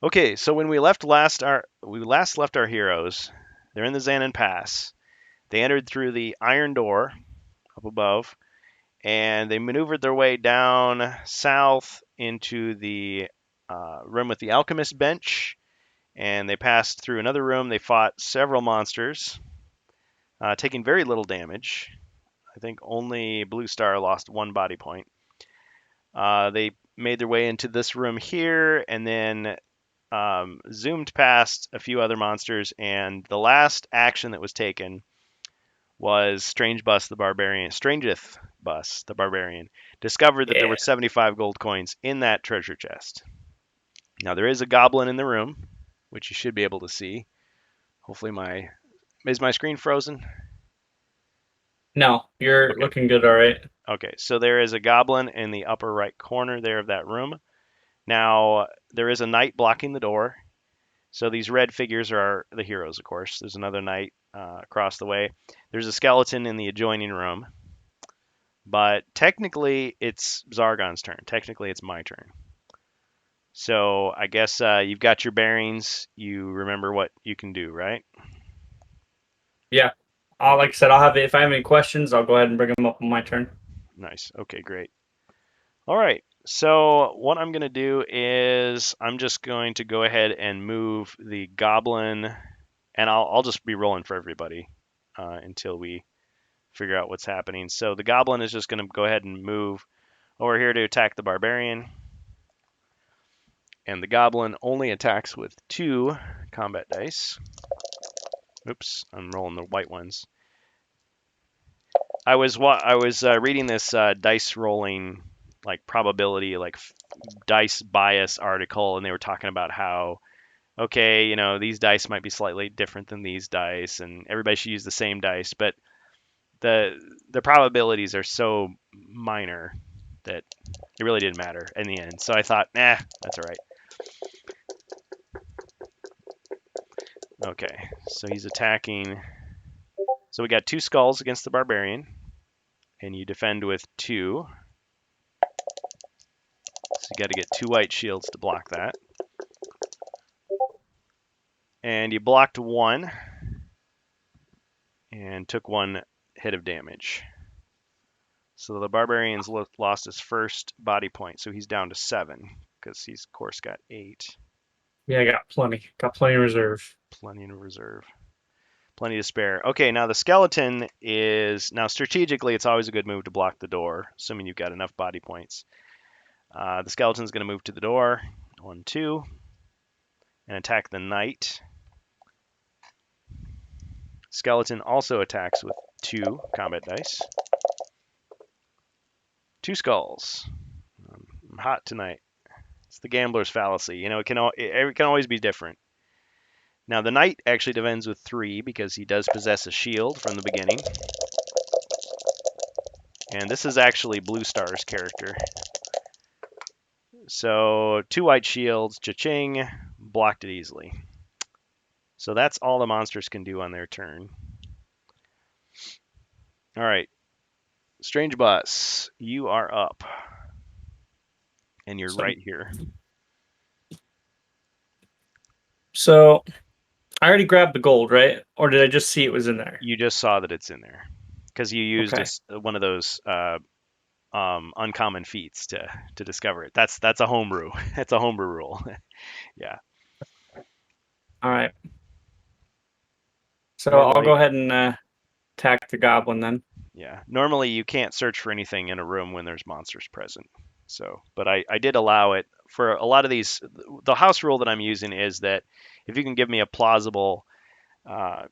Okay, so when we last left our heroes, they're in the Xanon Pass. They entered through the iron door up above, and they maneuvered their way down south into the room with the alchemist bench. And they passed through another room. They fought several monsters, taking very little damage. I think only Blue Star lost one body point. They made their way into this room here, and then zoomed past a few other monsters. And the last action that was taken was Strangeth Bus, the Barbarian, discovered that there were Yeah. 75 gold coins in that treasure chest. Now there is a goblin in the room, which you should be able to see. Hopefully my screen frozen? No, you're Okay. looking good. All right. Okay. So there is a goblin in the upper right corner there of that room. Now there is a knight blocking the door. So these red figures are the heroes, of course. There's another knight across the way. There's a skeleton in the adjoining room. But technically, it's Zargon's turn. Technically, it's my turn. So I guess you've got your bearings. You remember what you can do, right? Yeah. Like Okay, I said, I'll have if I have any questions, I'll go ahead and bring them up on my turn. nice. Okay, great. All right. So what I'm going to do is I'm just going to go ahead and move the goblin, and I'll just be rolling for everybody until we figure out what's happening. So the goblin is just going to go ahead and move over here to attack the barbarian. And the goblin only attacks with 2 combat dice. Oops, I'm rolling the white ones. I was reading this dice rolling like probability like dice bias article, and they were talking about how okay, these dice might be slightly different than these dice, and everybody should use the same dice, but the the probabilities are so minor that it really didn't matter in the end. So I thought, nah, that's all right. Okay, so he's attacking. So we got 2 skulls against the barbarian, and you defend with 2. So you got to get 2 white shields to block that. And you blocked 1 and took 1 hit of damage. So the barbarian's lost his first body point, so he's down to 7 because he's of course got 8. Yeah, I got plenty. Got plenty in reserve. Plenty in reserve. Plenty to spare. Okay, now the skeleton is now strategically it's always a good move to block the door, assuming you've got enough body points. The skeleton's going to move to the door, 1, 2, and attack the knight. Skeleton also attacks with 2 combat dice. 2 skulls. I'm hot tonight. It's the gambler's fallacy. It can always be different. Now the knight actually defends with 3 because he does possess a shield from the beginning. And this is actually Blue Star's character. So 2 white shields, cha-ching, blocked it easily. So that's all the monsters can do on their turn. All right, Strange Bus, you are up, and you're So, right here. so I already grabbed the gold, right? Or did I just see it was in there? You just saw that it's in there because you used Okay. one of those uncommon feats to discover it. That's a homebrew. That's a homebrew rule. Yeah. All right. So I'll go Normally, ahead and attack the goblin then. yeah. Normally you can't search for anything in a room when there's monsters present. So, but I did allow it for a lot of these. The house rule that I'm using is that if you can give me a plausible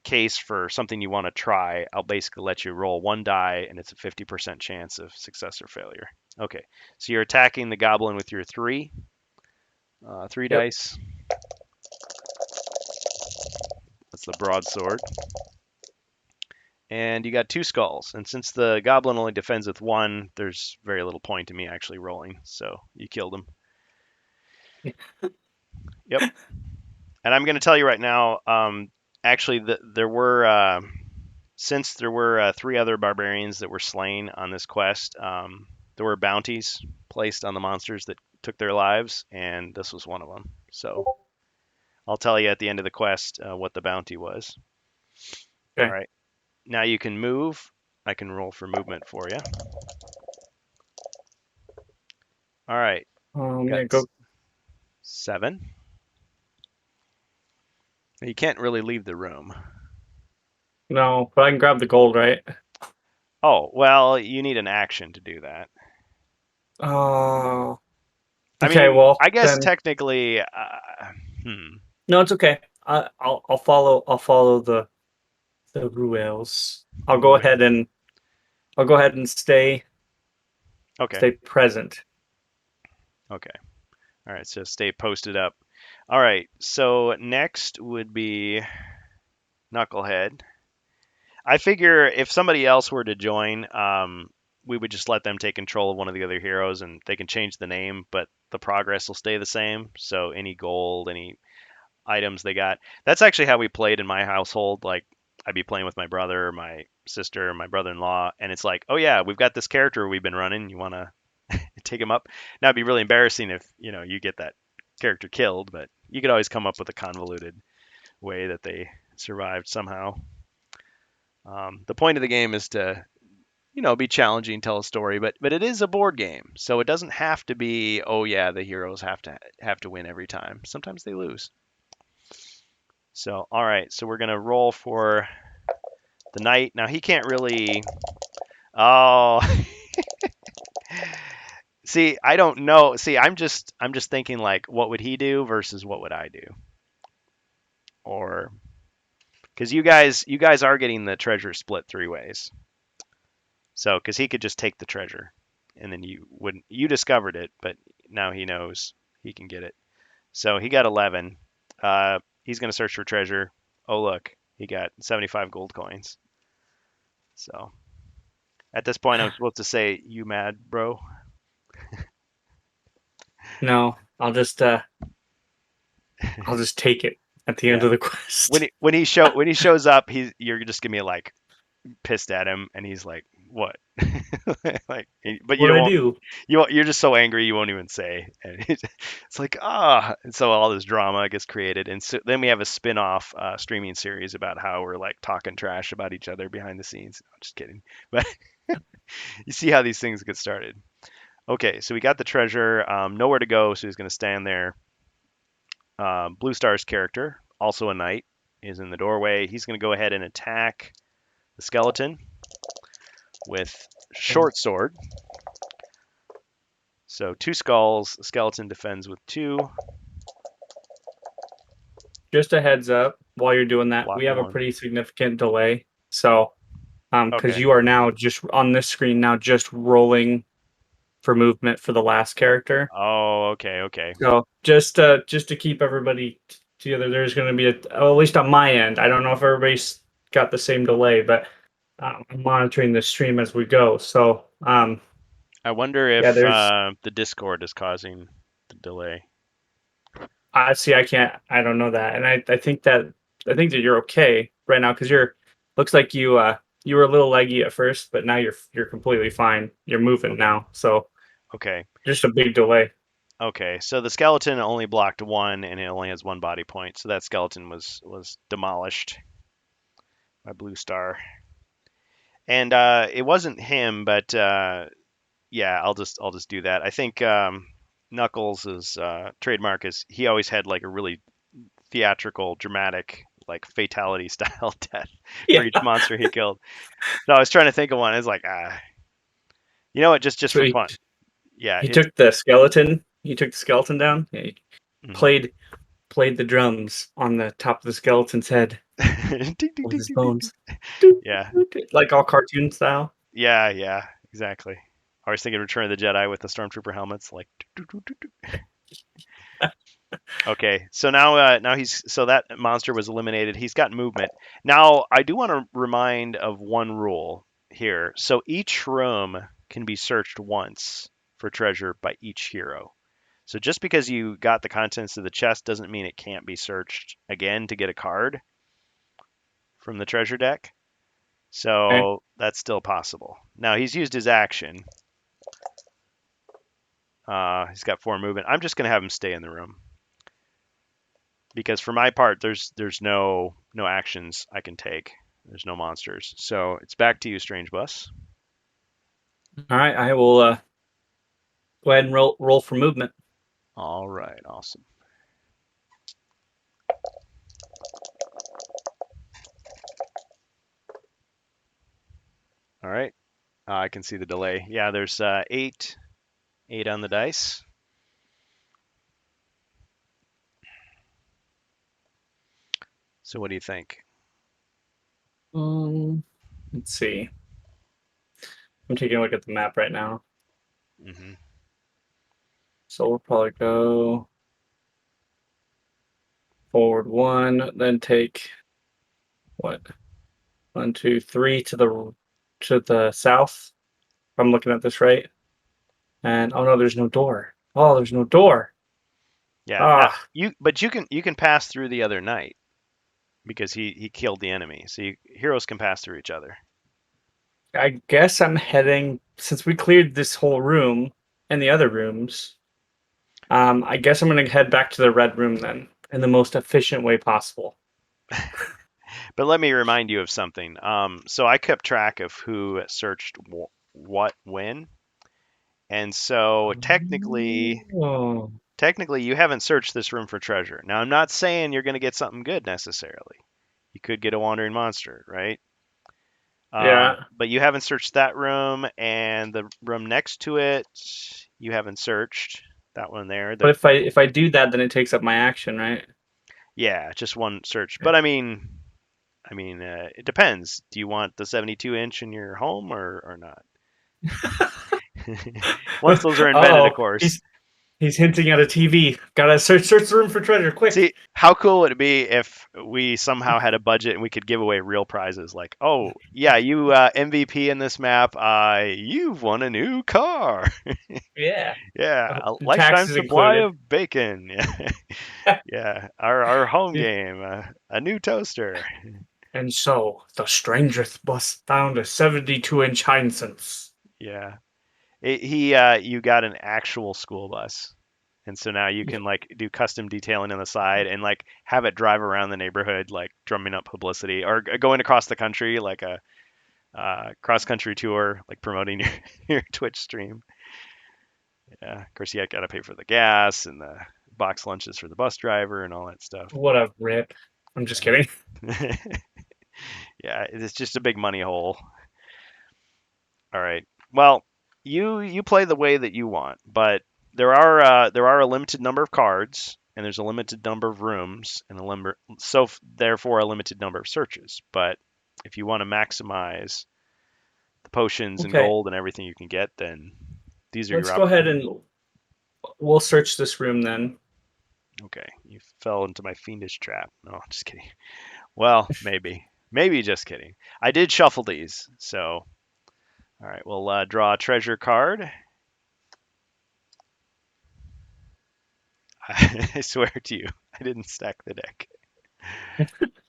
case for something you want to try, I'll basically let you roll 1 die, and it's a 50% chance of success or failure. Okay, so you're attacking the goblin with your 3 Yep. dice. That's the broadsword. And you got 2 skulls. And since the goblin only defends with 1, there's very little point to me actually rolling. So you killed him. Yep. And I'm going to tell you right now, actually, there were since there were 3 other barbarians that were slain on this quest, there were bounties placed on the monsters that took their lives, and this was one of them. So I'll tell you at the end of the quest what the bounty was. All Okay. right. Now you can move. I can roll for movement for you. All right. Got Yeah, go. 7. You can't really leave the room. No, but I can grab the gold, right? Oh, well, you need an action to do that. Oh. I Okay, mean, well I guess then, technically, no, it's okay. I'll follow. I'll follow the rules. I'll go ahead and okay, stay present. okay. All right, so stay posted up. All right, so next would be Knucklehead. I figure if somebody else were to join, we would just let them take control of one of the other heroes, and they can change the name, but the progress will stay the same. So any gold, any items they got. That's actually how we played in my household. Like I'd be playing with my brother, my sister, my brother-in-law, and it's like, oh yeah, we've got this character we've been running. You want to take him up? Now it'd be really embarrassing if you get that character killed, but you could always come up with a convoluted way that they survived somehow. The point of the game is to be challenging, tell a story, but it is a board game, so it doesn't have to be. Oh yeah, the heroes have to win every time. Sometimes they lose. So all right, so we're gonna roll for the knight. Now he can't really. Oh, see, I don't know. See, I'm just thinking like, what would he do versus what would I do, or because you guys are getting the treasure split 3 ways. So because he could just take the treasure, and then you discovered it, but now he knows he can get it. So he got 11. He's gonna search for treasure. Oh look, he got 75 gold coins. So at this point, I'm supposed to say, "You mad, bro?" No, I'll just take it at the end Yeah. of the When quest. he shows up, you're just gonna be like pissed at him, and he's like, "What?" Like, but you What don't I want do? you're just so angry you won't even say, and it's like and so all this drama gets created, and so then we have a spin-off streaming series about how we're like talking trash about each other behind the scenes. I'm just kidding, but you see how these things get started. Okay, so we got the treasure, nowhere to go, so he's gonna stand there. Blue Star's character, also a knight, is in the doorway. He's going to go ahead and attack the skeleton with short sword. So 2 skulls. The skeleton defends with 2. Just a heads up, while you're doing that, Block we have a 1. pretty significant delay. So, because Okay. you are now just on this screen now, just rolling for movement for the last character. Oh, okay, okay. So just to keep everybody together, there's going to be at least on my end. I don't know if everybody's got the same delay, but I'm monitoring the stream as we go. So I wonder yeah, if there's the Discord is causing the delay. I see. I can't. I don't know that, and I think that you're okay right now because you're looks like you were a little leggy at first, but now you're completely fine. You're moving Okay. now, so Okay. just a big delay. Okay. So the skeleton only blocked 1, and it only has 1 body point. So that skeleton was demolished by Blue Star. And it wasn't him, but yeah, I'll just do that. I think Knuckles' trademark is he always had like a really theatrical, dramatic, like fatality style death for Yeah. each monster he killed. So I was trying to think of one. It's like you know what? Just So for fun. Yeah, he it's took the skeleton. He took the skeleton down. Yeah, he mhm. played played the drums on the top of the skeleton's head Ding, ding, with ding, his ding, ding, bones, ding. Yeah, like all cartoon style. yeah, yeah, exactly. I was thinking Return of the Jedi with the stormtrooper helmets, like. Okay, so now so that monster was eliminated. He's got movement. Now I do want to remind of one rule here. So each room can be searched once for treasure by each hero. So just because you got the contents of the chest doesn't mean it can't be searched again to get a card from the treasure deck. Okay. So that's still possible. Now he's used his action. He's got 4 movement. I'm just gonna have him stay in the room. because for my part, there's no actions I can take. There's no monsters. So it's back to you, Strange Bus. All right, I will go ahead and roll for movement. All right, awesome. All right, I can see the delay. Yeah, there's eight on the dice. So what do you think? Let's see. I'm taking a look at the map right now. Hmm. So we'll probably go forward one, then take what? 1, 2, 3 to the south. If I'm looking at this right. And oh no, there's no door. Oh, there's no door. Yeah, Ah, but you can pass through the other knight because he killed the enemy. So heroes can pass through each other. I guess I'm heading since we cleared this whole room and the other rooms. I guess I'm gonna head back to the red room then in the most efficient way possible. But let me remind you of something. So I kept track of who searched what when, and so Oh. technically you haven't searched this room for treasure. Now I'm not saying you're going to get something good necessarily. You could get a wandering monster, right? Yeah. But you haven't searched that room, and the room next to it you haven't searched. That one there. But if I do that, then it takes up my action, right? Yeah, just one search. But I mean, it depends. Do you want the 72-inch in your home or not? Once those are invented, of Oh, course. he's hinting at a TV. Gotta search the room for treasure, quick. See, how cool would it be if we somehow had a budget and we could give away real prizes? Like, oh yeah, you MVP in this map, you've won a new car. Yeah. Yeah, a lifetime Taxes supply included. of bacon. Yeah, yeah. Our home game, a new toaster. And so the strangest bus found a 72-inch Heinz. Yeah, you got an actual school bus. And so now you can like do custom detailing on the side and like have it drive around the neighborhood, like drumming up publicity or going across the country, like a cross country tour, like promoting your, your Twitch stream. Yeah, of course you got to pay for the gas and the box lunches for the bus driver and all that stuff. What a rip. I'm just kidding. Yeah, yeah, it's just a big money hole. All right. Well, you play the way that you want, but there are a limited number of cards, and there's a limited number of rooms, and therefore a limited number of searches. But if you want to maximize the potions and Okay, gold and everything you can get, then these are let's your go ahead opportunities. and we'll search this room then. Okay, you fell into my fiendish trap. No, just kidding. Well, maybe just kidding. I did shuffle these, so all right. We'll draw a treasure card. I swear to you, I didn't stack the deck.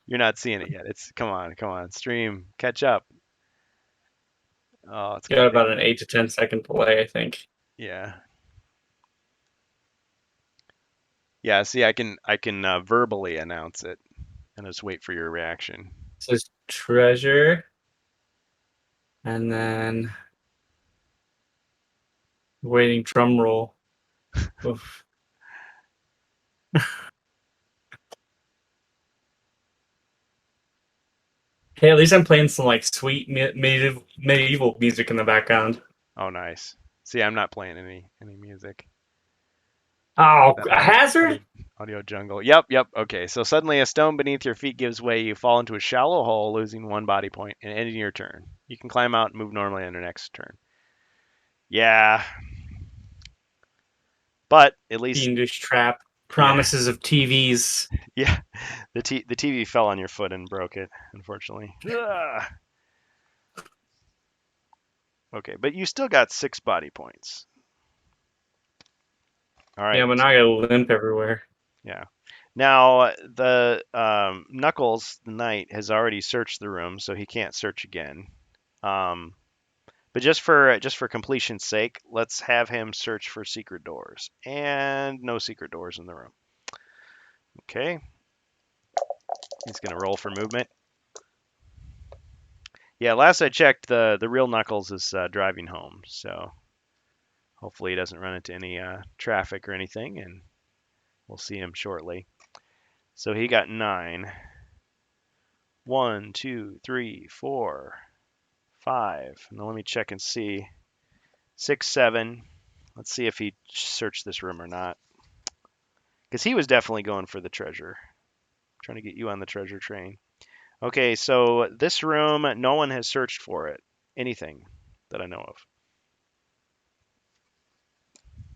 You're not seeing it yet. It's come on, stream, catch up. Oh, it's gonna Got take. about an 8 to 10 second delay, I think. Yeah, yeah. See, I can verbally announce it and just wait for your reaction. It says treasure, and then waiting drum roll. Oof. Hey, at least I'm playing some like sweet medieval music in the background. Oh, nice. See, I'm not playing any music. Oh, That a hazard! audio jungle. Yep, yep. Okay, so suddenly a stone beneath your feet gives way. You fall into a shallow hole, losing one body point and ending your turn. You can climb out and move normally on your next turn. Yeah, but at least Fiendish trap. yeah, Promises of TVs. yeah. The TV fell on your foot and broke it, unfortunately. Ugh. Okay, but you still got 6 body points. All Yeah, right. but now I got limp everywhere. Yeah. Now the Knuckles, the knight, has already searched the room, so he can't search again. Um, but just for completion's sake, let's have him search for secret doors, and no secret doors in the room. Okay. He's gonna roll for movement. Yeah, last I checked, the real Knuckles is driving home, so hopefully he doesn't run into any traffic or anything, and we'll see him shortly. So he got 9. 1, 2, 3, 4, 5. Now let me check and see. 6, 7. Let's see if he searched this room or not. Because he was definitely going for the treasure. Trying to get you on the treasure train. Okay, so this room, no one has searched for it. Anything that I know of.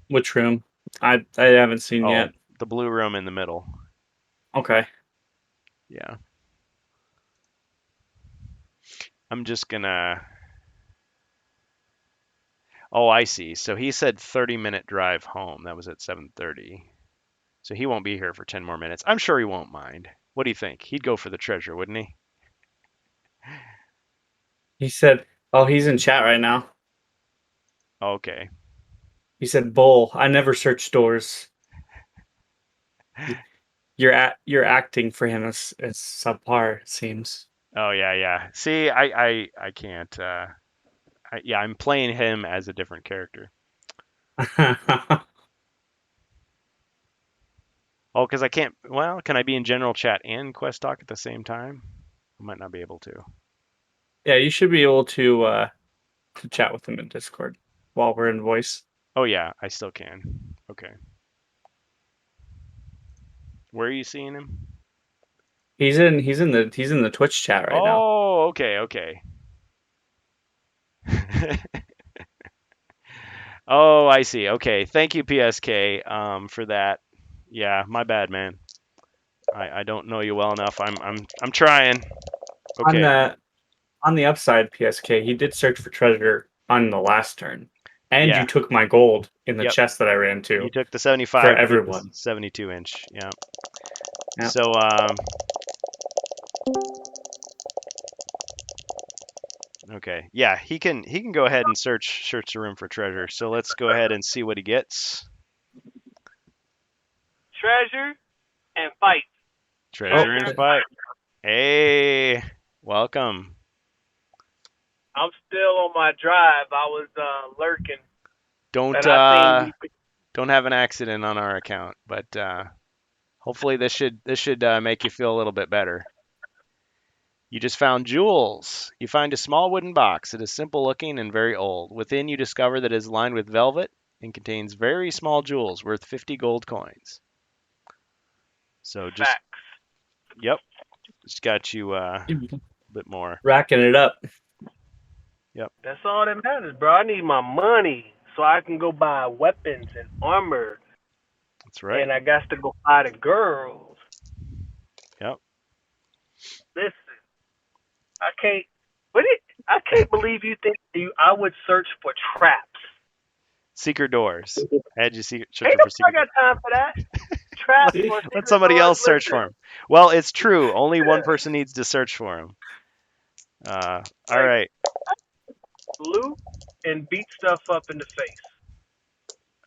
Which room? I haven't seen Oh, yet. the blue room in the middle. Okay. Yeah. I'm just gonna. Oh, I see. So he said 30-minute drive home. That was at 7:30. So he won't be here for 10 more minutes. I'm sure he won't mind. What do you think? He'd go for the treasure, wouldn't he? He said, "Oh, he's in chat right now." Okay. He said, "Bull, I never search doors. You're acting for him as subpar, it seems." Oh yeah, yeah. See, I can't. Yeah, I'm playing him as a different character. Oh, because I can't. Well, can I be in general chat and quest talk at the same time? I might not be able to. Yeah, you should be able to chat with him in Discord while we're in voice. Oh yeah, I still can. Okay. Where are you seeing him? He's in the Twitch chat right now. Oh, okay, okay. Oh, I see. Okay, thank you, PSK, for that. Yeah, my bad, man. I don't know you well enough. I'm trying. On Okay. the upside, PSK, he did search for treasure on the last turn. And Yeah. you took my gold in the Yep. chest that I ran You to took the for 75 to get the everyone. 72 inch. Yeah. Yeah. So okay. Yeah, he can go ahead and search the room for treasure. So let's go ahead and see what he gets. Treasure and fight. Treasure and fight. Hey, welcome. I'm still on my drive. I was lurking, Don't but I seen don't have an accident on our account, but hopefully this should make you feel a little bit better. You just found jewels. You find a small wooden box. It is simple looking and very old. Within, you discover that it is lined with velvet and contains very small jewels worth 50 gold coins. So just, facts. yep, just got you a bit more. Racking it up. Yep. That's all that matters, bro. I need my money so I can go buy weapons and armor. That's right. And I got to go buy the girls. Yep. Listen, I can't. I can't believe you think I would search for traps. Secret doors. I had you searching Ain't for secret nobody got time for that. Traps or secret Let somebody doors, else search listen. for him. Well, it's true. Only one person needs to search for him. All right. Loot and beat stuff up in the face.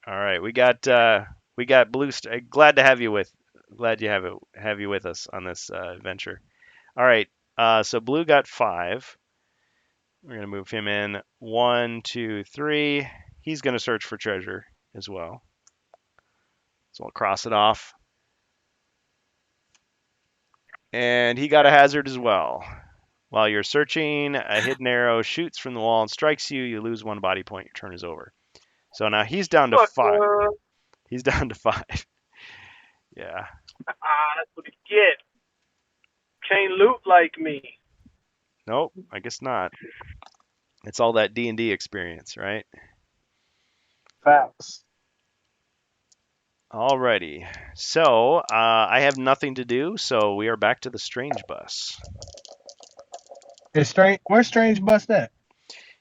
All right. We got Blue Star. Glad to have you with. Glad you have you with us on this adventure. All right. So Blue got 5. We're gonna move him in 1, 2, 3. He's gonna search for treasure as well. So I'll cross it off. And he got a hazard as well. While you're searching, a hidden arrow shoots from the wall and strikes you. You lose 1 body point. Your turn is over. So now he's down to 5. He's down to 5. Yeah. That's what you get. Can't loot like me. Nope. I guess not. It's all that D&D experience, right? Facts. Alrighty. So I have nothing to do, so we are back to the Strange Bus. Where's Strange Bus at?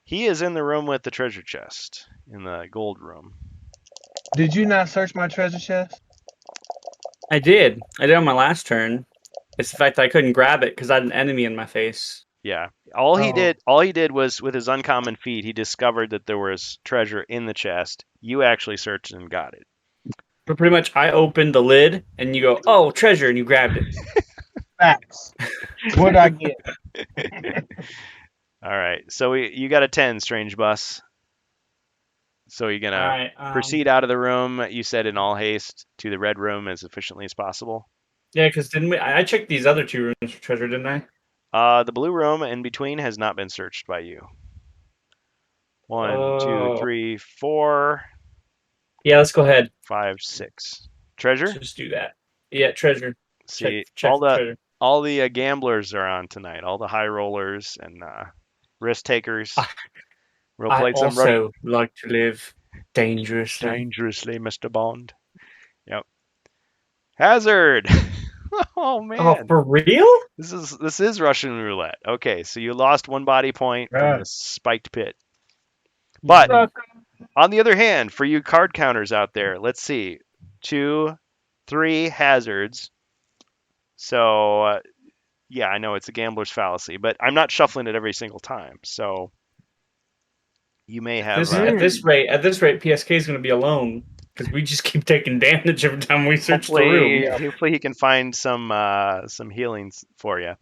He is in the room with the treasure chest, in the gold room. Did you not search my treasure chest? I did on my last turn. It's the fact that I couldn't grab it because I had an enemy in my face. Yeah. All he did was, with his uncommon feat, he discovered that there was treasure in the chest. You actually searched and got it. But pretty much, I opened the lid and you go, "Oh, treasure," and you grabbed it. Facts. What I get? All right. So you got a 10, Strange Bus. So you're All gonna right. proceed out of the room. You said in all haste to the red room as efficiently as possible. Yeah, because didn't we? I checked these other 2 rooms for treasure, didn't I? The blue room in between has not been searched by you. 1, 2, Oh. 3, 4, Yeah, let's go ahead. 5, 6. Treasure. Just do that. Yeah, treasure. See, Check for treasure. all the gamblers are on tonight. All the high rollers and risk takers. We'll I play some Rush also like to live dangerously. dangerously, Mr. Bond. Yep. Hazard. Oh Oh, man, for real? this is Russian roulette. Okay, so you lost 1 body point from Right. the spiked pit. But Sucker. on the other hand, for you card counters out there, let's see, 2, 3 hazards. So yeah, I know it's a gambler's fallacy, but I'm not shuffling it every single time. So you may have At this rate, PSK is going to be alone because we just keep taking damage every time we search the room. hopefully he can find some healings for you.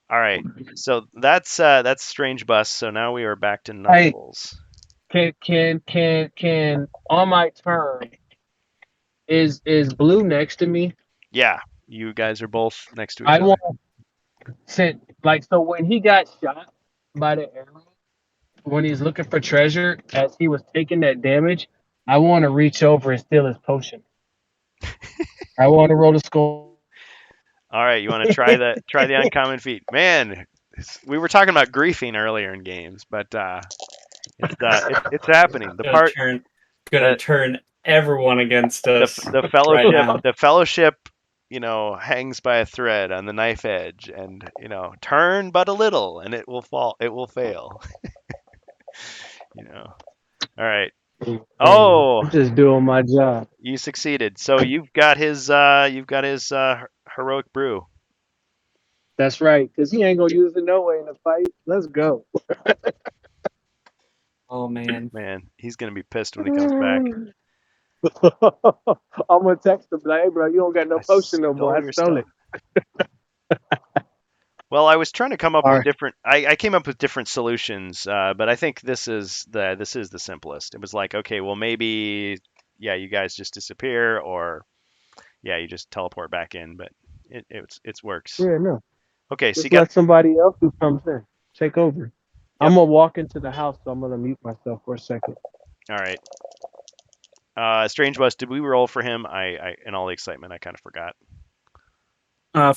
All right, so that's Strange Bus. So now we are back to Hey. Knuckles. Can on my turn is blue next to me? Yeah, you guys are both next to each I other. want sent like so when he got shot by the arrow, when he's looking for treasure as he was taking that damage, I want to reach over and steal his potion. I want to roll the score. All right, you want to try the uncommon feat, man. We were talking about griefing earlier in games, but it's happening. Gonna turn everyone against us. The right now. fellowship, hangs by a thread on the knife edge, and turn but a little, and it will fall. It will fail. All right. Oh, I'm just doing my job. you succeeded. So you've got his heroic brew. That's right, because he ain't gonna use it no way in the fight. Let's go. Oh man. Man, he's gonna be pissed when he comes back. I'm gonna text him like, hey, bro, you don't got no I potion no more. stole I your stole it. Well, I was trying to come up All with right. different. I came up with different solutions, but I think this is the simplest. It was like, okay, well maybe, yeah, you guys just disappear, or yeah, you just teleport back in. But it works. Yeah, no. Okay, so Just you got let somebody else who comes in take over. I'm gonna walk into the house, so I'm gonna mute myself for a second. all right. Strange Bus, did we roll for him? I in all the excitement, I kind of forgot.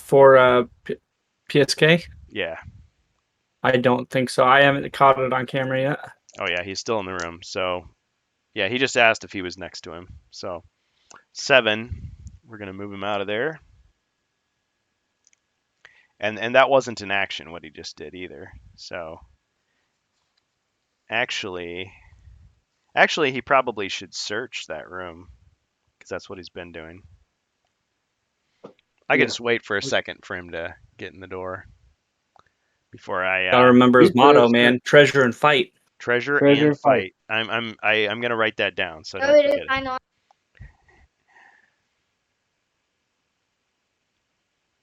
For PSK, Yeah. I don't think so. I haven't caught it on camera yet. Oh yeah, he's still in the room. So yeah, he just asked if he was next to him. So 7, we're gonna move him out of there. And that wasn't an action what he just did either. So actually he probably should search that room because that's what he's been doing. I could Yeah. just wait for a second for him to get in the door before Gotta I remember his He's motto, good. man: treasure and fight. treasure Treasure and fight. fight. I'm gonna write that down so I Oh, don't it is. forget it. I know.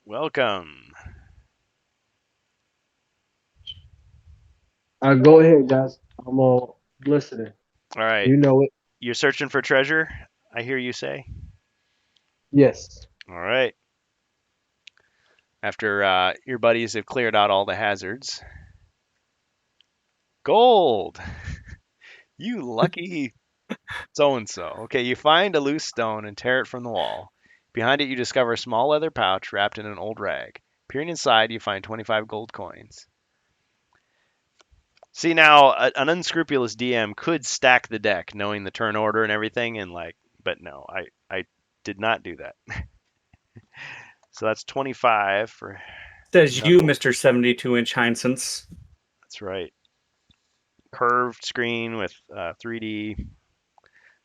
Welcome. Go ahead, guys. I'm all listening. All right, You know it. you're searching for treasure, I hear you say. Yes. All right. After your buddies have cleared out all the hazards. Gold! You lucky so-and-so. Okay, you find a loose stone and tear it from the wall. Behind it, you discover a small leather pouch wrapped in an old rag. Peering inside, you find 25 gold coins. See, now, an unscrupulous DM could stack the deck, knowing the turn order and everything, and but no, I did not do that. So that's 25 for... Says you, Mr. 72-inch Heinsohns. That's right. Curved screen with 3D,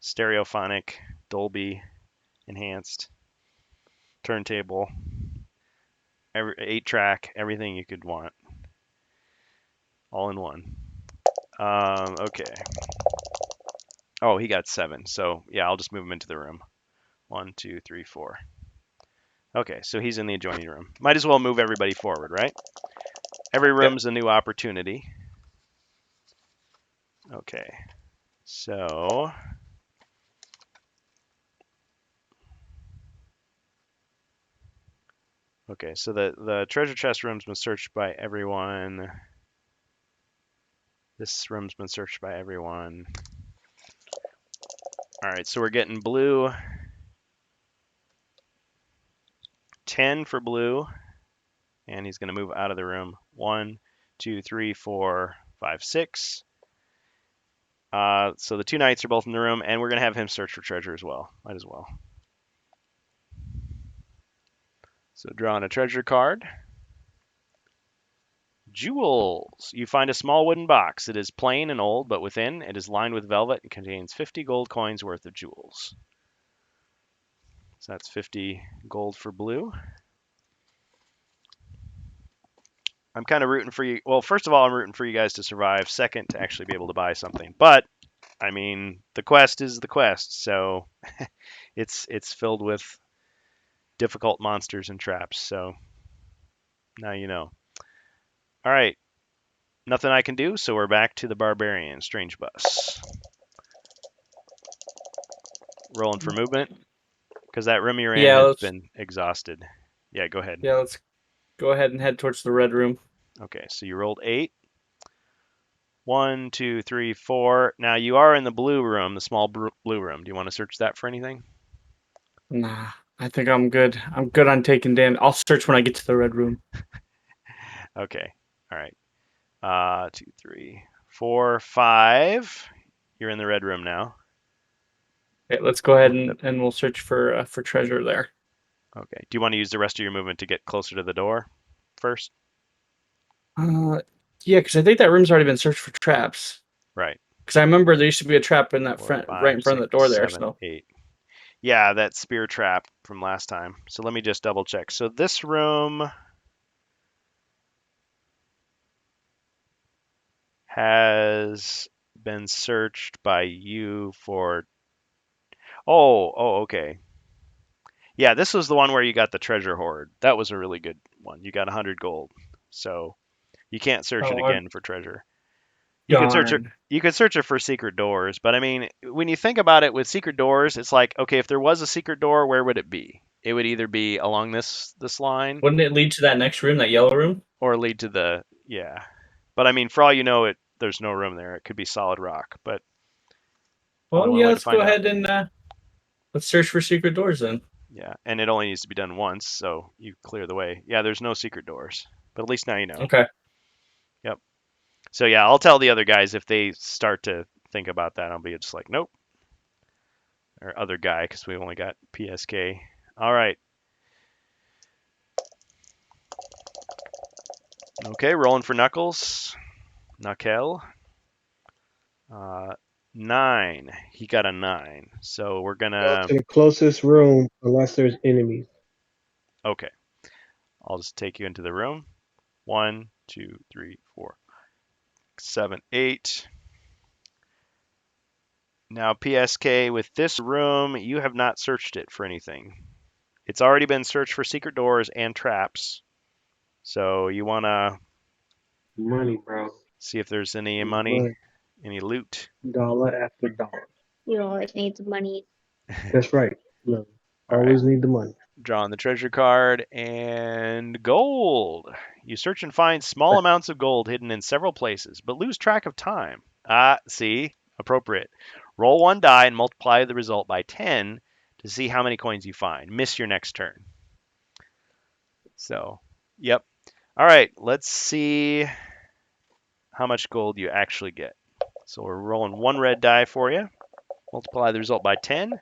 stereophonic, Dolby enhanced, turntable, 8-track, everything you could want, all in one. Okay. Oh, he got 7. So yeah, I'll just move him into the room. 1, 2, 3, 4, Okay, so he's in the adjoining room. Might as well move everybody forward, right? Every room's a new opportunity. Okay, so the treasure chest room's been searched by everyone. This room's been searched by everyone. All right, so we're getting blue. 10 for blue, and he's going to move out of the room. 1, 2, 3, 4, 5, 6. So the 2 knights are both in the room, and we're going to have him search for treasure as well. Might as well. So drawing a treasure card. Jewels. You find a small wooden box. It is plain and old, but within it is lined with velvet and contains 50 gold coins worth of jewels. So that's 50 gold for blue. I'm kind of rooting for you. Well, first of all, I'm rooting for you guys to survive. Second, to actually be able to buy something. But I mean, the quest is the quest, so it's filled with difficult monsters and traps. So now you know. All right, nothing I can do, so we're back to the barbarian strange bus. Rolling for movement because that room you're in has been exhausted. Yeah, go ahead. Yeah, let's go ahead and head towards the red room. Okay, so you rolled 8. 1, 2, 3, 4. Now you are in the blue room, the small blue room. Do you want to search that for anything? Nah, I think I'm good. I'm good on taking damage. I'll search when I get to the red room. Okay. All right. 2, 3, 4, 5. You're in the red room now. Okay, let's go ahead and we'll search for treasure there. Okay. Do you want to use the rest of your movement to get closer to the door first? Yeah, because I think that room's already been searched for traps. Right. Because I remember there used to be a trap in that 4, 5, right in front 6, of the door there. 7, So 8. Yeah, that spear trap from last time. So let me just double check. So this room has been searched by you for... Oh, okay. Yeah, this was the one where you got the treasure hoard. That was a really good one. You got 100 gold. So you can't search it again for treasure. You can search it. You could search it for secret doors, but I mean, when you think about it with secret doors, it's like, okay, if there was a secret door, where would it be? It would either be along this line, wouldn't it lead to that next room, that yellow room? or lead to the But I mean, for all you know, there's no room there. It could be solid rock. But well, yeah, let's go ahead and let's search for secret doors then. Yeah, and it only needs to be done once, so you clear the way. Yeah, there's no secret doors, but at least now you know. Okay. Yep. So yeah, I'll tell the other guys if they start to think about that. I'll be just like, nope. Or other guy, because we only got PSK. All right. Okay, rolling for Knuckles. Knuckle. 9. He got a 9. So we're Go gonna... to the closest room unless there's enemies. Okay. I'll just take you into the room. 1, 2, 3, 4, 7, 8. Now, PSK, with this room, you have not searched it for anything. It's already been searched for secret doors and traps. So you want to Money, bro. see if there's any money, any loot. Dollar after dollar. You always need the money. That's right. Look, All always right. need the money. Drawing the treasure card and gold. You search and find small amounts of gold hidden in several places, but lose track of time. See? Appropriate. Roll 1 die and multiply the result by 10 to see how many coins you find. Miss your next turn. So, yep. All right, let's see how much gold you actually get. So we're rolling 1 red die for you. Multiply the result by 10.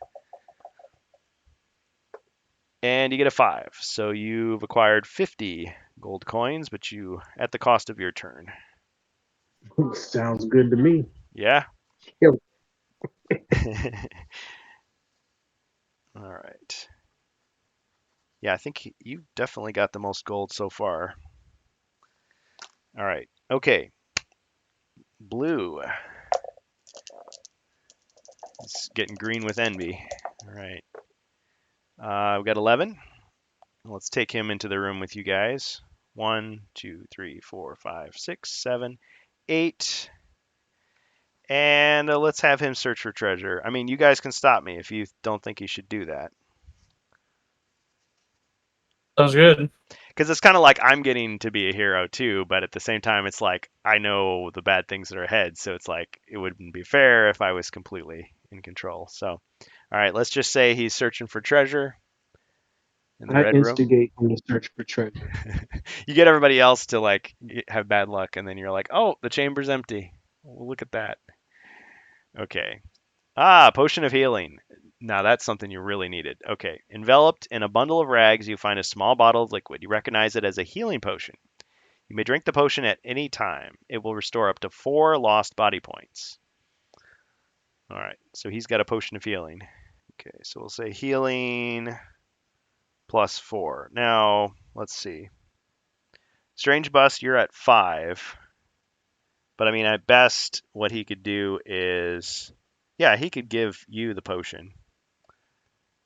And you get a 5. So you've acquired 50 gold coins, but you at the cost of your turn. Sounds good to me. Yeah? Yep. All right. Yeah, I think you definitely got the most gold so far. All right. Okay. Blue. It's getting green with envy. All right. We've got 11. Let's take him into the room with you guys. 1, 2, 3, 4, 5, 6, 7, 8. And let's have him search for treasure. I mean, you guys can stop me if you don't think he should do that. Sounds good. Because it's kind of like I'm getting to be a hero too, but at the same time, it's like I know the bad things that are ahead. So it's like it wouldn't be fair if I was completely in control. So, all right, let's just say he's searching for treasure in the I red room. instigate him to search for treasure. You get everybody else to like have bad luck, and then you're like, oh, the chamber's empty. Well, look at that. Okay. Ah, potion of healing. Now that's something you really needed. Okay. Enveloped in a bundle of rags, you find a small bottle of liquid. You recognize it as a healing potion. You may drink the potion at any time. It will restore up to 4 lost body points. All right. So he's got a potion of healing. Okay. So we'll say healing plus 4. Now, let's see. Strange Bust, you're at 5. But I mean, at best, what he could do is, yeah, he could give you the potion.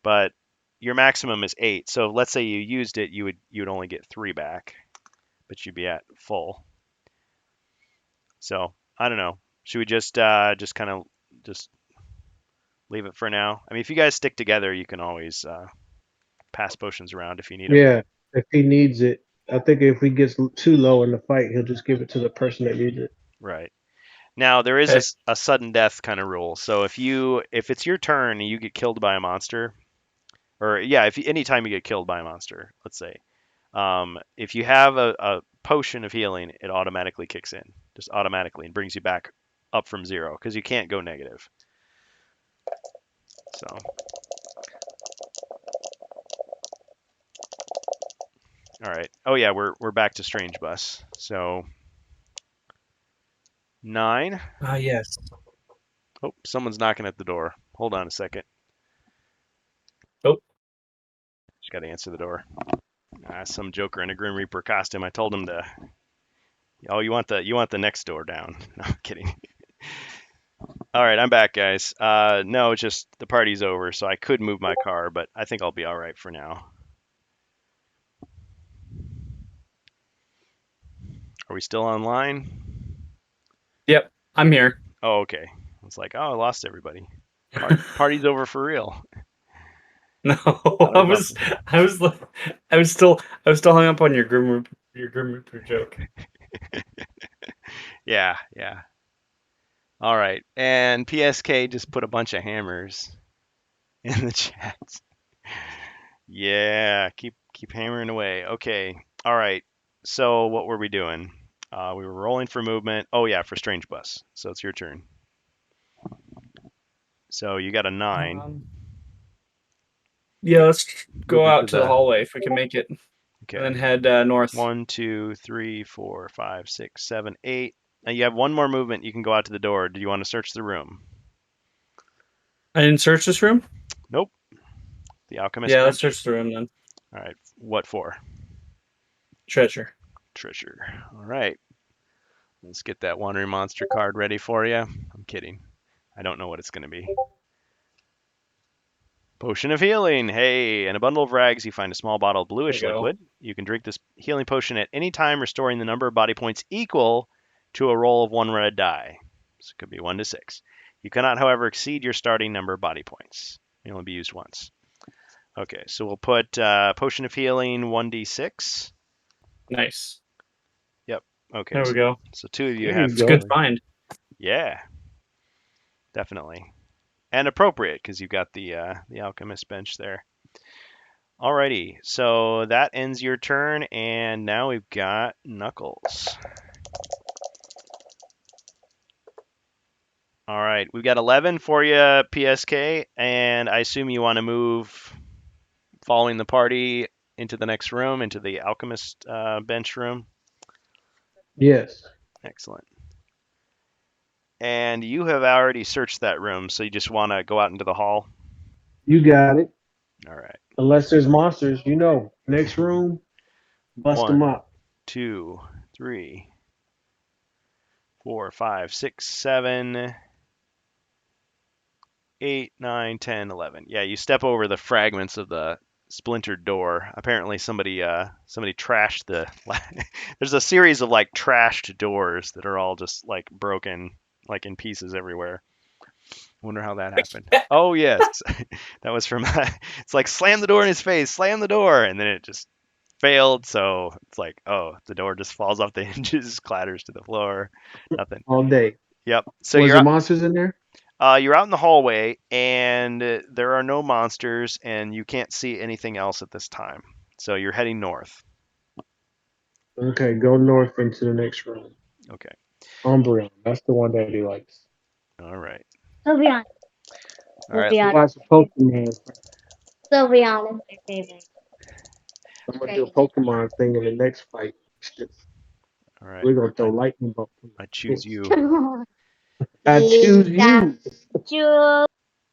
But your maximum is 8. So let's say you used it, you would only get 3 back, but you'd be at full. So I don't know. Should we just kind of just leave it for now? I mean, if you guys stick together, you can always pass potions around if you need them. Yeah, if he needs it. I think if he gets too low in the fight, he'll just give it to the person that needs it. Right. Now there is Okay. a sudden death kind of rule. So if it's your turn and you get killed by a monster, or yeah, if anytime you get killed by a monster, let's say, if you have a potion of healing, it automatically kicks in, just automatically, and brings you back up from 0 because you can't go negative. So. All right. Oh yeah, we're back to Strange Bus. So 9. Ah, yes. Oh, someone's knocking at the door. Hold on a second. Oh. Just got to answer the door. Some joker in a Grim Reaper costume. I told him to. Oh, you want the next door down? No, I'm kidding. All right, I'm back, guys. No, it's just the party's over, so I could move my car, but I think I'll be all right for now. Are we still online? Yep, I'm here. Oh, okay. I was like, oh, I lost everybody. Party's over for real. No, Thought I it was still hung up on your Grim Reaper joke. Yeah. All right. And PSK just put a bunch of hammers in the chat. Yeah, keep hammering away. Okay. All right. So what were we doing? We were rolling for movement. Oh yeah, for Strange Bus. So it's your turn. So you got a 9. Yeah, let's go Move it out to to the hallway if we can make it, Okay. and then head north. 1, 2, 3, 4, 5, 6, 7, 8. Now you have one more movement. You can go out to the door. Do you want to search the room? I didn't search this room. Nope. The alchemist. Yeah, bench? let's search the room then. All right. What for? Treasure. Treasure. All right. Let's get that wandering monster card ready for you. I'm kidding. I don't know what it's going to be. Potion of healing. Hey, in a bundle of rags, you find a small bottle of bluish There you go. liquid. You can drink this healing potion at any time, restoring the number of body points equal to a roll of 1 red die. So it could be 1 to 6. You cannot, however, exceed your starting number of body points. It will only be used once. Okay, so we'll put potion of healing 1d6. Nice. Okay, There we go. so 2 of you There have you It's a go. good find. Yeah, definitely. And appropriate because you've got the alchemist bench there. Alrighty, so that ends your turn, and now we've got Knuckles. All right, we've got 11 for you, PSK, and I assume you want to move following the party into the next room, into the alchemist bench room. Yes. Excellent. And you have already searched that room, so you just want to go out into the hall? You got it. All right. Unless there's monsters, next room, bust them 1, up. 2, 3, 4, 5, 6, 7, 8, 9, 10, 11. Yeah, you step over the fragments of the splintered door. Apparently somebody trashed the there's a series of like trashed doors that are all just like broken like in pieces everywhere. Wonder how that happened. Oh yes. That was from it's like slam the door in his face, slam the door, and then it just failed, so it's like, oh, the door just falls off the hinges, clatters to the floor. Nothing. All day. Yep. So Was you're the out, monsters in there? you're out in the hallway, and there are no monsters, and you can't see anything else at this time. So you're heading north. Okay, go north into the next room. Okay. Umbreon. That's the one that he likes. All right. Sylveon. All right. Sylveon. Watch Pokemon. Sylveon is my favorite. I'm gonna do a Pokemon thing in the next fight. All right. We're gonna throw lightning bolts. I choose you. I choose you. Pikachu.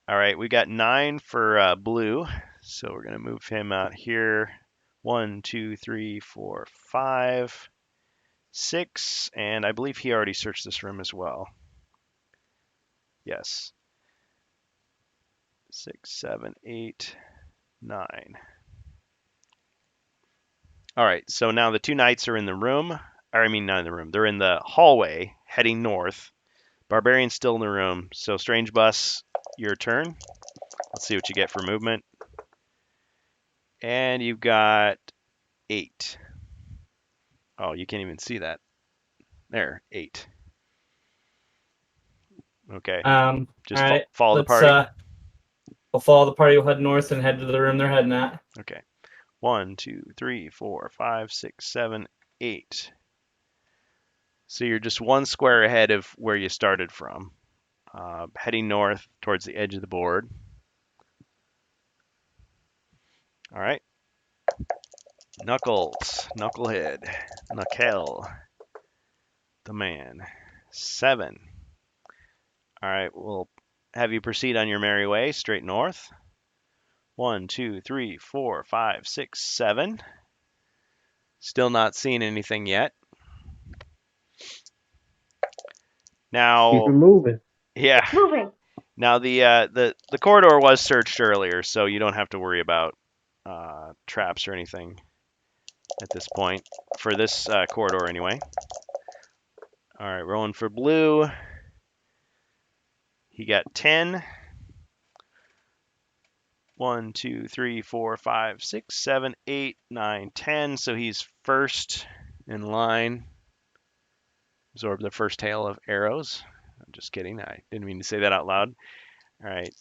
All right. We got 9 for blue, so we're gonna move him out here. 1, 2, 3, 4, 5, 6, and I believe he already searched this room as well. Yes. 6, 7, 8, 9. All right, so now the 2 knights are in the room. Or I mean, not in the room. They're in the hallway heading north. Barbarian's still in the room. So Strange Bus, your turn. Let's see what you get for movement. And you've got 8. Oh, you can't even see that. There, 8. Okay. Just All right. follow the Let's, party. we'll follow the party. We'll head north and head to the room they're heading at. Okay. 1, 2, 3, 4, 5, 6, 7, 8. So you're just 1 square ahead of where you started from, heading north towards the edge of the board. All right. Knuckles, Knucklehead, Knuckle, the man. 7. All right, we'll have you proceed on your merry way straight north. 1, 2, 3, 4, 5, 6, 7. Still not seeing anything yet. Now, Keep it moving. yeah. Moving. Now the corridor was searched earlier, so you don't have to worry about traps or anything at this point for this corridor anyway. All right, rolling for blue. He got 10. 1, 2, 3, 4, 5, 6, 7, 8, 9, 10. So he's first in line. Absorb the first hail of arrows. I'm just kidding. I didn't mean to say that out loud. All right.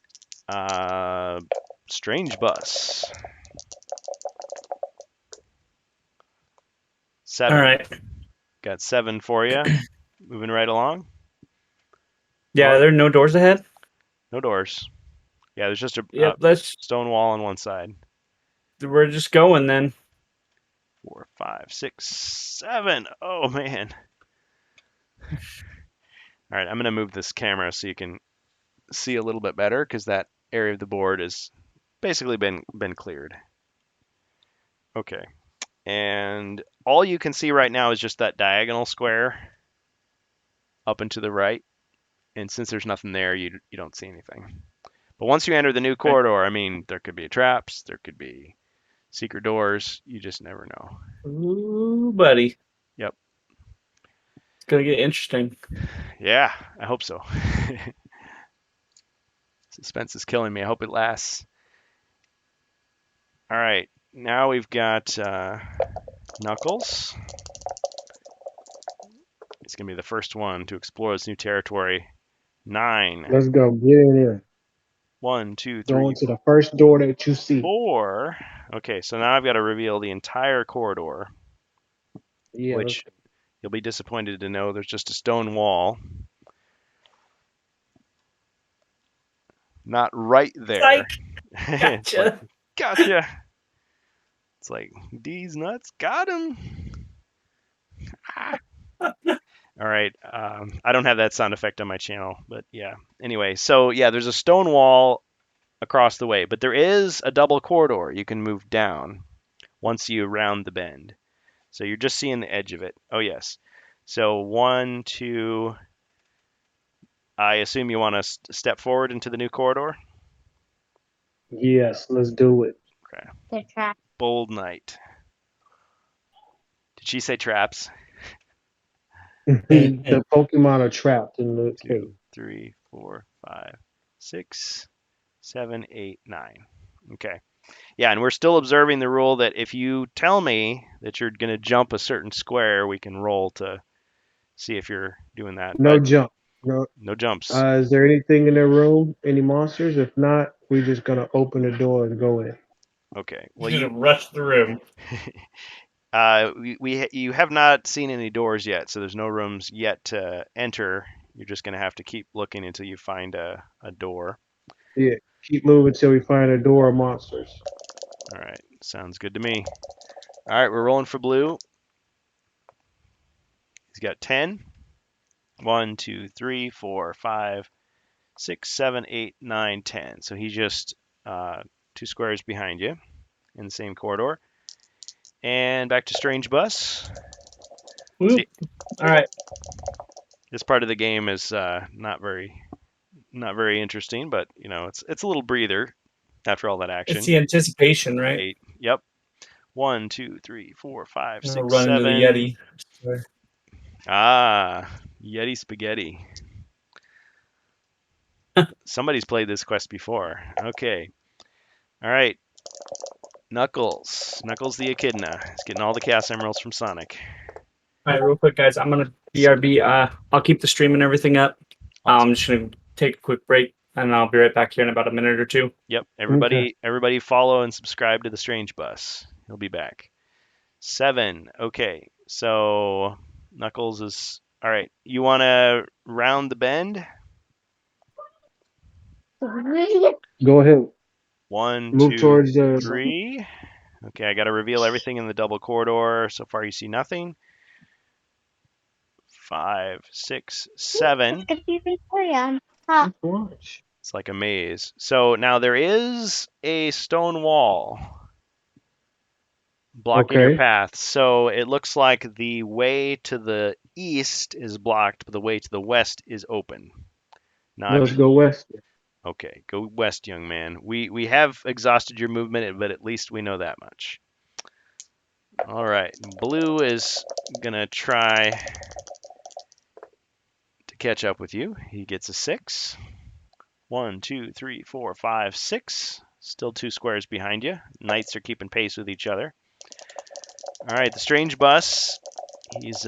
Strange Bus. 7. All right. Got 7 for you. Moving right along. Yeah, there are no doors ahead. No doors. Yeah, there's just a Yep, let's. stone wall on one side. We're just going then. 4, 5, 6, 7. Oh man. All right, I'm gonna move this camera so you can see a little bit better because that area of the board has basically been cleared. Okay, and all you can see right now is just that diagonal square up and to the right. And since there's nothing there, you don't see anything. But once you enter the new corridor, I mean, there could be traps, there could be secret doors. You just never know. Ooh, buddy. Yep. It's gonna get interesting. Yeah, I hope so. Suspense is killing me. I hope it lasts. All right, now we've got Knuckles. It's gonna be the first one to explore this new territory. 9. Let's go. Get in here. 1, 2, Go 3, into the first door that you see. 4. Okay, so now I've got to reveal the entire corridor, Yeah. which you'll be disappointed to know there's just a stone wall. Not right there. Psych. It's Gotcha. like, gotcha. It's like, these nuts got him. Ah. All right. I don't have that sound effect on my channel, but yeah. Anyway, so yeah, there's a stone wall across the way, but there is a double corridor you can move down once you round the bend. So you're just seeing the edge of it. Oh, yes. So 1, 2. I assume you want to step forward into the new corridor? Yes, let's do it. Okay. The trap. Bold Knight. Did she say traps? The Pokemon are trapped in the 2, cave. 3, 4, 5, 6, 7, 8, 9. Okay. Yeah, and we're still observing the rule that if you tell me that you're going to jump a certain square, we can roll to see if you're doing that. No But jump. No. no jumps. Is there anything in their room? Any monsters? If not, we're just gonna open the door and go in. Okay. Well, You're you gonna rush the room. you have not seen any doors yet, so there's no rooms yet to enter. You're just going to have to keep looking until you find a door. Yeah. Keep moving till we find a door of monsters. All right. Sounds good to me. All right, we're rolling for blue. He's got 10. 1, 2, 3, 4, 5, 6, 7, 8, 9, 10. So he's just 2 squares behind you in the same corridor. And back to Strange Bus. Whoop. See, All right. this part of the game is not very interesting, but you know it's a little breather after all that action. It's the anticipation, right? 8. Yep. 1, 2, 3, 4, 5, I'm 6, gonna run 7. into the Yeti. Swear. Ah, Yeti spaghetti. Somebody's played this quest before. Okay. All right. Knuckles. Knuckles the Echidna. He's getting all the Chaos Emeralds from Sonic. All right, real quick, guys. I'm gonna BRB. I'll keep the stream and everything up. I'm just gonna take a quick break, and I'll be right back here in about a minute or two. Yep. Everybody follow and subscribe to the Strange Bus. He'll be back. 7. Okay. So Knuckles is all right. You want to round the bend? Go ahead. 1, Move 2, towards the 3. Okay, I got to reveal everything in the double corridor. So far, you see nothing. 5, 6, 7. Confusing Korean. Huh. watch. It's like a maze. So now there is a stone wall blocking your Okay. path. So it looks like the way to the east is blocked, but the way to the west is open. Now, Let's go west. okay, go west, young man. We have exhausted your movement, but at least we know that much. All right, blue is gonna try to catch up with you. He gets a 6. 1, 2, 3, 4, 5, 6. Still 2 squares behind you. Knights are keeping pace with each other. All right, the Strange Bus. He's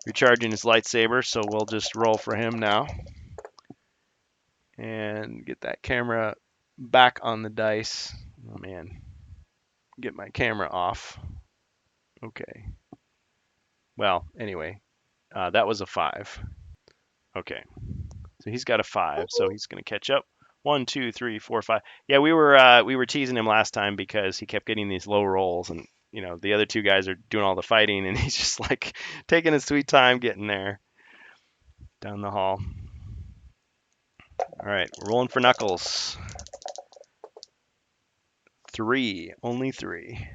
recharging his lightsaber, so we'll just roll for him now. And get that camera back on the dice. Oh, man. Get my camera off. Okay. Well, anyway, that was a 5. Okay. So he's got a 5, so he's going to catch up. 1, 2, 3, 4, 5. Yeah, we were teasing him last time because he kept getting these low rolls, and you know the other 2 guys are doing all the fighting, and he's just like taking his sweet time getting there down the hall. All right, we're rolling for Knuckles. 3, only 3.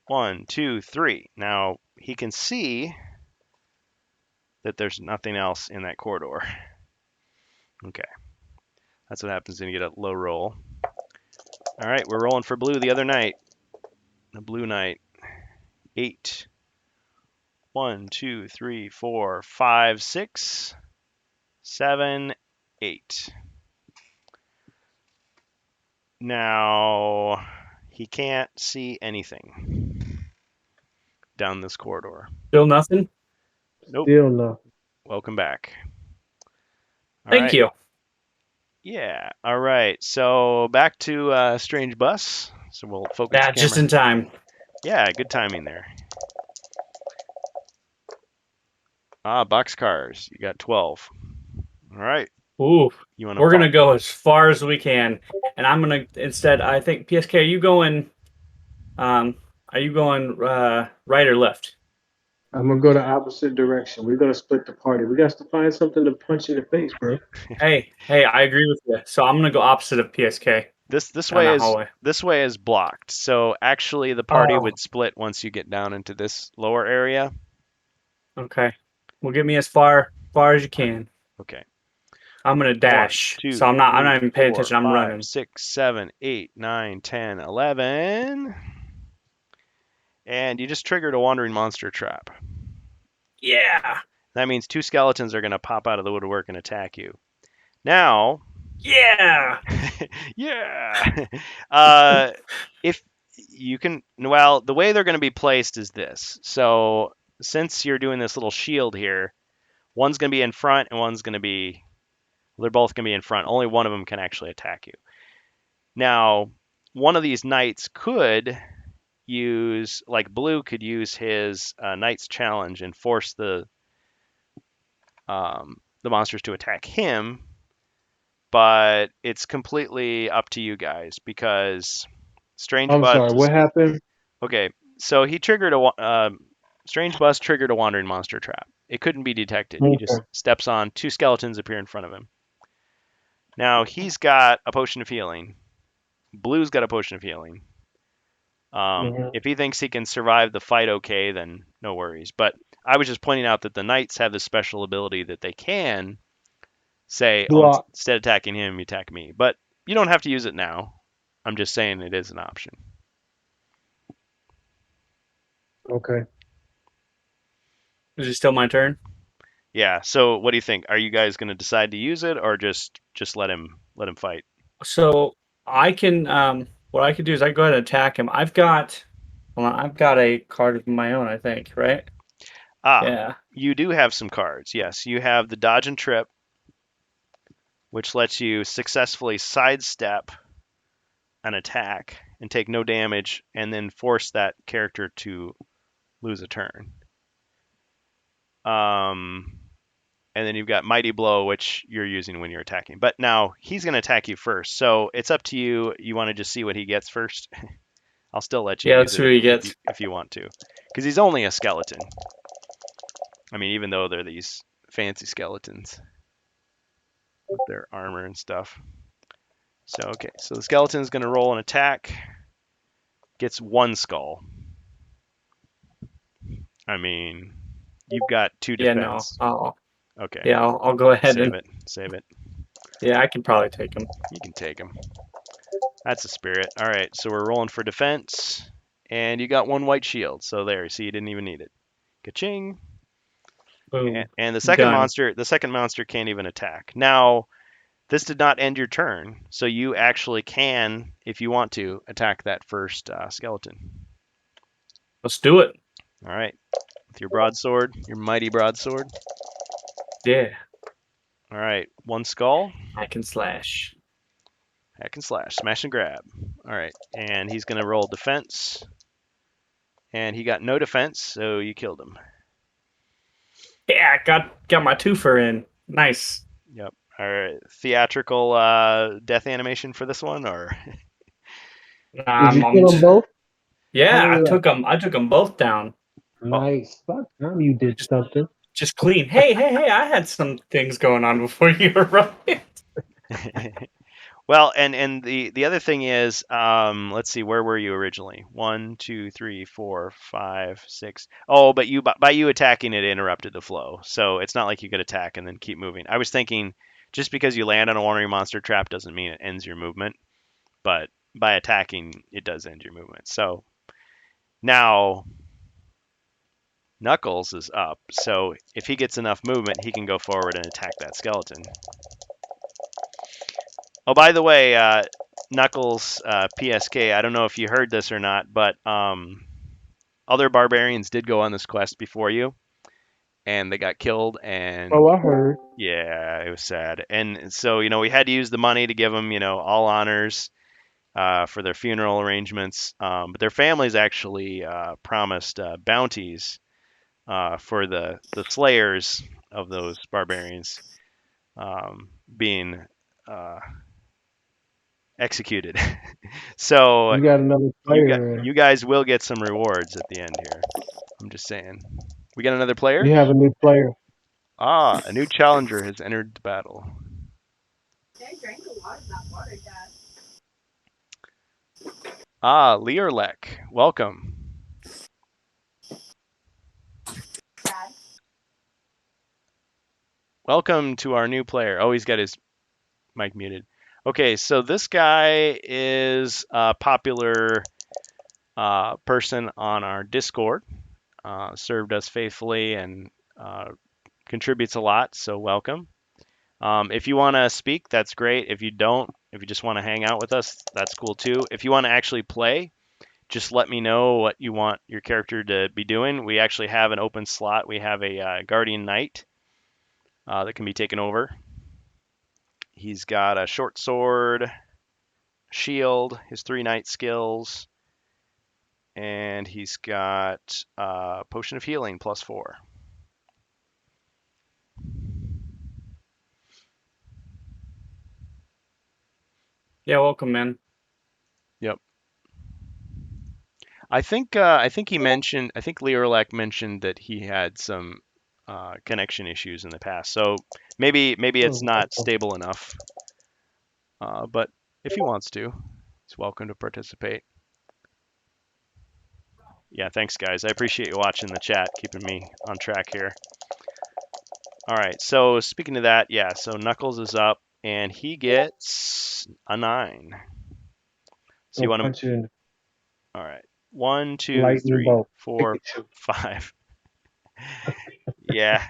One, 2, 3. Now he can see that there's nothing else in that corridor. Okay. That's what happens when you get a low roll. All right, we're rolling for blue the other night. The blue knight. 8. 1, 2, 3, 4, 5, 6, 7, 8. Now he can't see anything down this corridor. Still nothing. Nope. Still no. Welcome back. All Thank right. you. Yeah. All right. So back to Strange Bus. So we'll focus Yeah, the just camera. in time. Yeah, good timing there. Boxcars. You got 12. All right. Ooh, You want to? we're gonna go as far as we can, and I'm gonna instead. I think PSK. Are you going? Right or left? I'm gonna go the opposite direction. We're gonna split the party. We got to find something to punch in the face, bro. Hey, I agree with you. So I'm gonna go opposite of PSK. This Down way that is hallway. this way is blocked. So actually, the party Oh. would split once you get down into this lower area. Okay. Well, get me as far as you can. Okay. I'm gonna dash. two, So I'm not three, even paying four, attention. I'm 5, running. 6, 7, 8, 9, 10, 11. And you just triggered a wandering monster trap. Yeah. That means 2 skeletons are going to pop out of the woodwork and attack you. Now, Yeah. yeah. If you can, well, the way they're going to be placed is this. So since you're doing this little shield here, one's going to be in front and one's going to be, they're both going to be in front. Only one of them can actually attack you. Now, one of these knights could use, like Blue could use his Knight's Challenge and force the monsters to attack him, but it's completely up to you guys because Strange I'm Bus. sorry, what happened? Okay, so he triggered a Strange Bus triggered a wandering monster trap. It couldn't be detected. He just Okay. steps on, 2 skeletons appear in front of him. Now he's got a potion of healing. Blue's got a potion of healing. Mhm. If he thinks he can survive the fight okay, then no worries. But I was just pointing out that the knights have this special ability that they can say, Do I, instead of attacking him, you attack me. But you don't have to use it now. I'm just saying it is an option. okay. Is it still my turn? Yeah. So what do you think? Are you guys going to decide to use it or just let him fight? So I can what I could do is I can go ahead and attack him. I've got a card of my own, I think, right? Yeah. You do have some cards. Yes, you have the dodge and trip, which lets you successfully sidestep an attack and take no damage, and then force that character to lose a turn. And then you've got Mighty Blow, which you're using when you're attacking. But now he's going to attack you first, so it's up to you. You want to just see what he gets first? I'll still let you Yeah, use let's see what he gets. if you want to, because he's only a skeleton. I mean, even though they're these fancy skeletons with their armor and stuff. So, okay, so the skeleton's going to roll an attack. Gets 1 skull. I mean, you've got 2 Yeah, no. defense. Okay. Yeah, I'll go ahead and Save it. yeah, I can probably take him. You can take him. That's a spirit. All right, so we're rolling for defense, and you got 1 white shield. So there, see, you didn't even need it. Ka-ching. Boom. And the second Done. monster can't even attack. Now, this did not end your turn, so you actually can, if you want to, attack that first skeleton. Let's do it. All right, with your broadsword, your mighty broadsword. Yeah. All right, 1 skull. I can slash. Hack and slash, smash and grab. All right, and he's gonna roll defense, and he got no defense, so you killed him. Yeah, got my twofer in. Nice. Yep. All right, theatrical death animation for this one, or? Did you kill them both? Yeah, I took them both down. Nice. Fuck, now you did something. Just clean. Hey, I had some things going on before you arrived. Well, and the other thing is, let's see, where were you originally? 1, 2, 3, 4, 5, 6. Oh, but by you attacking it interrupted the flow, so it's not like you could attack and then keep moving. I was thinking, just because you land on a wandering monster trap doesn't mean it ends your movement, but by attacking, it does end your movement. So now Knuckles is up, so if he gets enough movement, he can go forward and attack that skeleton. Oh, by the way, Knuckles, PSK, I don't know if you heard this or not, but other barbarians did go on this quest before you, and they got killed, and Oh, I heard. yeah, it was sad. And so, we had to use the money to give them, all honors for their funeral arrangements, but their families actually promised bounties for the slayers of those barbarians being executed. So You got another player. you guys will get some rewards at the end here. I'm just saying. We got another player? You have a new player. A new challenger has entered the battle. I drank a lot of that water, Dad. Learlek, welcome. Dad. welcome to our new player. Oh, he's got his mic muted. Okay, so this guy is a popular person on our Discord. Served us faithfully and contributes a lot, so welcome. If you want to speak, that's great. If you don't, if you just want to hang out with us, that's cool too. If you want to actually play, just let me know what you want your character to be doing. We actually have an open slot. We have a Guardian Knight that can be taken over. He's got a short sword, shield, his 3 knight skills, and he's got potion of healing +4. Yeah, welcome, man. Yep. I think he mentioned. I think Leorlak mentioned that he had some connection issues in the past. So maybe it's not stable enough. But if he wants to, he's welcome to participate. Yeah, thanks guys. I appreciate you watching the chat, keeping me on track here. All right. So speaking of that, yeah. So Knuckles is up, and he gets a 9. So you want to? Punch you in All right. 1, 2, lightning 3, bolt. 4, Pikachu. 5. Yeah.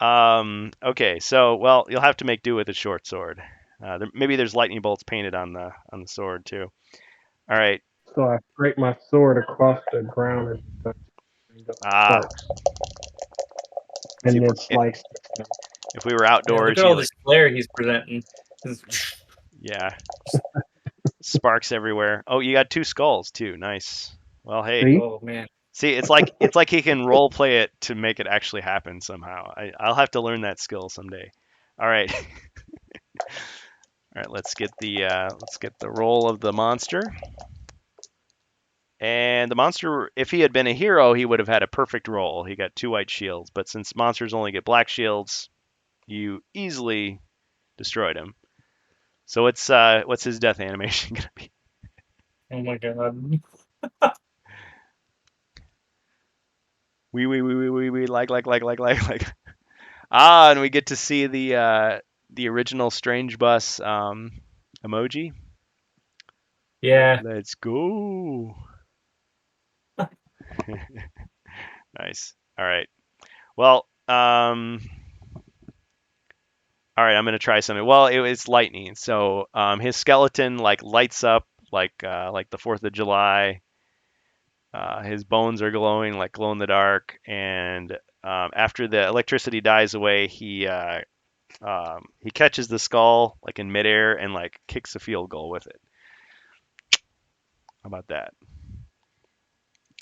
Okay, so well, you'll have to make do with a short sword. Maybe there's lightning bolts painted on the sword too. All right. So I scrape my sword across the ground and Ah, sparks. see, And then slice. if we were Yeah, outdoors, look at all you this glare he's presenting. yeah, sparks everywhere. Oh, you got 2 skulls too. Nice. Well, hey, See? Oh man. see, it's like he can role play it to make it actually happen somehow. I'll have to learn that skill someday. All right. All right, let's get the roll of the monster. And the monster, if he had been a hero, he would have had a perfect roll. He got 2 white shields, but since monsters only get black shields, you easily destroyed him. So what's his death animation gonna be? Oh my god. We like. Ah, and we get to see the original Strange Bus emoji. Yeah. Let's go. Nice. All right. Well, all right, I'm gonna try something. Well, it's lightning, so his skeleton like lights up like the 4th of July. His bones are glowing like glow in the dark, and after the electricity dies away, he catches the skull like in midair and like kicks a field goal with it. How about that?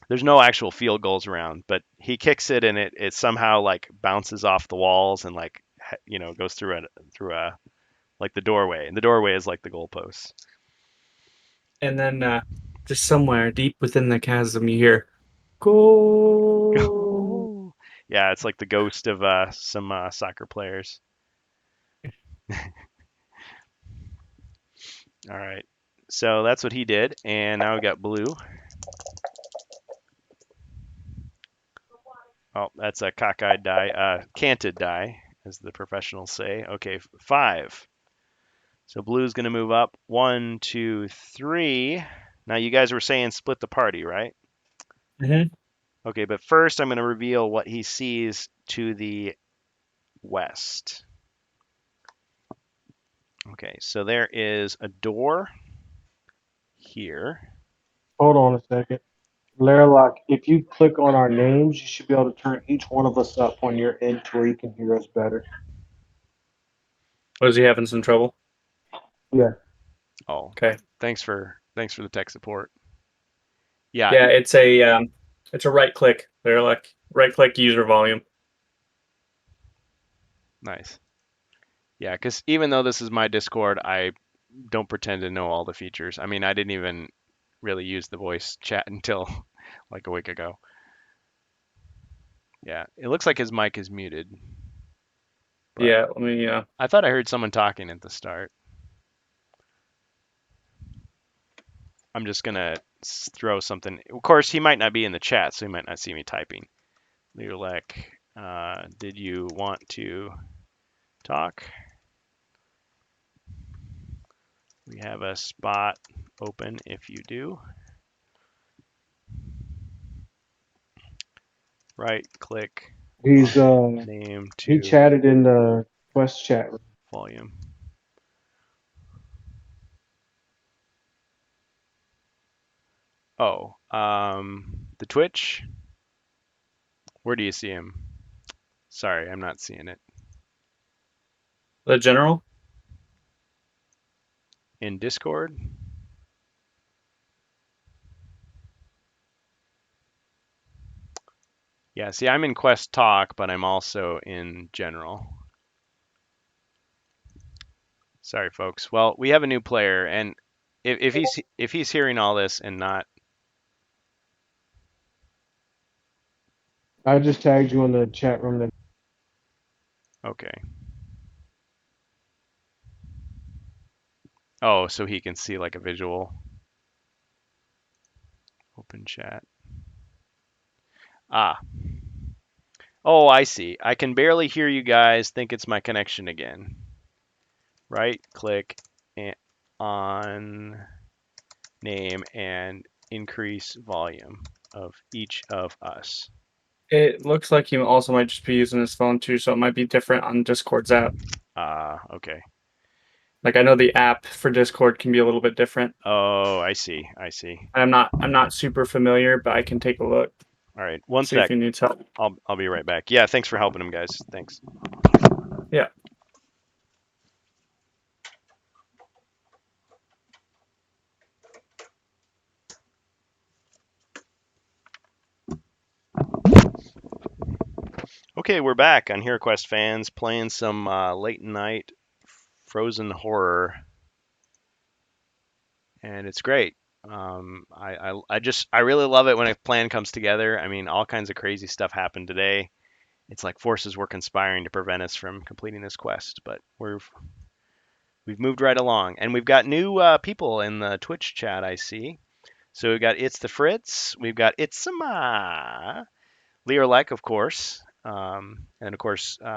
There's no actual field goals around, but he kicks it and it somehow like bounces off the walls and like goes through a like the doorway, and the doorway is like the goalpost. And then just somewhere deep within the chasm you hear go. Yeah, it's like the ghost of some soccer players. All right, so that's what he did, and now we got blue. Oh, that's a cockeyed die, canted die, as the professionals say. Okay, 5. So blue's gonna move up. 1, 2, 3. Now you guys were saying split the party, right? Mm-hmm. Okay, but first I'm gonna reveal what he sees to the west. Okay, so there is a door here. Hold on a second. Laralock, if you click on our names, you should be able to turn each one of us up on your end to where you can hear us better. Was he having some trouble? Yeah. Oh, Okay. thanks for the tech support. Yeah. Yeah, it's a right click. They're like right click user volume. Nice. Yeah, because even though this is my Discord, I don't pretend to know all the features. I mean, I didn't even really use the voice chat until like a week ago. Yeah, it looks like his mic is muted. But Yeah, let me. I thought I heard someone talking at the start. I'm just gonna throw something. Of course, he might not be in the chat, so he might not see me typing. Leolek, did you want to talk. We have a spot open if you do. Right click He's name he to chatted in the Quest chat room. volume. Oh, the Twitch. Where do you see him? Sorry, I'm not seeing it. The general. In Discord? Yeah, see, I'm in Quest Talk, but I'm also in General. Sorry, folks. Well, we have a new player, and if he's hearing all this and not I just tagged you in the chat room. That okay. Oh, so he can see like a visual. Open chat. Ah. Oh, I see. I can barely hear you guys. Think it's my connection again. Right click on name and increase volume of each of us. It looks like he also might just be using his phone too, so it might be different on Discord's app. Okay. Like I know the app for Discord can be a little bit different. Oh, I see. I see. I'm not super familiar, but I can take a look. All right. One See if sec. he needs help. I'll be right back. Yeah, thanks for helping him, guys. Thanks. Yeah. Okay, we're back on HeroQuest fans playing some late night Frozen horror, and it's great. I really love it when a plan comes together. I mean, all kinds of crazy stuff happened today. It's like forces were conspiring to prevent us from completing this quest, but we've moved right along, and we've got new people in the Twitch chat. I see. So we've got It's the Fritz, we've got Itzama, Learlike, of course, and of course we've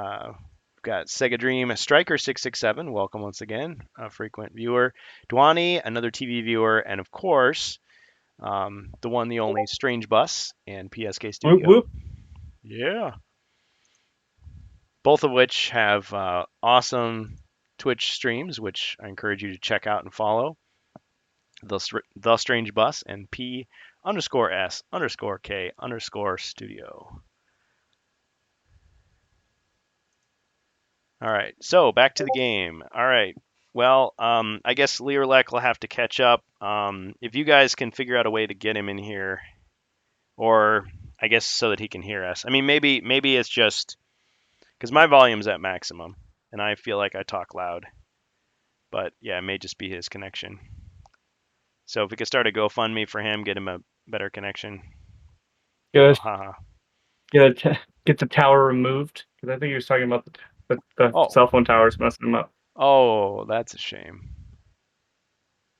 got Sega Dream Striker 667. Welcome once again, a frequent viewer. Dwani, another TV viewer, and of course the one, the only Strange Bus and PSK Studio. Whoop whoop. Yeah. Both of which have awesome Twitch streams, which I encourage you to check out and follow. The Strange Bus and P_S_K_Studio. All right, so back to the game. All right, well, I guess Learlek will have to catch up. If you guys can figure out a way to get him in here, or I guess so that he can hear us. I mean, maybe it's just because my volume's at maximum, and I feel like I talk loud. But yeah, it may just be his connection. So if we could start a GoFundMe for him, get him a better connection. Good. Haha. Get the tower removed because I think he was talking about the Oh. cell phone towers messing him up. Oh, that's a shame.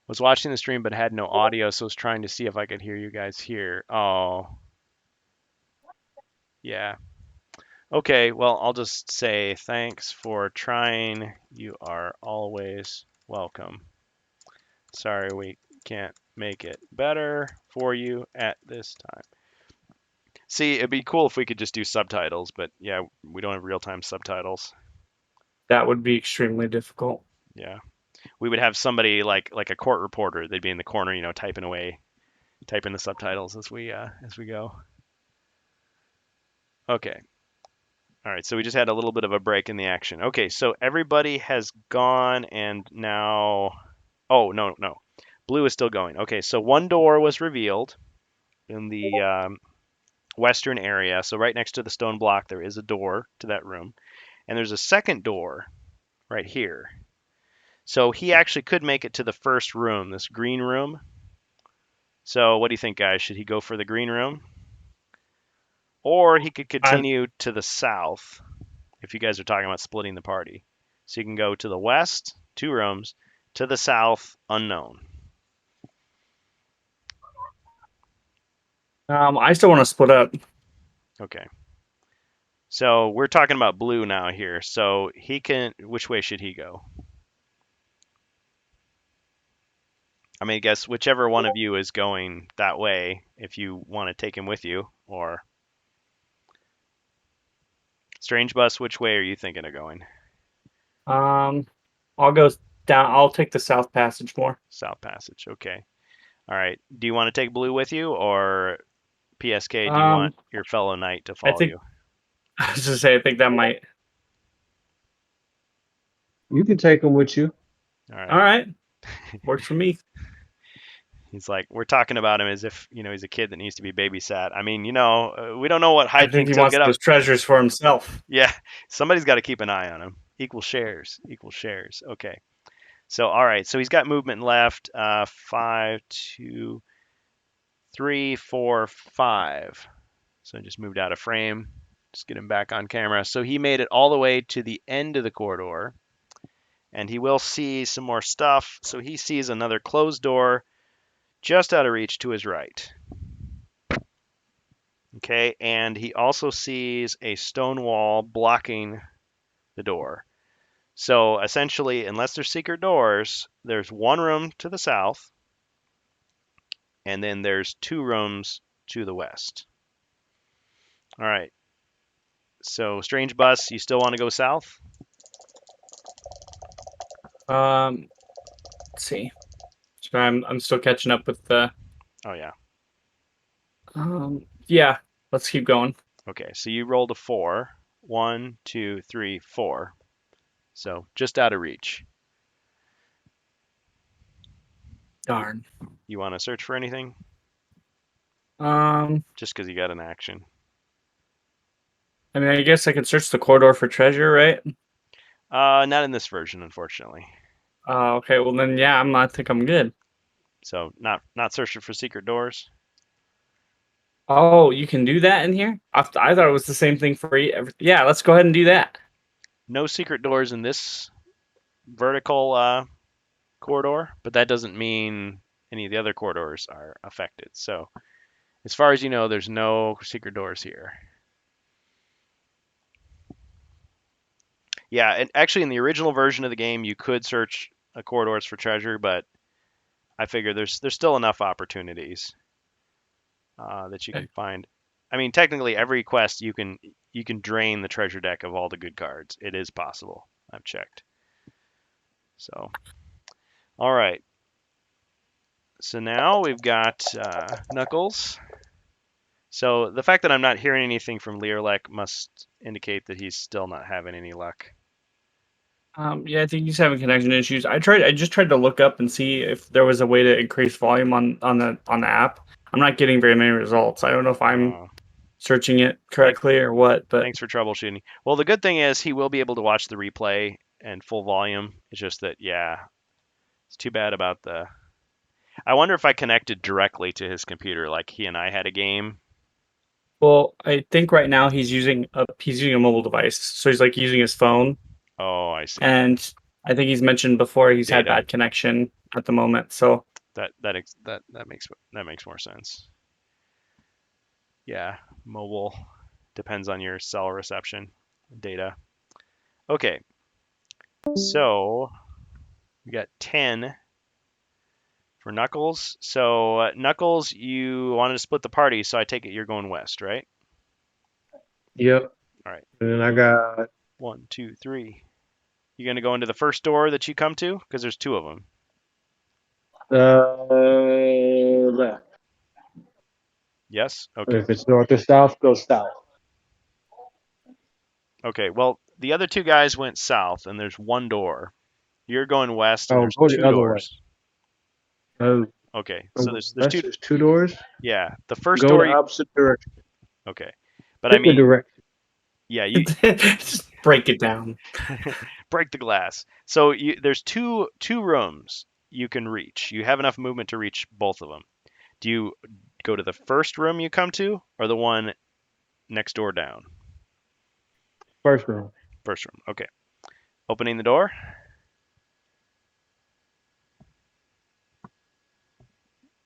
Was watching the stream but had no audio, so I was trying to see if I could hear you guys here. Oh. Yeah. Okay, well, I'll just say thanks for trying. You are always welcome. Sorry we can't make it better for you at this time. See, it'd be cool if we could just do subtitles, but yeah, we don't have real-time subtitles. That would be extremely difficult. Yeah. We would have somebody like a court reporter. They'd be in the corner, typing away, typing the subtitles as we go. Okay. All right, so we just had a little bit of a break in the action. Okay, so everybody has gone, and now, oh no, blue is still going. Okay, so one door was revealed in the western area. So right next to the stone block, there is a door to that room, and there's a second door right here. So he actually could make it to the first room, this green room. So what do you think, guys? Should he go for the green room? Or he could continue to the south if you guys are talking about splitting the party. So you can go to the west, 2 rooms, to the south, unknown. I still want to split up. Okay. So we're talking about blue now here. So he can. Which way should he go? I mean, I guess whichever one of you is going that way, if you want to take him with you, or Strange Bus, which way are you thinking of going? I'll go down. I'll take the South Passage more. South Passage. Okay. All right. Do you want to take blue with you, or PSK? Do you Um, want your fellow knight to I follow think you? I was just say I think that might. You can take them with you. All right. All right, works for me. He's like, we're talking about him as if he's a kid that needs to be babysat. I mean, we don't know what I think hijinks he he'll wants get up. those treasures for himself. Yeah, somebody's got to keep an eye on him. Equal shares. Equal shares. Okay. So all right. So he's got movement left. 5, 2, 3, 4, 5. So I just moved out of frame. Just get him back on camera. So he made it all the way to the end of the corridor, and he will see some more stuff. So he sees another closed door just out of reach to his right. Okay, and he also sees a stone wall blocking the door. So essentially, unless there's secret doors, there's one room to the south, and then there's 2 rooms to the west. All right. So Strange Bus, you still want to go south? Let's see. So I'm still catching up with the. Oh yeah. Yeah, let's keep going. Okay, so you rolled a 4. 1, 2, 3, 4. So just out of reach. Darn. You want to search for anything? Um, Just because you got an action. I mean, I guess I can search the corridor for treasure, right? Not in this version, unfortunately. Okay. Well, then, yeah, I think I'm good. So not searching for secret doors. Oh, you can do that in here? I thought it was the same thing for you. Yeah, let's go ahead and do that. No secret doors in this vertical corridor, but that doesn't mean any of the other corridors are affected. So as far as you know, there's no secret doors here. Yeah, and actually in the original version of the game, you could search corridors for treasure, but I figure there's still enough opportunities that you can find. I mean, technically, every quest you can drain the treasure deck of all the good cards. It is possible. I've checked. So, all right. So now we've got Knuckles. So the fact that I'm not hearing anything from Learlek must indicate that he's still not having any luck. Yeah, I think he's having connection issues. I just tried to look up and see if there was a way to increase volume on the app. I'm not getting very many results. I don't know if I'm searching it correctly or what, but Thanks for troubleshooting. Well, the good thing is he will be able to watch the replay and full volume. It's just that, yeah, it's too bad about the. I wonder if I connected directly to his computer, like he and I had a game. well, I think right now he's using a mobile device, so he's like using his phone. Oh, I see. And I think he's mentioned before he's had Data. bad connection at the moment. So That makes more sense. Yeah, mobile depends on your cell reception data. Okay, so we got 10 for Knuckles. So Knuckles, you wanted to split the party, so I take it you're going west, right? Yep. All right. And then I got 1, 2, 3. You gonna go into the first door that you come to? Because there's 2 of them. left. Yes. Okay. If it's north or south, go south. Okay. Well, the other 2 guys went south, and there's 1 door. You're going west, and Oh, there's go the 2 other doors. way. Okay. Oh, So there's west, 2. there's 2 doors. Yeah. The first Go door. the opposite direction. Okay. But I Pick a mean, direction. yeah, you just break it down. break the glass. So there's two rooms you can reach. You have enough movement to reach both of them. Do you go to the first room you come to, or the one next door down? First room. First room. Okay. Opening the door.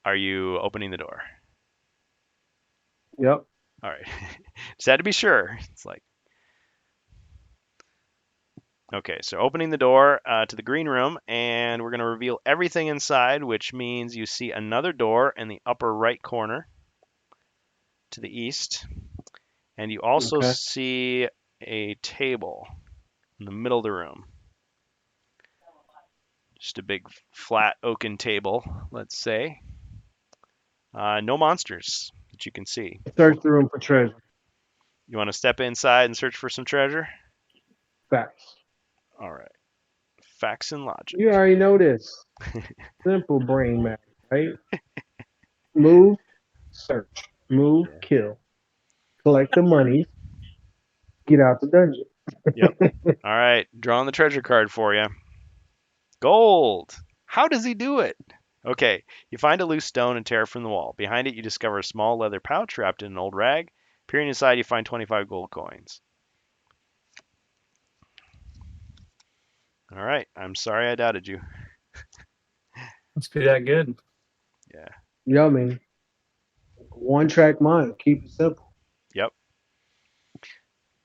Are you opening the door? Yep. All right. Just had to be sure. It's like, Okay, so opening the door to the green room, and we're going to reveal everything inside, which means you see another door in the upper right corner to the east, and you also Okay. see a table in the middle of the room. Just a big flat oaken table, let's say. No monsters that you can see. Search the room for treasure. You want to step inside and search for some treasure? Facts. All right. Facts and logic. You already know this. Simple brain matter, right? Move, search. Move, Yeah. kill. Collect the money. Get out the dungeon. Yep. All right. Drawing the treasure card for you. Gold. How does he do it? Okay. You find a loose stone and tear it from the wall. Behind it, you discover a small leather pouch wrapped in an old rag. Peering inside, you find 25 gold coins. All right. I'm sorry I doubted you. Must be that good. Yeah. Yummy. One track mind. Keep it simple. Yep.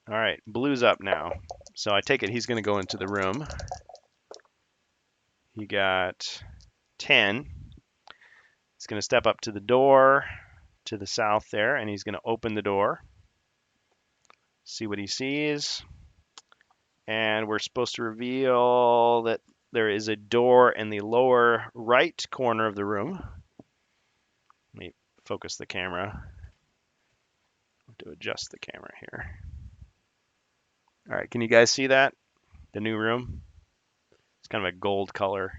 All right. Blue's up now. So I take it he's going to go into the room. He got 10. He's going to step up to the door to the south there, and he's going to open the door. See what he sees. And we're supposed to reveal that there is a door in the lower right corner of the room. Let me focus the camera. I have to adjust the camera here. All right, can you guys see that? The new room? It's kind of a gold color.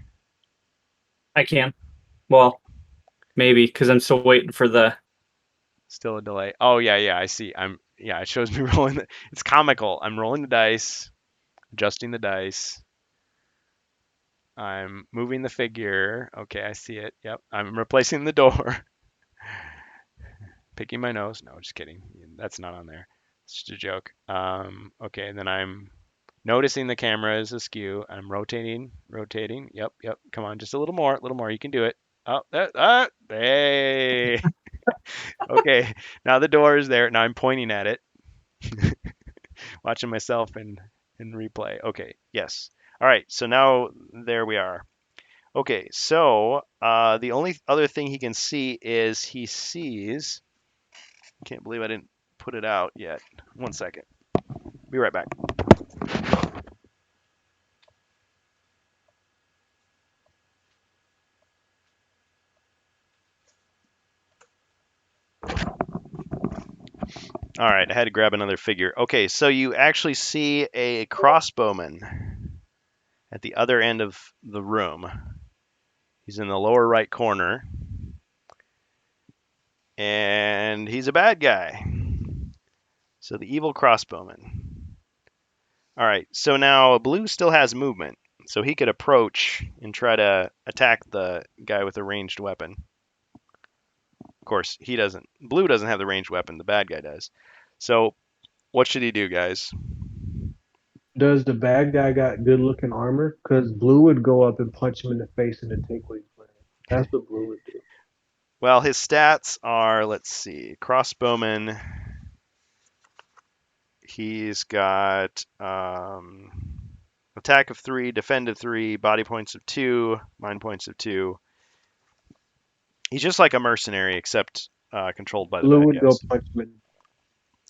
I can. Well, maybe because I'm still waiting for the. Still a delay. Oh yeah, I see. It shows me rolling. It's comical. I'm rolling the dice, adjusting the dice. I'm moving the figure. Okay, I see it. Yep. I'm replacing the door. Picking my nose. No, just kidding. That's not on there. It's just a joke. Okay, and then I'm noticing the camera is askew. I'm rotating. Yep. Come on, just a little more. You can do it. Oh, hey. Okay, now the door is there. Now I'm pointing at it. Watching myself in replay. Okay, yes. All right, so now there we are. Okay, so the only other thing he can see is he sees. Can't believe I didn't put it out yet. 1 second. Be right back. All right, I had to grab another figure. Okay, so you actually see a crossbowman at the other end of the room. He's in the lower right corner. And he's a bad guy. So the evil crossbowman. All right, so now blue still has movement. So he could approach and try to attack the guy with a ranged weapon. Of course, he doesn't. Blue doesn't have the ranged weapon. The bad guy does. So what should he do, guys? Does the bad guy got good looking armor? Because Blue would go up and punch him in the face and then take what he's wearing. That's what Blue would do. Well, his stats are, let's see, crossbowman. He's got attack of 3, defend of 3, body points of 2, mind points of 2. He's just like a mercenary, except controlled by the Blue bad would go guys. punch him in.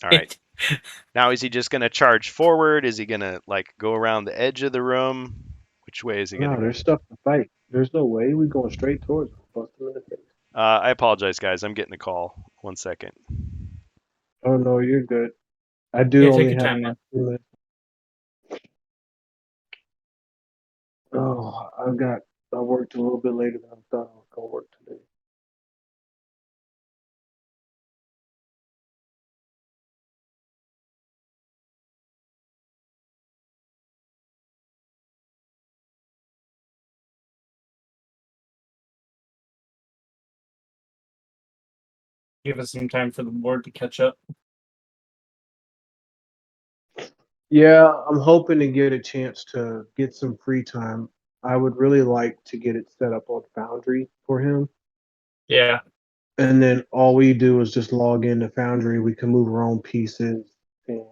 All right. Now, is he just going to charge forward? Is he going to go around the edge of the room? Which way is he going No, to go? there's stuff to fight. There's no way. We going straight towards him. Bust him in the face. I apologize, guys. I'm getting a call. 1 second. Oh no, you're good. I do Yeah, only take your have time, man. 2 minutes. Oh, I worked a little bit later than I thought I was gonna work today. Give us some time for the board to catch up. Yeah, I'm hoping to get a chance to get some free time. I would really like to get it set up on Foundry for him. Yeah. And then all we do is just log into Foundry. We can move our own pieces and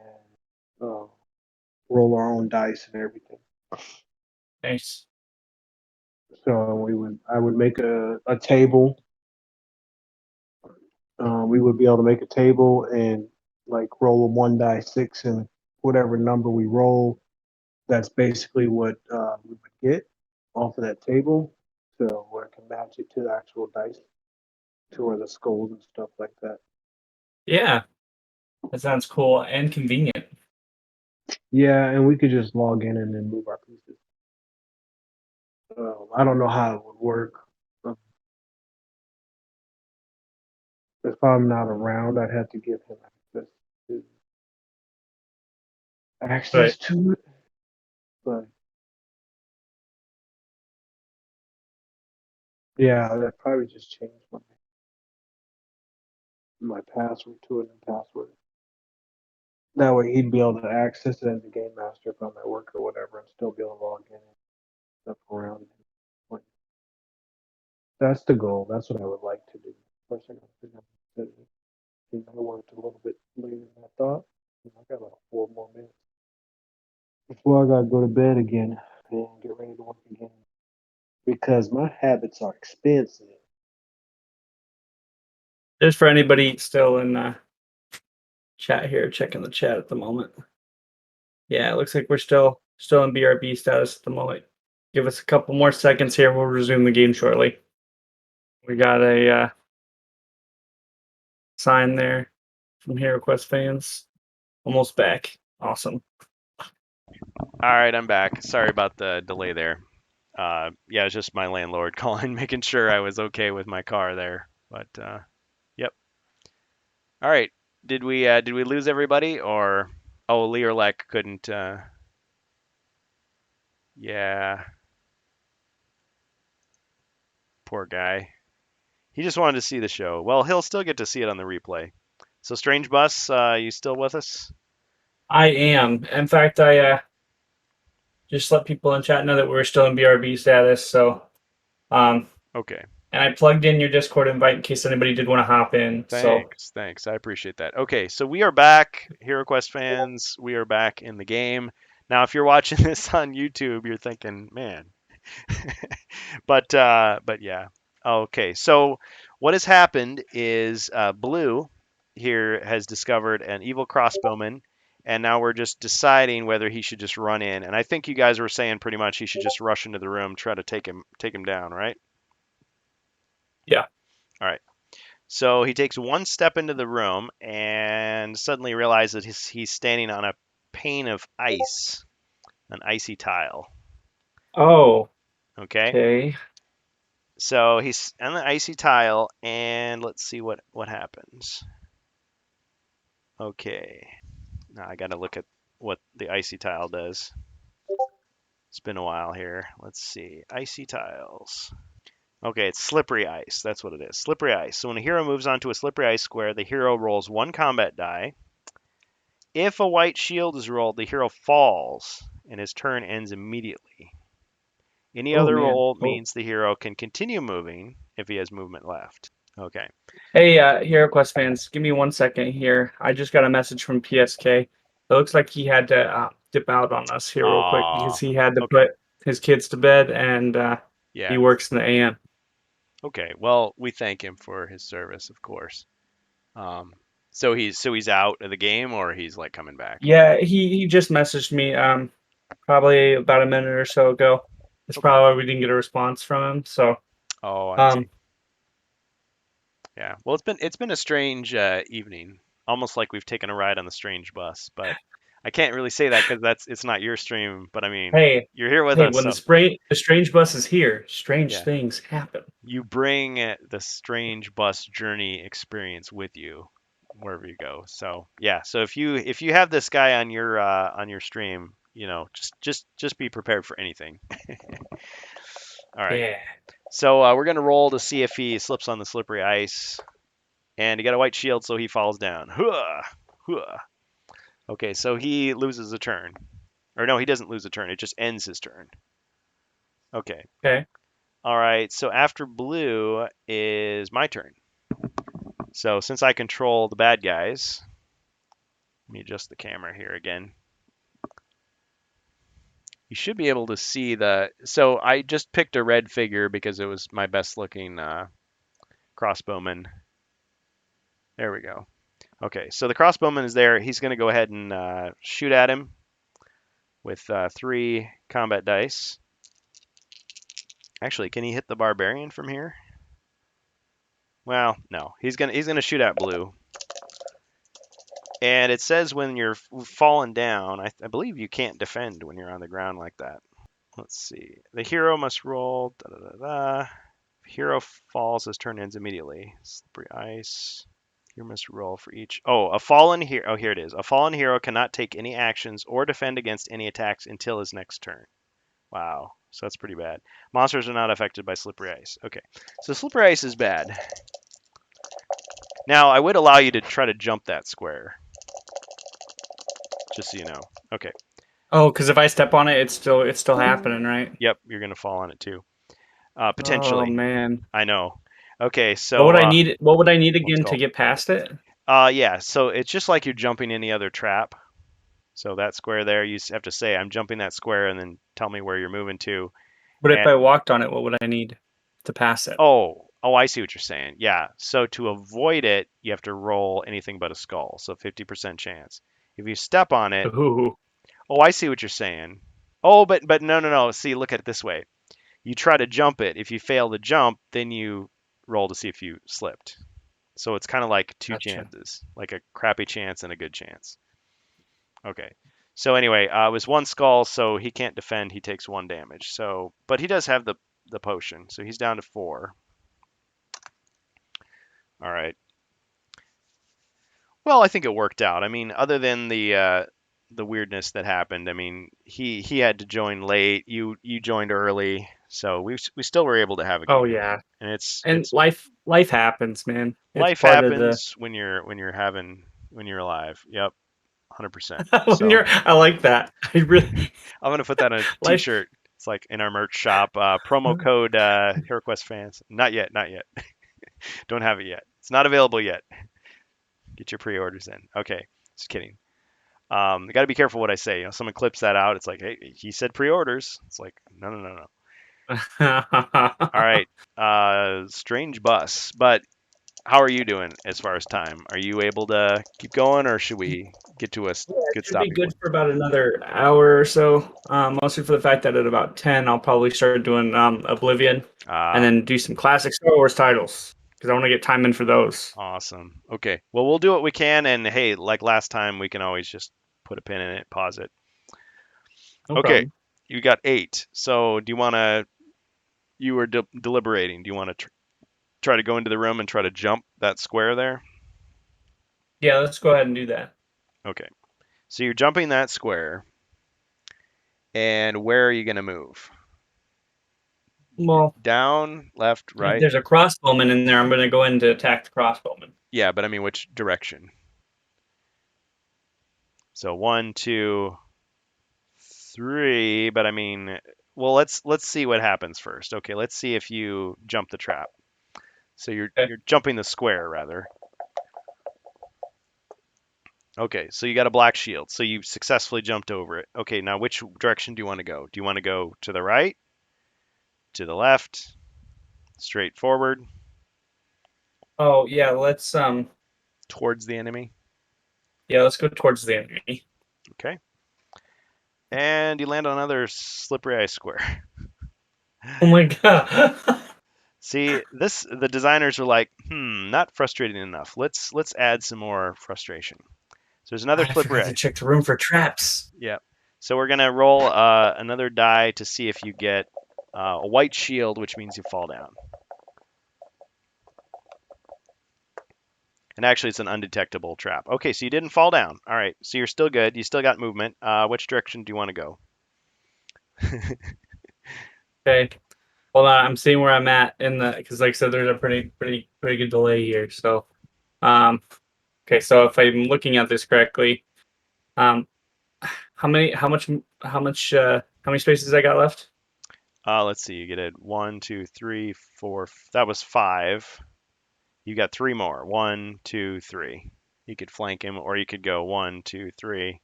roll our own dice and everything. Nice. So I would make a table. We would be able to make a table and like roll a 1 die 6 and whatever number we roll, that's basically what we would get off of that table. So I can match it to the actual dice, to where the skulls and stuff like that. Yeah, that sounds cool and convenient. Yeah, and we could just log in and then move our pieces. I don't know how it would work. If I'm not around, I'd have to give him to access Right. to it. But yeah, I'd probably just change my password to a new password. That way he'd be able to access it as a game master if I'm at work or whatever, and still be able to log in and stuff around. Like, that's the goal. That's what I would like to do. Of course, I got to figure out how to do it. I worked a little bit later than I thought. I got about 4 more minutes before I got to go to bed again and get ready to work again, because my habits are expensive. Just for anybody still in chat here, checking the chat at the moment. Yeah, it looks like we're still in BRB status at the moment. Give us a couple more seconds here. We'll resume the game shortly. We got a sign there from Hero Quest fans. Almost back. Awesome. All right, I'm back. Sorry about the delay there. Yeah, it's just my landlord calling, making sure I was okay with my car there. But yep. All right. Did we lose everybody, or Learlek couldn't? Yeah. Poor guy. He just wanted to see the show. Well, he'll still get to see it on the replay. So Strange Bus, you still with us? I am. In fact, I just let people in chat know that we're still in BRB status. So, Okay. and I plugged in your Discord invite in case anybody did want to hop in. Thanks. I appreciate that. Okay, so we are back, HeroQuest fans. We are back in the game. Now, if you're watching this on YouTube, you're thinking, man. but yeah. Okay, so what has happened is Blue here has discovered an evil crossbowman, and now we're just deciding whether he should just run in. And I think you guys were saying pretty much he should just rush into the room, try to take him down, right? Yeah. All right. So he takes one step into the room and suddenly realizes he's standing on a pane of ice, an icy tile. Oh. Okay. Okay. So he's on the icy tile, and let's see what happens. Okay. Now I got to look at what the icy tile does. It's been a while here. Let's see. Icy tiles. Okay, it's slippery ice. That's what it is. Slippery ice. So when a hero moves onto a slippery ice square, the hero rolls 1 combat die. If a white shield is rolled, the hero falls, and his turn ends immediately. Any Oh, other man. roll Cool. means the hero can continue moving if he has movement left. Okay. Hey, Hero Quest fans, give me 1 second here. I just got a message from PSK. It looks like he had to dip out on us here real quick because he had to okay. put his kids to bed, and Yeah. he works in the AM. Okay. Well, we thank him for his service, of course. So he's out of the game, or he's like coming back? Yeah, he just messaged me probably about a minute or so ago. That's probably why we didn't get a response from him. So Oh, I see. Yeah. Well, it's been a strange evening, almost like we've taken a ride on the Strange Bus. But I can't really say that because it's not your stream. But I mean, you're here with us. When So the Strange Bus is here, strange yeah, things happen. you bring the Strange Bus journey experience with you wherever you go. So yeah. So if you have this guy on your stream, just be prepared for anything. All right. Yeah. So we're gonna roll to see if he slips on the slippery ice, and he got a white shield, so he falls down. Hooah! Hooah! Okay, so he loses a turn, or no, he doesn't lose a turn. It just ends his turn. Okay. Okay. All right. So after Blue is my turn. So since I control the bad guys, let me adjust the camera here again. You should be able to see the. So I just picked a red figure because it was my best looking crossbowman. There we go. Okay, so the crossbowman is there. He's going to go ahead and shoot at him with 3 combat dice. Actually, can he hit the barbarian from here? Well, no. He's gonna shoot at blue. And it says when you're falling down, I believe you can't defend when you're on the ground like that. Let's see. The hero must roll. Da, da, da, da. If hero falls, his turn ends immediately. Slippery ice. Hero must roll for each. Oh, a fallen hero. Oh, here it is. A fallen hero cannot take any actions or defend against any attacks until his next turn. Wow. So that's pretty bad. Monsters are not affected by slippery ice. Okay. So slippery ice is bad. Now, I would allow you to try to jump that square. Just so you know. Okay. Oh, because if I step on it, it's still happening, right? Yep, you're gonna fall on it too. Oh Potentially. man. I know. Okay, so What would I need? What would I need again go. to get past it? yeah, so it's just like you're jumping any other trap. So that square there, you have to say, I'm jumping that square, and then tell me where you're moving to. But if And- I walked on it, what would I need to pass it? Oh, I see what you're saying. Yeah. So to avoid it, you have to roll anything but a skull. So 50% chance. If you step on it, Ooh. oh, I see what you're saying. Oh, but no. See, look at it this way. You try to jump it. If you fail to jump, then you roll to see if you slipped. So it's kind of like 2 Gotcha. chances, like a crappy chance and a good chance. Okay. So anyway, it was 1 skull, so he can't defend. He takes 1 damage. So, but he does have the potion, so he's down to 4. All right. Well, I think it worked out. I mean, other than the weirdness that happened, I mean, he had to join late. You joined early, so we still were able to have a good Oh game. yeah. And it's Life happens, man. It's life part of the happens when you're alive. Yep, 100%. So I like that. I really I'm gonna put that on a life. T-shirt. It's like in our merch shop. Promo code HeroQuest fans. Not yet. Don't have it yet. It's not available yet. Get your pre-orders in. Okay, just kidding. I got to be careful what I say. You know, someone clips that out. It's like, hey, he said pre-orders. It's like, no. All right, strange bus. But how are you doing as far as time? Are you able to keep going, or should we get to a good Should be stopping good point? for about another hour or so. Mostly for the fact that at about 10, I'll probably start doing Oblivion and then do some classic Star Wars titles because I want to get time in for those. Awesome. Okay. Well, we'll do what we can, and hey, like last time, we can always just put a pin in it, pause it. No Okay. problem. You got 8. So, do you want to? You were deliberating. Do you want to try to go into the room and try to jump that square there? Yeah, let's go ahead and do that. Okay. So you're jumping that square, and where are you going to move? Well, Down, left, right? there's a crossbowman in there. I'm going to go in to attack the crossbowman. Yeah, but I mean, which direction? So 1, 2, 3. But I mean, well, let's see what happens first. Okay, let's see if you jump the trap. So you're jumping the square rather. Okay, so you got a black shield. So you've successfully jumped over it. Okay, now which direction do you want to go? Do you want to go to the right? To the left? Straight forward? Oh yeah, let's Towards the enemy? let's go towards the enemy. Okay. And you land on another slippery ice square. Oh my god. See, the designers were like, not frustrating enough. Let's add some more frustration. So there's another I slippery forgot to ice. check the room for traps. Yeah. So we're gonna roll another die to see if you get a white shield, which means you fall down. And actually, it's an undetectable trap. Okay, so you didn't fall down. All right, so you're still good. You still got movement. Which direction do you want to go? Okay. Hold on, I'm seeing where I'm at in the because like I said, there's a pretty good delay here. So, okay, so if I'm looking at this correctly, how much spaces I got left? Let's see. You get it. 1, 2, 3, 4. That was 5. You got 3 more. 1, 2, 3. You could flank him, or you could go 1, 2, 3.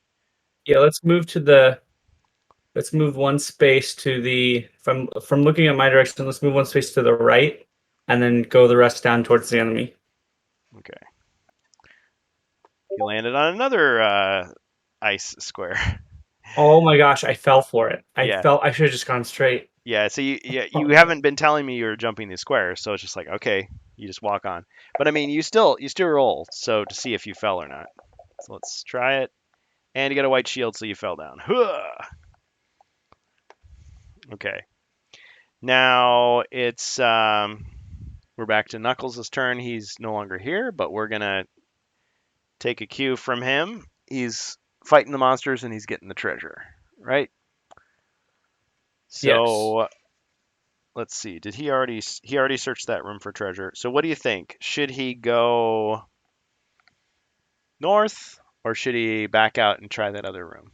Yeah, let's move to the Let's move one space to the from looking at my direction. Let's move one space to the right, and then go the rest down towards the enemy. Okay. You landed on another ice square. Oh my gosh, I fell for it. Yeah. I should have just gone straight. Yeah, so you haven't been telling me you're jumping these squares, so it's just like, okay, you just walk on. But I mean, you still roll, so to see if you fell or not. So let's try it. And you got a white shield, so you fell down. Huh. Okay. Now it's we're back to Knuckles' turn. He's no longer here, but we're gonna take a cue from him. He's fighting the monsters and he's getting the treasure, right? So let's see. Did he already searched that room for treasure? So what do you think? Should he go north or should he back out and try that other room?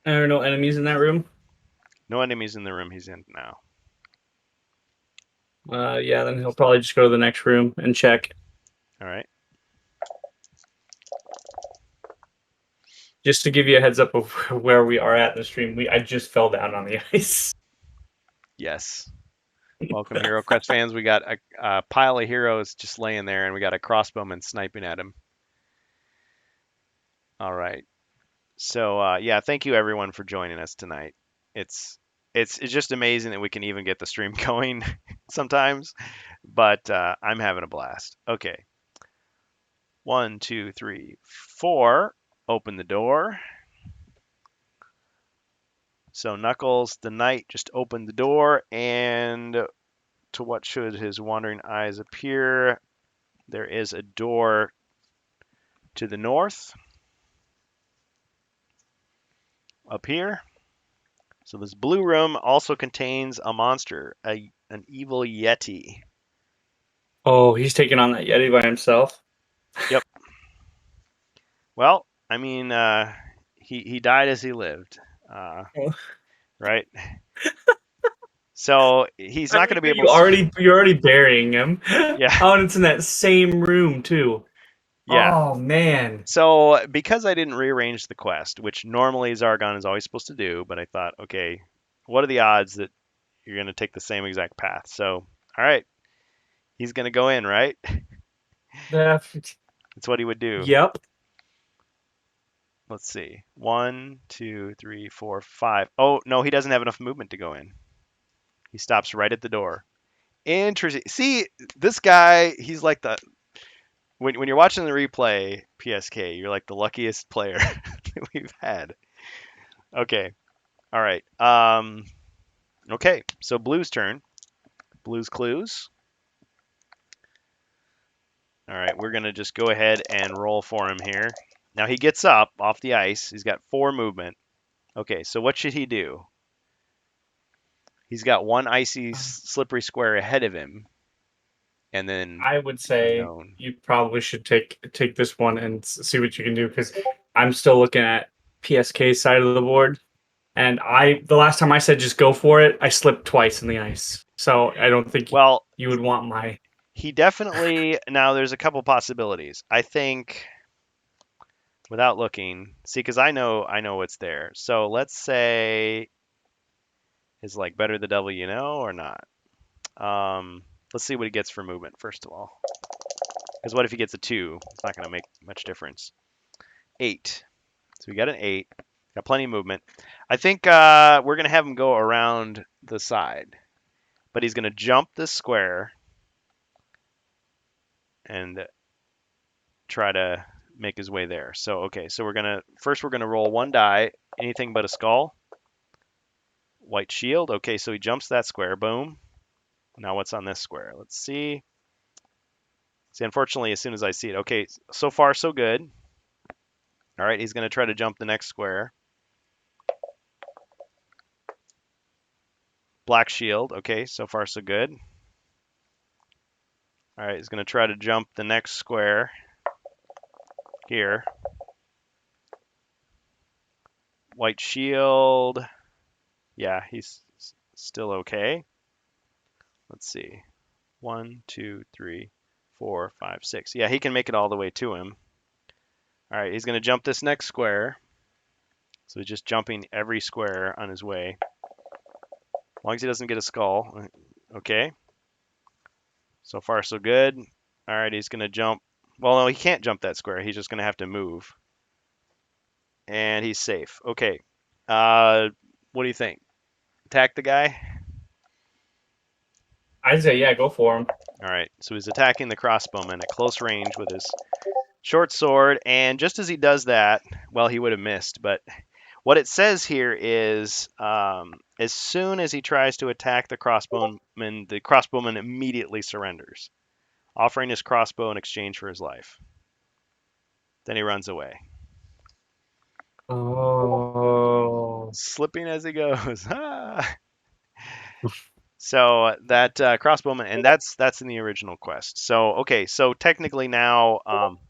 There are no enemies in that room. No enemies in the room he's in now. Yeah, then he'll probably just go to the next room and check. All right. Just to give you a heads up of where we are at in the stream, I just fell down on the ice. Yes. Welcome, Hero Quest fans. We got a pile of heroes just laying there, and we got a crossbowman sniping at him. All right. So yeah, thank you everyone for joining us tonight. It's just amazing that we can even get the stream going sometimes, but I'm having a blast. Okay. 1, 2, 3, 4. Open the door. So Knuckles, the knight, just opened the door, and to what should his wandering eyes appear, there is a door to the north up here. So this blue room also contains a monster, an evil Yeti. Oh, he's taking on that Yeti by himself. Yep. Well, I mean, he died as he lived, right? So he's not going to be able. You're already burying him. Yeah. Oh, and it's in that same room too. Yeah. Oh man. So because I didn't rearrange the quest, which normally Zargon is always supposed to do, but I thought, okay, what are the odds that you're going to take the same exact path? So, all right, he's going to go in, right? That's what he would do. Yep. Let's see. 1, 2, 3, 4, 5. Oh, no, he doesn't have enough movement to go in. He stops right at the door. Interesting. See, this guy, he's like the... When you're watching the replay, PSK, you're like the luckiest player that we've had. Okay. All right. Okay, so Blue's turn. Blue's clues. All right, we're going to just go ahead and roll for him here. Now he gets up off the ice. He's got 4 movement. Okay, so what should he do? He's got one icy, slippery square ahead of him. And then I would say unknown. you probably should take this one and see what you can do, because I'm still looking at PSK's side of the board, and the last time I said just go for it, I slipped twice in the ice. So I don't think you would want my. He definitely. Now there's a couple possibilities. I think, without looking, see, because I know what's there. So let's say, is like better the devil you know or not? Let's see what he gets for movement first of all. Because what if he gets a 2? It's not going to make much difference. 8. So we got an 8. Got plenty of movement. I think we're going to have him go around the side. But he's going to jump this square and try to make his way there. So, okay. So we're going to roll 1 die. Anything but a skull. White shield. Okay, so he jumps that square. Boom. Now what's on this square? Let's see. See, unfortunately, as soon as I see it. Okay, so far so good. All right, he's going to try to jump the next square. Black shield. Okay, so far so good. All right, he's going to try to jump the next square here. White shield. Yeah, he's still okay. Let's see. 1, 2, 3, 4, 5, 6. Yeah, he can make it all the way to him. All right, he's going to jump this next square. So he's just jumping every square on his way. As long as he doesn't get a skull. Okay. So far, so good. All right, he's going to jump. Well, no, he can't jump that square. He's just going to have to move. And he's safe. Okay. What do you think? Attack the guy? I'd say, yeah, go for him. All right. So he's attacking the crossbowman at close range with his short sword. And just as he does that, well, he would have missed. But what it says here is as soon as he tries to attack the crossbowman immediately surrenders, offering his crossbow in exchange for his life. Then he runs away, Oh. slipping as he goes. So that crossbowman, and that's in the original quest. So okay, so technically now,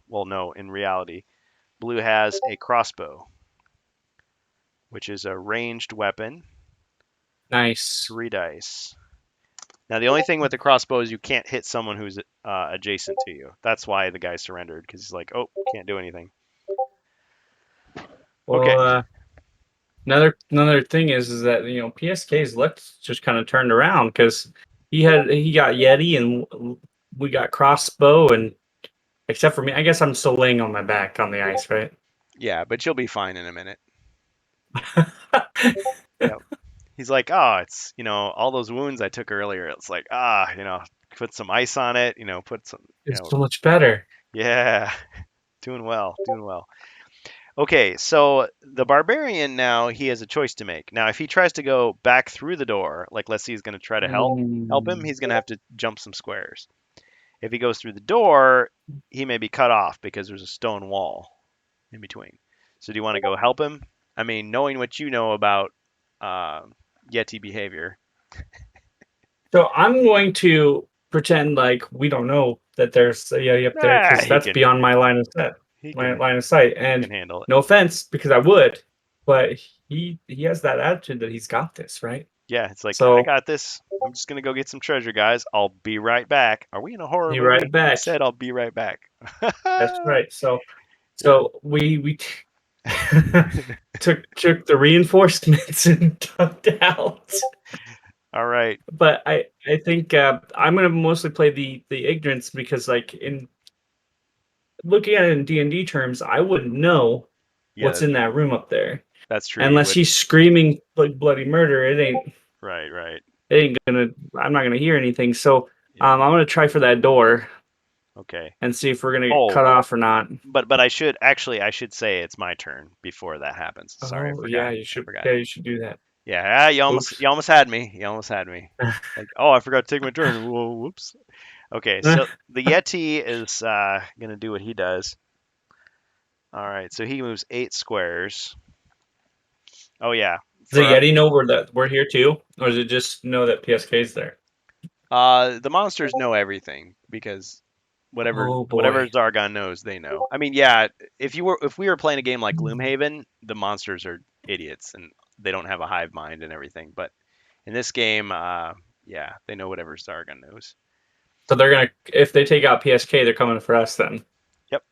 well, no, in reality, Blue has a crossbow, which is a ranged weapon, Nice. 3 dice. Now the only thing with the crossbow is you can't hit someone who's adjacent to you. That's why the guy surrendered, because he's like, oh, can't do anything. Well, Okay. another thing is that PSK's luck just kind of turned around because he got Yeti and we got crossbow, and except for me, I guess I'm still laying on my back on the ice, right? Yeah, but you'll be fine in a minute. Yep. He's like, oh, it's, all those wounds I took earlier. It's like, put some ice on it, put some, It's so much better. yeah, doing well. Okay, so the barbarian now, he has a choice to make. Now, if he tries to go back through the door, like let's say he's going to try to help him, he's going to have to jump some squares. If he goes through the door, he may be cut off because there's a stone wall in between. So do you want to go help him? I mean, knowing what you know about Yeti behavior. So I'm going to pretend like we don't know that there's a Yeti up there because he that's can- beyond my line of sight. He My can, line of sight, he and can handle it. no offense, because I would, but he has that attitude that he's got this, right? Yeah, it's like, So I got this. I'm just going to go get some treasure, guys. I'll be right back. Are we in a horror be movie? right He back. said, I'll be right back. That's right. So we took the reinforcements and ducked out. All right. But I think I'm gonna mostly play the ignorance because like in looking at it in D&D terms, I wouldn't know Yeah, what's in that room up there that's true. You unless would. he's screaming like bloody murder. Right. I'm not gonna hear anything. So Yeah. I'm gonna try for that door Okay. and see if we're gonna Oh. get cut off or not. But I should say it's my turn before that happens. Sorry, I Oh forgot. yeah, you should. I forgot. Yeah, you should do that. Yeah, you Oops. almost had me. Like, oh, I forgot to take my turn. Whoa, whoops. Okay, so the Yeti is gonna do what he does. All right, so he moves 8 squares. Oh yeah. Does the For Yeti know we're here too, or does it just know that PSK's there? the monsters know everything because whatever Oh boy. whatever Zargon knows, they know. I mean, yeah, if we were playing a game like Gloomhaven, the monsters are idiots and they don't have a hive mind and everything. But in this game, yeah, they know whatever Zargon knows. So they're gonna, if they take out PSK, they're coming for us then. Yep.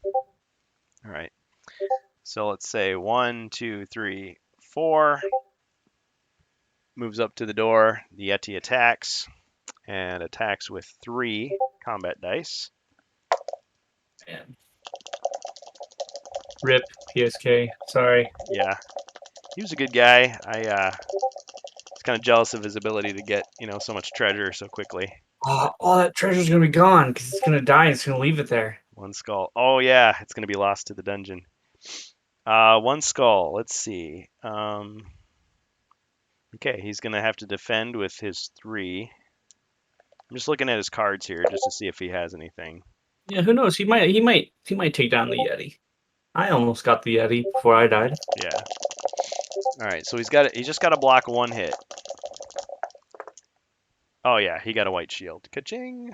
All right. So let's say 1, 2, 3, 4. Moves up to the door. The Yeti attacks and attacks with 3 combat dice. Man. Rip PSK. Sorry. Yeah, he was a good guy. I was kind of jealous of his ability to get so much treasure so quickly. Oh, all that treasure's gonna be gone because it's gonna die and it's gonna leave it there. 1 skull. Oh yeah, it's gonna be lost to the dungeon. 1 skull. Let's see. Okay, he's gonna have to defend with his 3. I'm just looking at his cards here just to see if he has anything. Yeah, who knows? He might take down the Yeti. I almost got the Yeti before I died. Yeah. All right, so he's just got to block 1 hit. Oh yeah, he got a white shield. Ka-ching!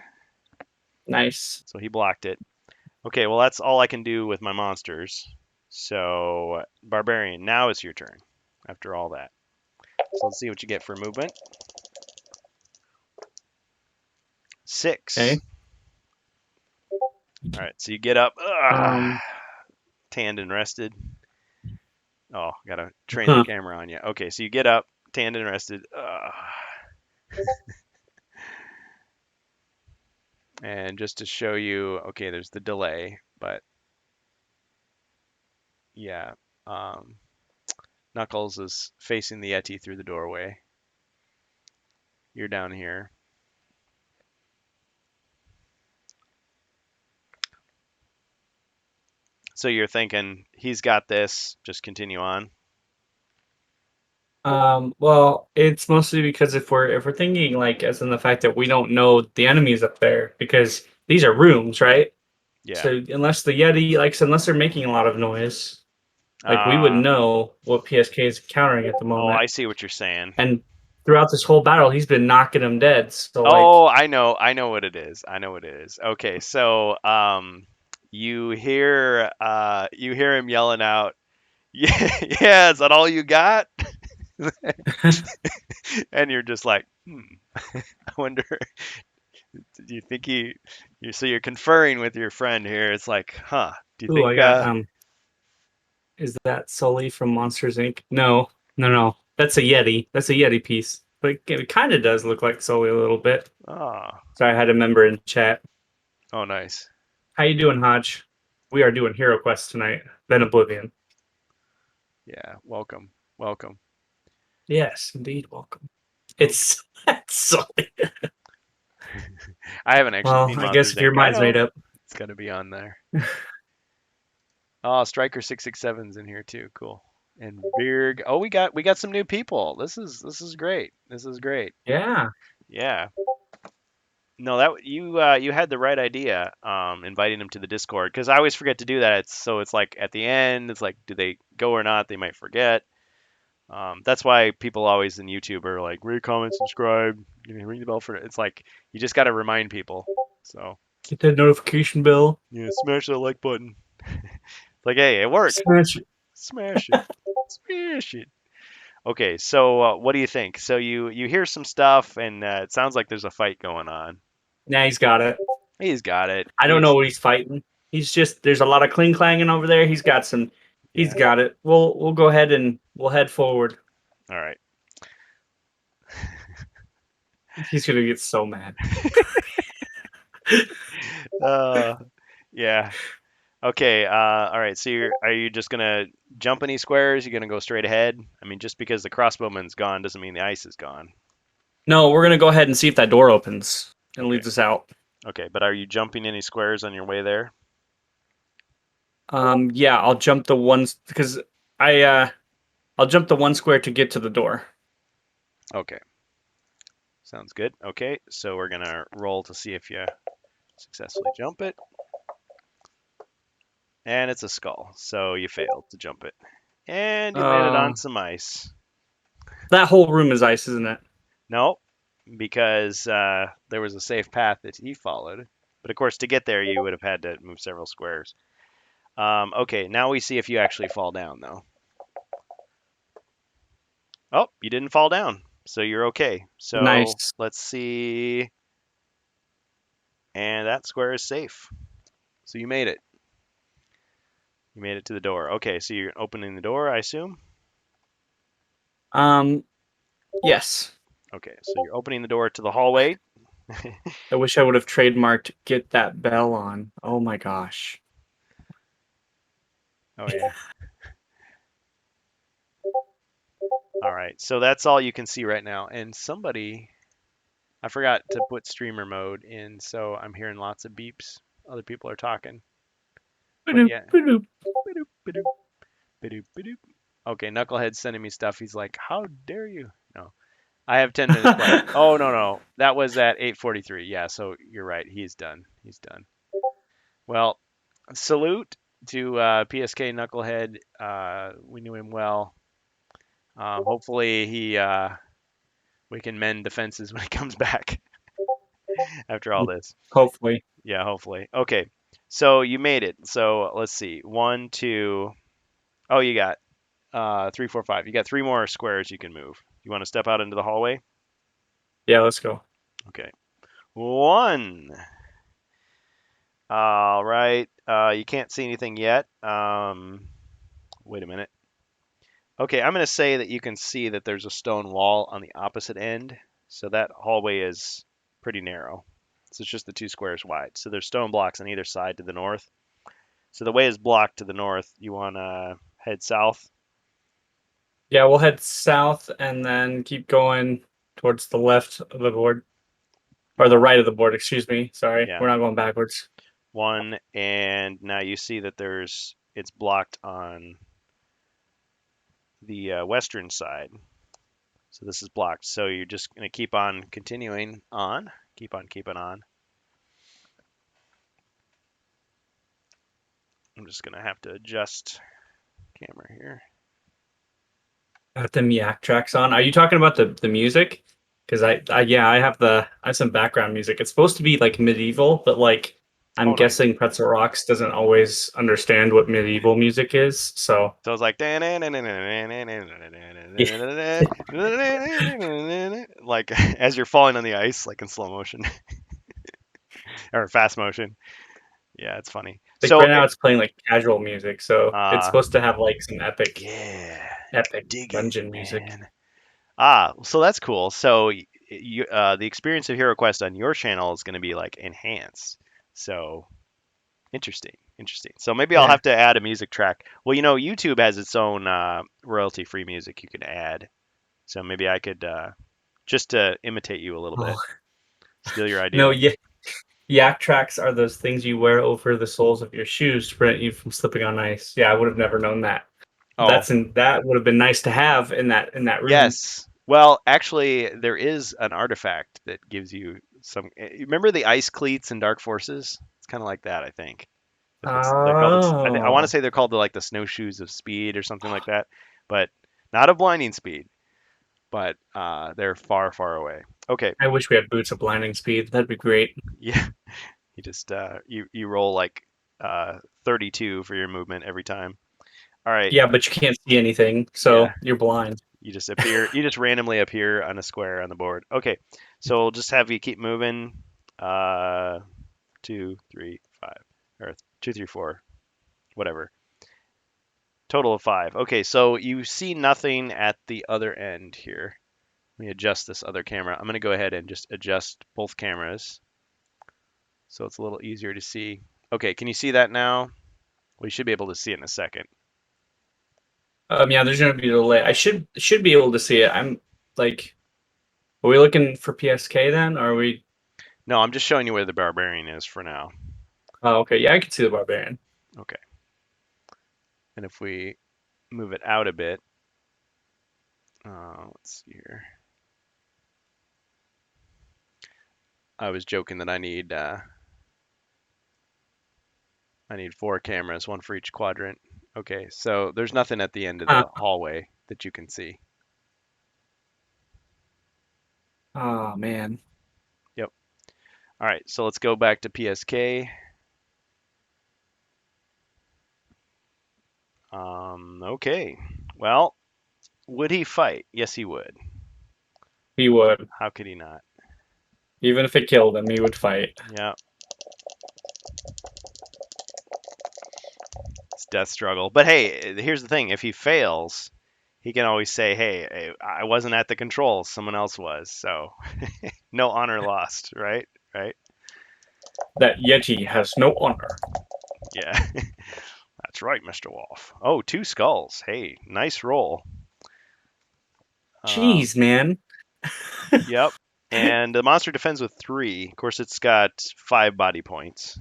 Nice. So he blocked it. Okay, well that's all I can do with my monsters. So Barbarian, now it's your turn. After all that, so let's see what you get for movement. 6. Okay. All right, so you get up, tanned and rested. Oh, gotta train the camera on you. Okay, so you get up, tanned and rested. And just to show you, okay, there's the delay, but yeah, um, Knuckles is facing the Yeti through the doorway. You're down here. So you're thinking he's got this, just continue on. Well, it's mostly because if we're thinking like as in the fact that we don't know the enemies up there because these are rooms, right? Yeah. So unless the Yeti unless they're making a lot of noise, like we would Uh, know what PSK is countering at the oh, moment. I see what you're saying. And throughout this whole battle, he's been knocking them dead. So Oh, I know what it is. I know what it is. Okay, so you hear him yelling out, "Yeah, yeah, is that all you got?" And you're just like, I wonder. Do you think so you're conferring with your friend here? It's like, huh? Do you ooh, I think? got is that Sully from Monsters Inc? No. That's a Yeti. That's a Yeti piece. But it kind of does look like Sully a little bit. Oh, So I had a member in chat. oh, nice. How you doing, Hodge? We are doing Hero Quest tonight. Then Oblivion. Yeah, welcome, welcome. Yes, indeed, welcome. It's Sully. I haven't actually Well, seen I Monsters guess if your Inc. I mind's made know up. it's gonna be on there. Oh, Striker 667's in here too. Cool. And Birg. Oh, we got some new people. This is great. This is great. Yeah. Yeah. No, that you had the right idea, inviting them to the Discord, because I always forget to do that. It's like at the end, it's like, do they go or not? They might forget. That's why people always in YouTube are like, rate, comment, subscribe, ring the bell for it. It's like you just got to remind people. So Get that notification bell. yeah, smash that like button. It's like, hey, it worked. Smash it. Smash it. Smash it. Okay, so what do you think? So you hear some stuff, and it sounds like there's a fight going on. Nah, he's got it. He's got it. I don't know what he's fighting. He's just there's a lot of cling clanging over there. He's got some. He's Yeah. got it. We'll go ahead and we'll head forward. All right. He's gonna get so mad. Yeah. Okay. All right. So are you just gonna jump any squares? You gonna go straight ahead? I mean, just because the crossbowman's gone doesn't mean the ice is gone. No, we're gonna go ahead and see if that door opens and Okay. leads us out. Okay, but are you jumping any squares on your way there? Yeah, I'll jump the ones because I'll jump the one square to get to the door. Okay. Sounds good. Okay, so we're gonna roll to see if you successfully jump it. And it's a skull, so you failed to jump it. And you made it on some ice. That whole room is ice, isn't it? No, because there was a safe path that he followed. But of course, to get there, you would have had to move several squares. Okay, now we see if you actually fall down, though. Oh, you didn't fall down, so you're okay. So Nice. let's see. And that square is safe. So you made it. You made it to the door. Okay, so you're opening the door, I assume? Yes. Okay, so you're opening the door to the hallway. I wish I would have trademarked "Get that bell on." Oh my gosh. Oh, yeah. All right, so that's all you can see right now. And I forgot to put streamer mode in, so I'm hearing lots of beeps. Other people are talking. But yeah. Ba-doop, ba-doop, ba-doop, ba-doop. Okay, Knucklehead's sending me stuff. He's like, how dare you? No, I have 10 minutes left. Oh, no. That was at 8:43. Yeah, so you're right. He's done. He's done. Well, salute to PSK Knucklehead. We knew him well. Hopefully we can mend defenses when he comes back after all this. Hopefully. Yeah, hopefully. Okay, so you made it. So let's see. 1, 2. Oh, you got 3, 4, 5. You got 3 more squares you can move. You want to step out into the hallway? Yeah, let's go. Okay. 1. All right. You can't see anything yet. Wait a minute. Okay, I'm going to say that you can see that there's a stone wall on the opposite end. So that hallway is pretty narrow. So it's just the 2 squares wide. So there's stone blocks on either side to the north. So the way is blocked to the north. You want to head south? Yeah, we'll head south and then keep going towards the left of the board. Or the right of the board, excuse me. Sorry. Yeah. We're not going backwards. 1, and now you see that it's blocked on the western side. So this is blocked. So you're just going to keep on continuing on. Keep on keeping on. I'm just going to have to adjust camera here. Got the Miak tracks on. Are you talking about the music? Because I have some background music. It's supposed to be like medieval, but like I'm Oh, nice. guessing Pretzel Rocks doesn't always understand what medieval music is. So So it's like like as you're falling on the ice, like in slow motion or fast motion. Yeah, it's funny. like So right now it's playing like casual music. So it's uh, supposed to have like some epic yeah, dig it, dungeon music. man. So that's cool. So the experience of Hero Quest on your channel is going to be like enhanced. So interesting. So maybe I'll Yeah. have to add a music track. Well, YouTube has its own royalty-free music you can add. So maybe I could just to imitate you a little bit, steal your idea. No, yak tracks are those things you wear over the soles of your shoes to prevent you from slipping on ice. Yeah, I would have never known that. Oh, That would have been nice to have in that room. yes. Well, actually, there is an artifact that gives you some. Remember the ice cleats in Dark Forces? It's kind of like that, I think. They're called. I want to Oh, say they're called the snowshoes of speed or something like that, but not of blinding speed. But they're far, far away. Okay, I wish we had boots of blinding speed. That'd be great. yeah. You just you roll like 32 for your movement every time. All right. Yeah, but you can't see anything, Yeah. so you're blind. You just appear. You just randomly appear on a square on the board. Okay. So we'll just have you keep moving. 2, 3, 5, or 2, 3, 4, whatever. Total of 5. Okay. So you see nothing at the other end here. Let me adjust this other camera. I'm going to go ahead and just adjust both cameras so it's a little easier to see. Okay. Can you see that now? We should be able to see it in a second. Yeah, there's gonna be a delay. I should be able to see it. I'm like, are we looking for PSK then? Or are we? No, I'm just showing you where the barbarian is for now. Oh, okay. Yeah, I can see the barbarian. Okay. And if we move it out a bit, let's see here. I was joking that I need 4 cameras, one for each quadrant. Okay, so there's nothing at the end of the hallway that you can see. Oh man. Yep. All right, so let's go back to PSK. Okay. Well, would he fight? Yes, he would. He would. How could he not? Even if it killed him, he would fight. Yeah. It's death struggle. But hey, here's the thing. If he fails, he can always say, hey, I wasn't at the controls. Someone else was. So no honor lost, right? Right? That Yeti has no honor. Yeah. That's right, Mr. Wolf. Oh, 2 skulls. Hey, nice roll. Jeez, man. Yep. And the monster defends with 3. Of course, it's got 5 body points.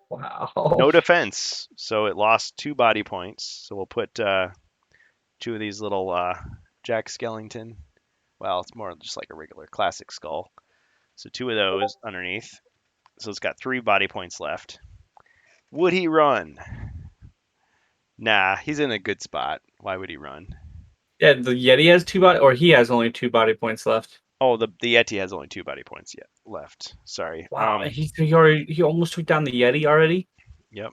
Wow. No defense, so it lost 2 body points. So we'll put 2 of these little Jack Skellington. Well, it's more just like a regular classic skull. So 2 of those underneath. So it's got 3 body points left. Would he run? Nah, he's in a good spot. Why would he run? Yeah, the Yeti has 2 body, or he has only 2 body points left. Oh, the Yeti has only 2 body points yet left. Sorry. Wow, he almost took down the Yeti already. Yep.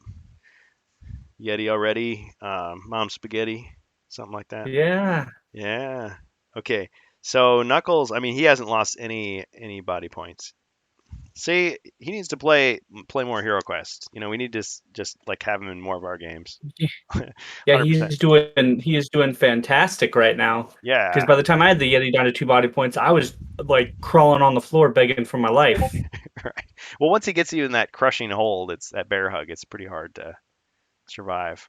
Yeti already. Mom spaghetti, something like that. Yeah. Yeah. Okay. So Knuckles, I mean, he hasn't lost any body points. See, he needs to play more Hero Quest. We need to just like have him in more of our games. Yeah, 100%. he is doing fantastic right now. Because Yeah. by the time I had the Yeti down to 2 body points, I was like crawling on the floor begging for my life. Right. Well, once he gets you in that crushing hold, it's that bear hug. It's pretty hard to survive.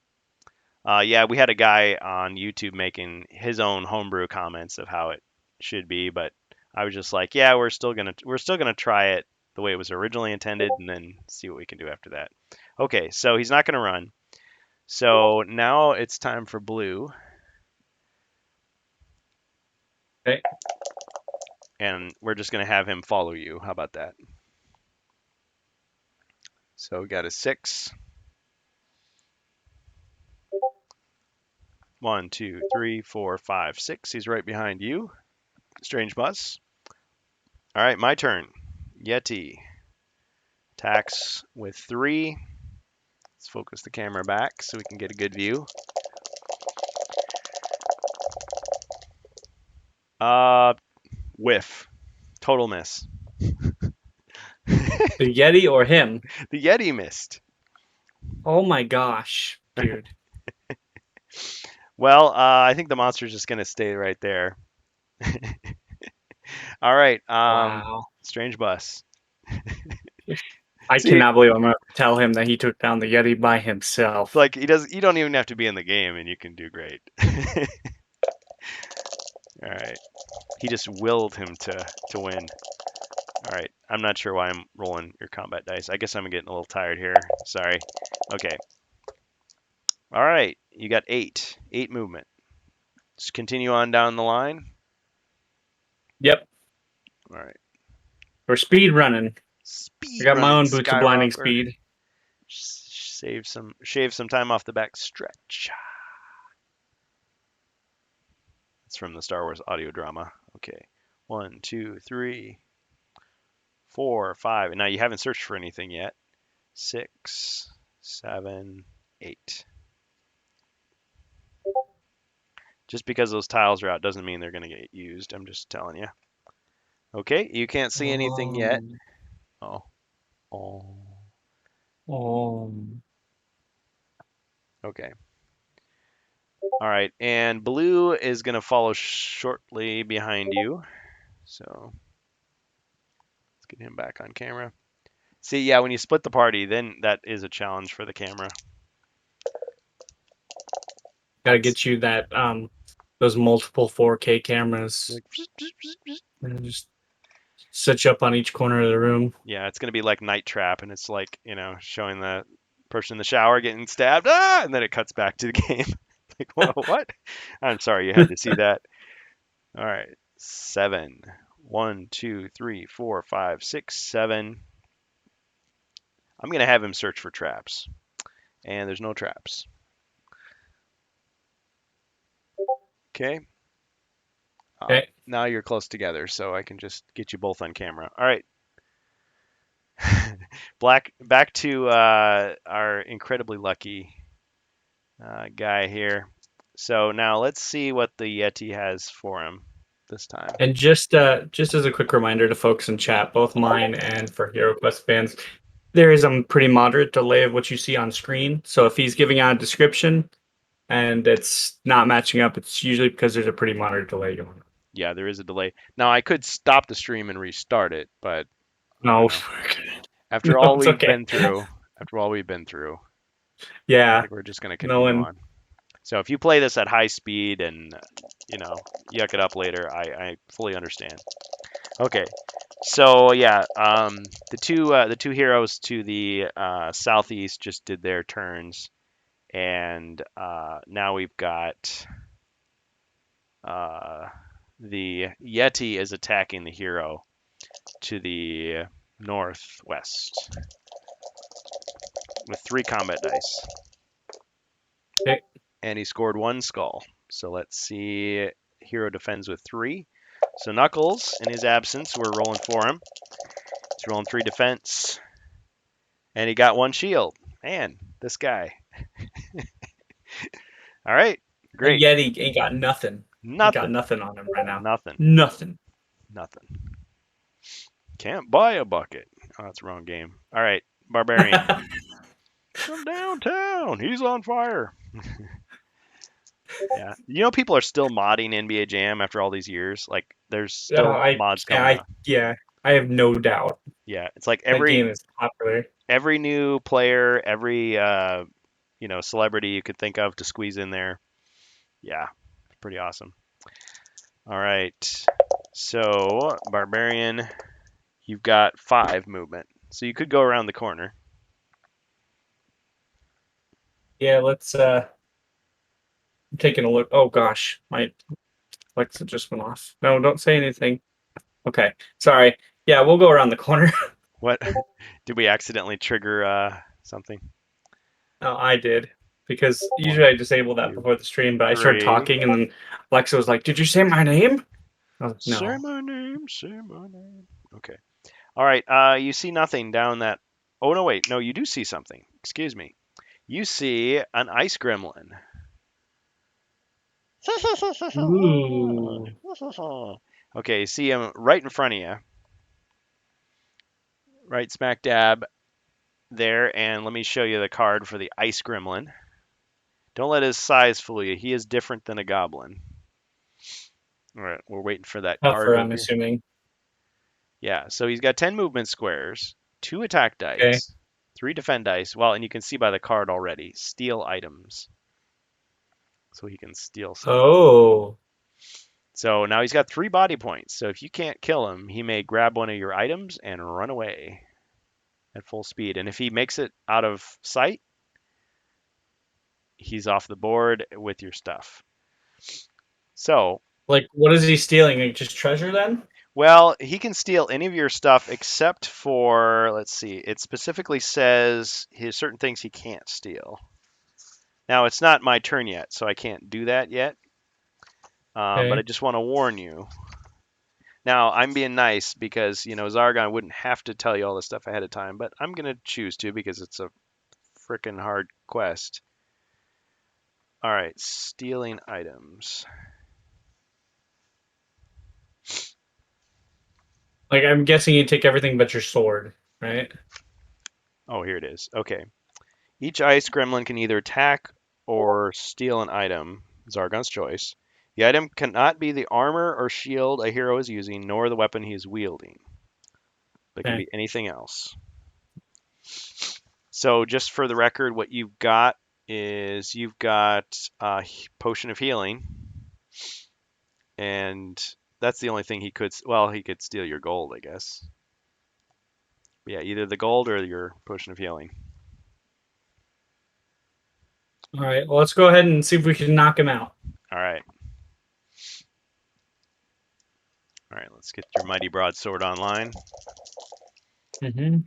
Yeah, we had a guy on YouTube making his own homebrew comments of how it should be, but I was just like, yeah, we're still gonna try it the way it was originally intended, and then see what we can do after that. Okay, so he's not gonna run. So now it's time for blue. Okay. And we're just gonna have him follow you. How about that? So we got a 6. 1, 2, 3, 4, 5, 6. He's right behind you. Strange bus. All right, my turn. Yeti attacks with 3. Let's focus the camera back so we can get a good view. Whiff. Total miss. The Yeti or him? The Yeti missed. Oh my gosh, dude. Well, I think the monster's just gonna stay right there. All right. Wow. Strange bus. I See- cannot believe I'm gonna tell him that he took down the Yeti by himself. Like he does. You don't even have to be in the game, and you can do great. All right. He just willed him to win. All right. I'm not sure why I'm rolling your combat dice. I guess I'm getting a little tired here. Sorry. Okay. All right. You got 8. 8 movement. Just continue on down the line. Yep. All right. We're speed running. Speed I got my running, own boots of blinding Skyrocker. speed. Shave some time off the back stretch. It's from the Star Wars audio drama. Okay. 1, 2, 3, 4, 5. And now you haven't searched for anything yet. 6, 7, 8. Just because those tiles are out doesn't mean they're going to get used. I'm just telling you. Okay, you can't see anything yet. Oh. Okay. All right, and blue is going to follow shortly behind you. So let's get him back on camera. See, yeah, when you split the party, then that is a challenge for the camera. Gotta get you that those multiple 4K cameras. Like, And just set you up on each corner of the room. yeah, it's going to be like Night Trap, and it's like, showing the person in the shower getting stabbed, and then it cuts back to the game. Like, whoa, what? I'm sorry you had to see that. All right, 7. 1, 2, 3, 4, 5, 6, 7. I'm going to have him search for traps, and there's no traps. Okay. Okay. Now you're close together, so I can just get you both on camera. All right. Back to our incredibly lucky guy here. So now let's see what the Yeti has for him this time. And just as a quick reminder to folks in chat, both mine and for Hero Quest fans, there is a pretty moderate delay of what you see on screen. So if he's giving out a description and it's not matching up, it's usually because there's a pretty moderate delay going on. Yeah, there is a delay. Now I could stop the stream and restart it, but No. after No, all it's we've okay. been through, I Yeah. think we're just going to continue on. So if you play this at high speed and yuck it up later, I fully understand. Okay, so yeah, the two heroes to the southeast just did their turns, and now we've got the Yeti is attacking the hero to the northwest with 3 combat dice. Okay. And he scored 1 skull. So let's see. Hero defends with 3. So Knuckles, in his absence, we're rolling for him. He's rolling 3 defense. And he got 1 shield. Man, this guy. All right. Great. Yeti ain't got nothing. Nothing. He got nothing on him right now. Nothing. Nothing. Nothing. Can't buy a bucket. Oh, that's the wrong game. All right, Barbarian. From downtown. He's on fire. Yeah. You know, people are still modding NBA Jam after all these years. Like, there's still mods coming out. I have no doubt Yeah. It's like that game is popular. every new player, every celebrity you could think of to squeeze in there. Yeah. Pretty awesome. All right. So, Barbarian, you've got 5 movement. So you could go around the corner. Yeah, let's I'm taking a look. Oh gosh, my Alexa just went off. No, don't say anything. Okay. Sorry. Yeah, we'll go around the corner. What? Did we accidentally trigger something? Oh, I did. Because usually I disable that before the stream, but I started 3. talking and then Alexa was like, "Did you say my name?" I was, Say no. my name, say my name. Okay. All right. You see nothing down that. Oh, no, wait. No, you do see something. Excuse me. You see an ice gremlin. Ooh. Okay, you see him right in front of you. Right smack dab there. And let me show you the card for the ice gremlin. Don't let his size fool you. He is different than a goblin. All right, we're waiting for that card Tougher, to I'm appear. assuming. Yeah, so he's got 10 movement squares, 2 attack dice, Okay. 3 defend dice. Well, and you can see by the card already, steal items. So he can steal stuff. Oh. So now he's got 3 body points. So if you can't kill him, he may grab one of your items and run away at full speed. And if he makes it out of sight, he's off the board with your stuff. So, Like, what is he stealing? Like, just treasure then? well, he can steal any of your stuff except for, let's see, it specifically says his certain things he can't steal. Now, it's not my turn yet, so I can't do that yet. But I just want to warn you. Now, I'm being nice because, Zargon wouldn't have to tell you all this stuff ahead of time, but I'm going to choose to because it's a freaking hard quest. All right, stealing items. Like, I'm guessing you take everything but your sword, right? Oh, here it is. Okay. Each ice gremlin can either attack or steal an item, Zargon's choice. The item cannot be the armor or shield a hero is using, nor the weapon he is wielding. But it can Okay. be anything else. So just for the record, what you've got is you've got a potion of healing. And that's the only thing he could steal your gold, I guess. But yeah, either the gold or your potion of healing. All right. Well, let's go ahead and see if we can knock him out. All right. All right, let's get your mighty broadsword online. Mm-hmm.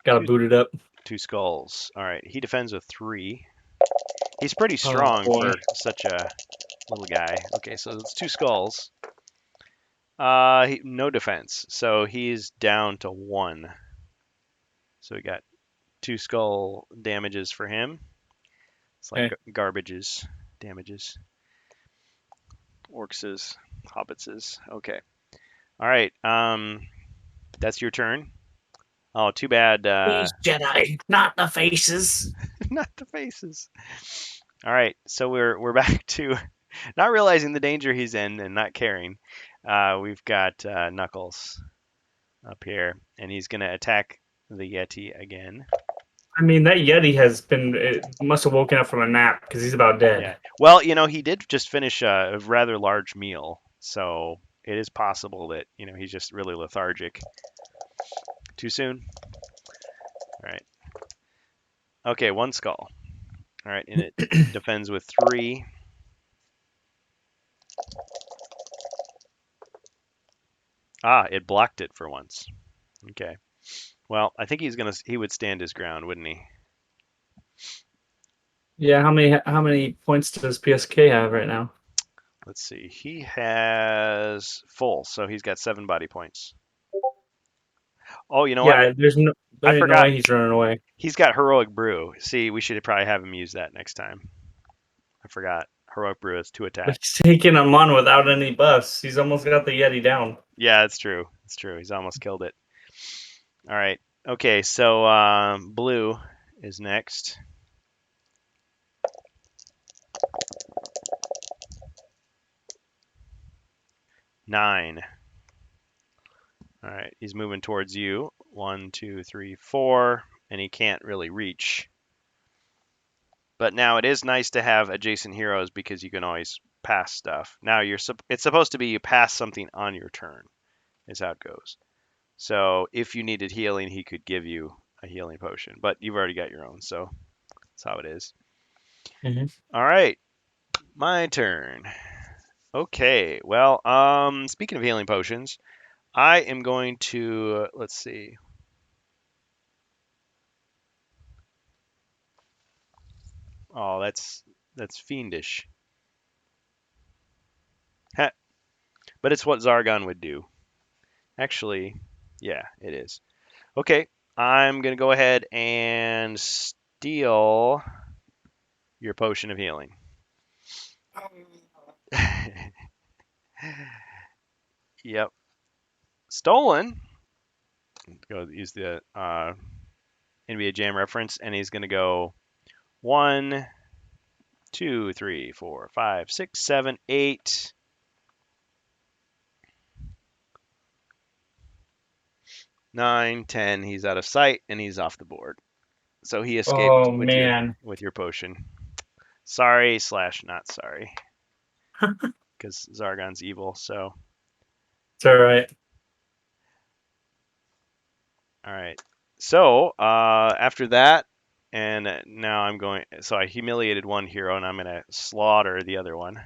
Got to boot it up. 2 skulls. All right, he defends with 3. He's pretty strong boy. for such a little guy. Okay, so it's 2 skulls. No defense, so he's down to 1. So we got 2 skull damages for him. It's like garbages, damages. Orcses, hobbitses. Okay. All right. That's your turn. Oh, too bad. Please, Jedi, not the faces. Not the faces. All right, so we're back to not realizing the danger he's in and not caring. We've got Knuckles up here, and he's gonna attack the Yeti again. I mean, that Yeti must have woken up from a nap because he's about dead. Yeah. Well, he did just finish a rather large meal, so it is possible that he's just really lethargic. Too soon. All right. Okay, 1 skull. All right, and it defends with 3. Ah, it blocked it for once. Okay. Well, I think he would stand his ground, wouldn't he? Yeah, how many points does PSK have right now? Let's see. He has full, so he's got 7 body points. Oh, you know what? There's no forgot. way he's running away. He's got Heroic Brew. See, we should probably have him use that next time. I forgot. Heroic Brew has 2 attacks. He's taking him on without any buffs. He's almost got the Yeti down. Yeah, it's true. It's true. He's almost killed it. All right. Okay, so Blue is next. Nine. All right, he's moving towards you. 1, 2, 3, 4, and he can't really reach. But now it is nice to have adjacent heroes because you can always pass stuff. Now it's supposed to be you pass something on your turn, is how it goes. So if you needed healing, he could give you a healing potion, but you've already got your own, so that's how it is. Mhm. All right, my turn. Okay, well, speaking of healing potions, I am going to, let's see. Oh, that's fiendish. Heh, but it's what Zargon would do. Actually, yeah, it is. Okay, I'm going to go ahead and steal your potion of healing. Yep. Stolen. Go use the NBA Jam reference, and he's going to go 1, 2, 3, 4, 5, 6, 7, 8. 9, 10. He's out of sight, and he's off the board. So he escaped Oh with man. your potion. Sorry / not sorry, because Zargon's evil. So It's all right. all right. So after that, and now I'm going. So I humiliated one hero, and I'm going to slaughter the other one,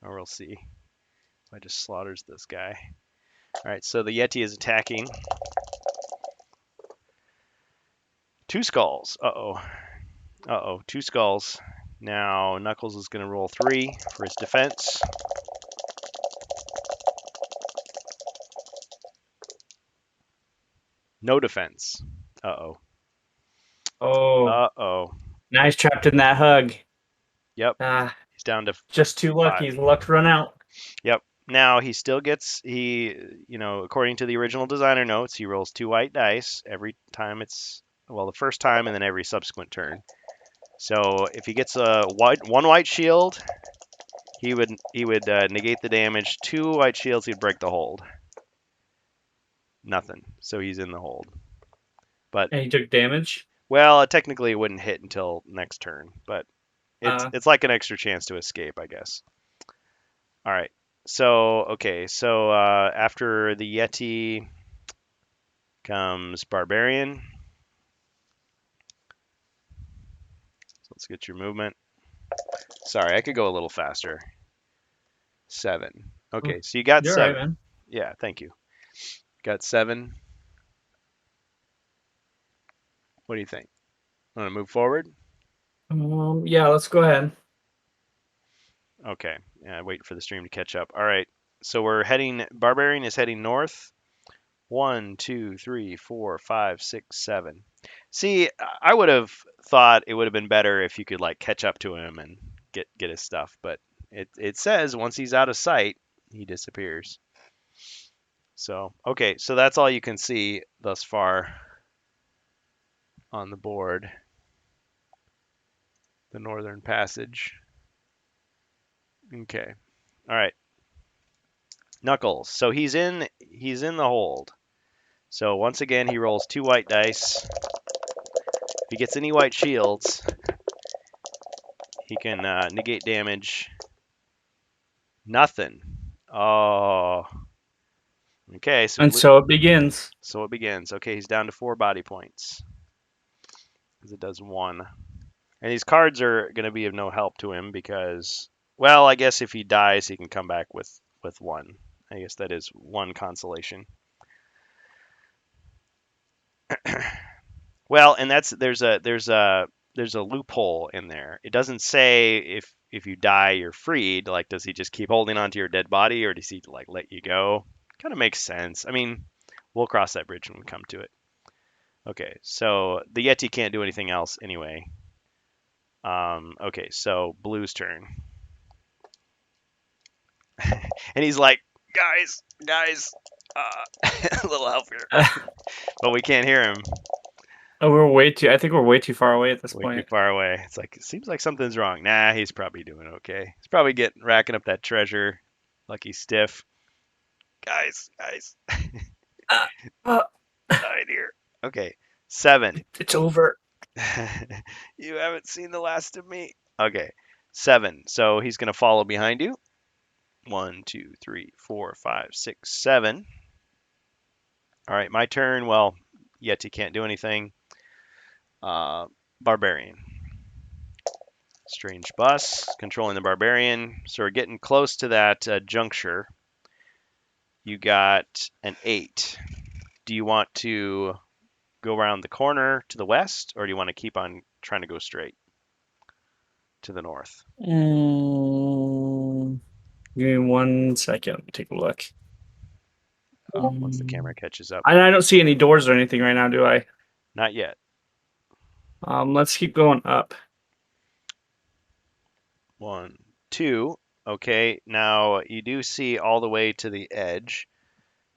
or we'll see. If I just slaughters this guy. All right. So the Yeti is attacking. 2 skulls. Uh oh. 2 skulls. Now Knuckles is going to roll 3 for his defense. No defense. Uh-oh. Oh, Uh-oh. nice trapped in that hug. Yep. Ah, He's down to just too lucky. 5. His luck's run out. Yep. Now he still gets according to the original designer notes, he rolls 2 white dice every time the first time and then every subsequent turn. So if he gets one white shield, he would negate the damage. 2 white shields, he'd break the hold. Nothing. So he's in the hold. But And he took damage. well, technically it wouldn't hit until next turn, but it's like an extra chance to escape, I guess. All right. So after the Yeti comes Barbarian. So let's get your movement. Sorry, I could go a little faster. 7. Okay, so you got You're 7. right, man. Yeah, thank you. Got 7. What do you think? Want to move forward? Yeah, let's go ahead. Okay. Yeah, wait for the stream to catch up. All right. So Barbarian is heading north. 1, 2, 3, 4, 5, 6, 7. See, I would have thought it would have been better if you could like catch up to him and get his stuff, but it says once he's out of sight, he disappears. So, okay, so that's all you can see thus far on the board. The Northern Passage. Okay. All right. Knuckles. So he's in the hold. So once again, he rolls 2 white dice. If he gets any white shields, he can negate damage. Nothing. Oh. Okay. So it begins. So it begins. Okay, he's down to 4 body points. Because it does 1. And these cards are going to be of no help to him because, well, I guess if he dies, he can come back with 1. I guess that is 1 consolation. Well, and there's a loophole in there. It doesn't say if you die you're freed. Like, does he just keep holding on to your dead body, or does he like let you go? Kind of makes sense. I mean, we'll cross that bridge when we come to it. Okay, so the Yeti can't do anything else anyway. Okay, so Blue's turn, and he's like, guys, a little help here, but we can't hear him. Oh, I think we're way too far away at this Way too point. far away. It's like it seems like something's wrong. Nah, he's probably doing okay. He's probably racking up that treasure. Lucky stiff. Guys. Uh, uh, Died here. Okay. 7. it's over. You haven't seen the last of me. Okay. 7. So he's gonna follow behind you. 1, 2, 3, 4, 5, 6, 7. All right, my turn. Well, Yeti can't do anything. Barbarian. Strange bus, controlling the barbarian. So we're getting close to that juncture. You got an 8. Do you want to go around the corner to the west, or do you want to keep on trying to go straight to the north? Give me 1 second. Let me take a look. Once the camera catches up. I don't see any doors or anything right now, do I? Not yet. Let's keep going up. 1, 2. Okay, now you do see all the way to the edge.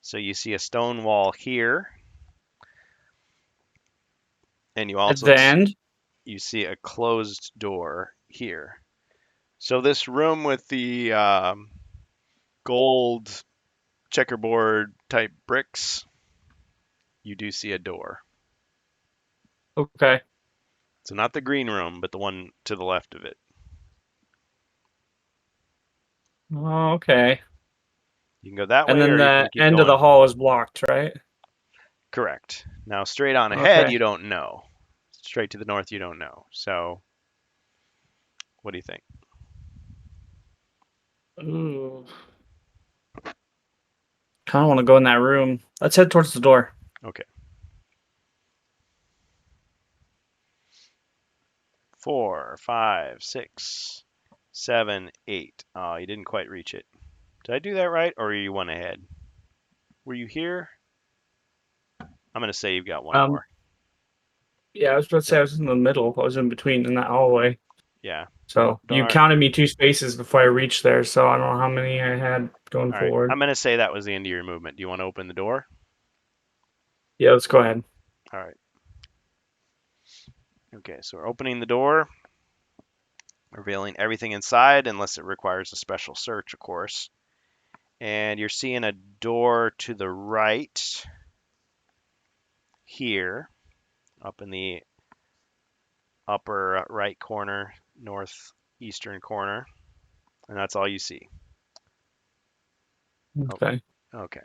So you see a stone wall here. And you At also the end? you see a closed door here. So this room with the gold checkerboard type bricks, you do see a door. Okay. So not the green room, but the one to the left of it. Oh, okay. You can go that And way, then or you can the keep end of going. the hall is blocked, right? Correct. Now straight on ahead, Okay. you don't know. Straight to the north, you don't know. So what do you think? Ooh. Kind of want to go in that room. Let's head towards the door. Okay. 4, 5, 6, 7, 8. Oh, you didn't quite reach it. Did I do that right, or are you one ahead? Were you here? I'm gonna say you've got one more. Yeah, I was about to say I was in the middle. I was in between in that hallway. Yeah. So you Darn. counted me 2 spaces before I reached there. So I don't know how many I had going All right. forward. I'm gonna say that was the end of your movement. Do you want to open the door? Yeah, let's go ahead. All right. Okay, so we're opening the door, revealing everything inside, unless it requires a special search, of course. And you're seeing a door to the right here, up in the upper right corner, northeastern corner, and that's all you see. Okay. Okay.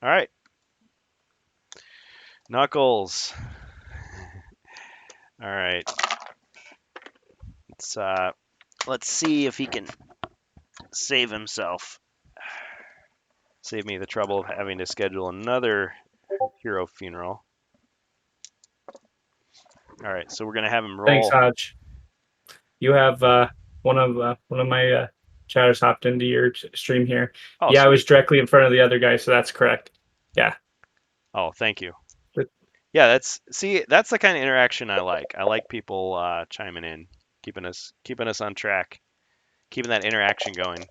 All right. Knuckles. All right. Let's see if he can save himself. Save me the trouble of having to schedule another hero funeral. All right, so we're gonna have him roll. Thanks, Hodge. You have one of my chatters hopped into your stream here. Oh, yeah, I was sweet. directly in front of the other guy, so that's correct. Yeah. Oh, thank you. Good. Yeah, that's the kind of interaction I like. I like people chiming in, keeping us on track, keeping that interaction going.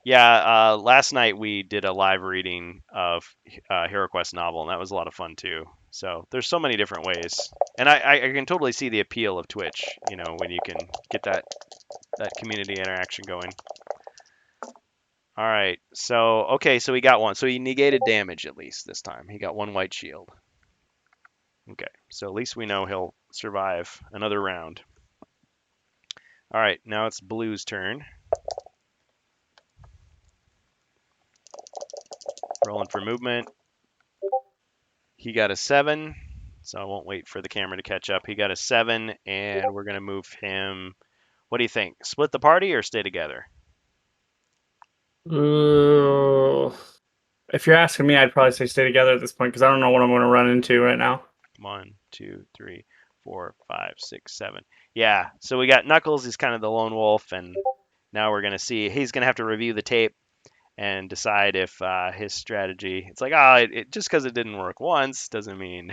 Yeah, last night we did a live reading of HeroQuest novel, and that was a lot of fun too. So there's so many different ways, and I can totally see the appeal of Twitch. You know, when you can get that community interaction going. All right, so okay, so he got one. So he negated damage at least this time. He got 1 white shield. Okay, so at least we know he'll survive another round. All right, now it's Blue's turn. Rolling for movement. He got a 7, so I won't wait for the camera to catch up. He got a 7, and we're gonna move him. What do you think? Split the party or stay together? Ooh. If you're asking me, I'd probably say stay together at this point because I don't know what I'm going to run into right now. 1, 2, 3, 4, 5, 6, 7. Yeah, so we got Knuckles. He's kind of the lone wolf, and now we're gonna see. He's gonna have to review the tape and decide if his strategy. It's like, just because it didn't work once doesn't mean.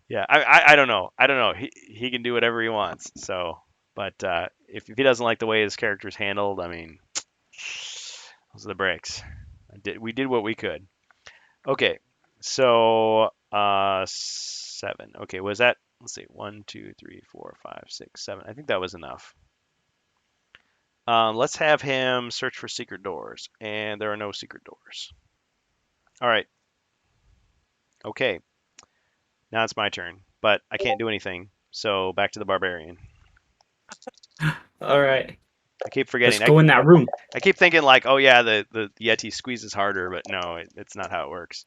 Yeah, I don't know. I don't know. He can do whatever he wants. So, but if he doesn't like the way his character's handled, I mean, those are the breaks. We did what we could. Okay, so 7. Okay, was that? Let's see. 1, 2, 3, 4, 5, 6, 7. I think that was enough. Let's have him search for secret doors, and there are no secret doors. All right. Okay. Now it's my turn, but I can't do anything. So back to the barbarian. All right. I keep Let's forgetting. go in that room. I keep thinking like, oh yeah, the Yeti squeezes harder, but no, it's not how it works.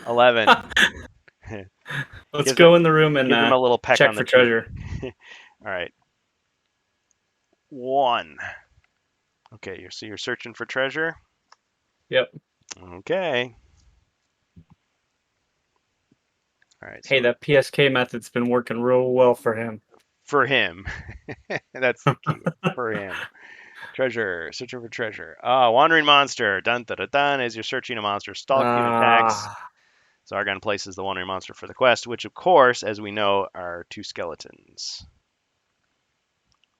11. Let's Gives go in the room and Gives him a little peck check on the for cheek. treasure. All right. 1. Okay, so you're searching for treasure? Yep. Okay. All right. Hey, So that PSK method's been working real well for him. for him. That's the key. For him. Treasure. Searching for treasure. Wandering monster. Dun dun dun dun. As you're searching, a monster stalks you and attacks. Zargon places the wandering monster for the quest, which of course, as we know, are 2 skeletons.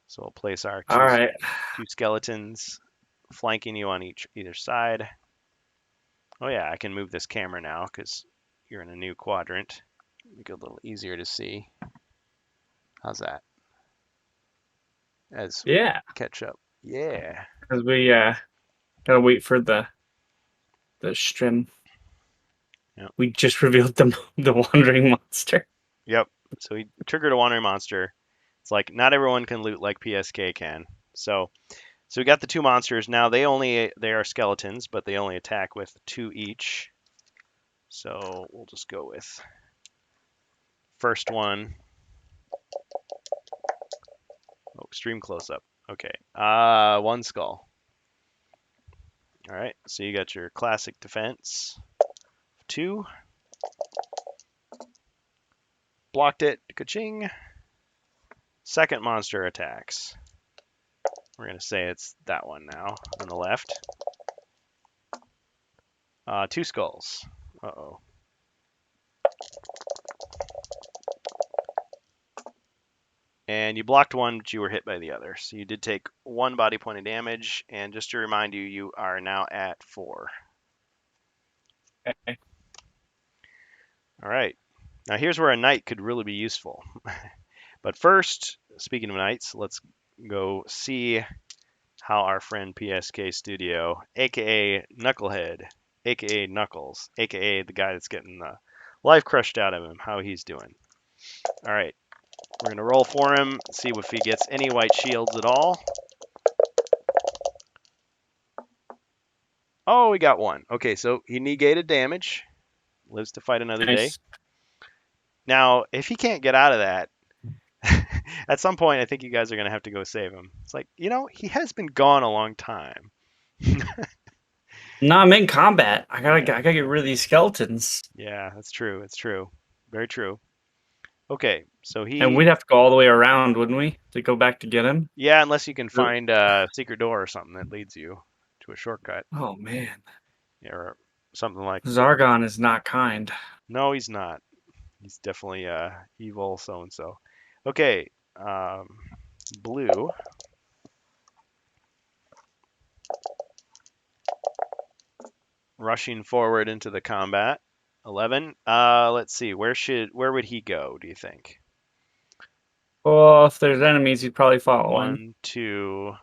So we'll place our All right. 2 skeletons flanking you on either side. Oh yeah, I can move this camera now because you're in a new quadrant. Make it a little easier to see. How's that? As we Yeah, catch up. Yeah. because we gotta wait for the stream. Yep. We just revealed the wandering monster. Yep. So he triggered a wandering monster. It's like not everyone can loot like PSK can. So we got the 2 monsters. Now they are skeletons, but they only attack with 2 each. So we'll just go with first one. Oh, extreme close up. Okay. 1 skull. All right. So you got your classic defense. 2. Blocked it. Ka-ching. Second monster attacks. We're going to say it's that one now on the left. 2 skulls. Uh-oh. And you blocked one, but you were hit by the other. So you did take 1 body point of damage. And just to remind you, you are now at 4. Okay. All right. Now here's where a knight could really be useful. But first, speaking of knights, let's go see how our friend PSK Studio, aka Knucklehead, aka Knuckles, aka the guy that's getting the life crushed out of him, how he's doing. All right. We're going to roll for him, see if he gets any white shields at all. Oh, we got 1. Okay, so he negated damage. Lives to fight another day. Nice. Now, if he can't get out of that, at some point, I think you guys are going to have to go save him. It's like, he has been gone a long time. No, I'm in combat. I gotta get rid of these skeletons. Yeah, that's true. It's true. Very true. Okay, so And we'd have to go all the way around, wouldn't we, to go back to get him? yeah, unless you can find a secret door or something that leads you to a shortcut. Oh man, Or something like Zargon is not kind. No, he's not. He's definitely evil so-and-so. Okay, blue. Rushing forward into the combat. 11. Let's see. Where would he go, do you think? Well, if there's enemies, he'd probably follow 1, 2,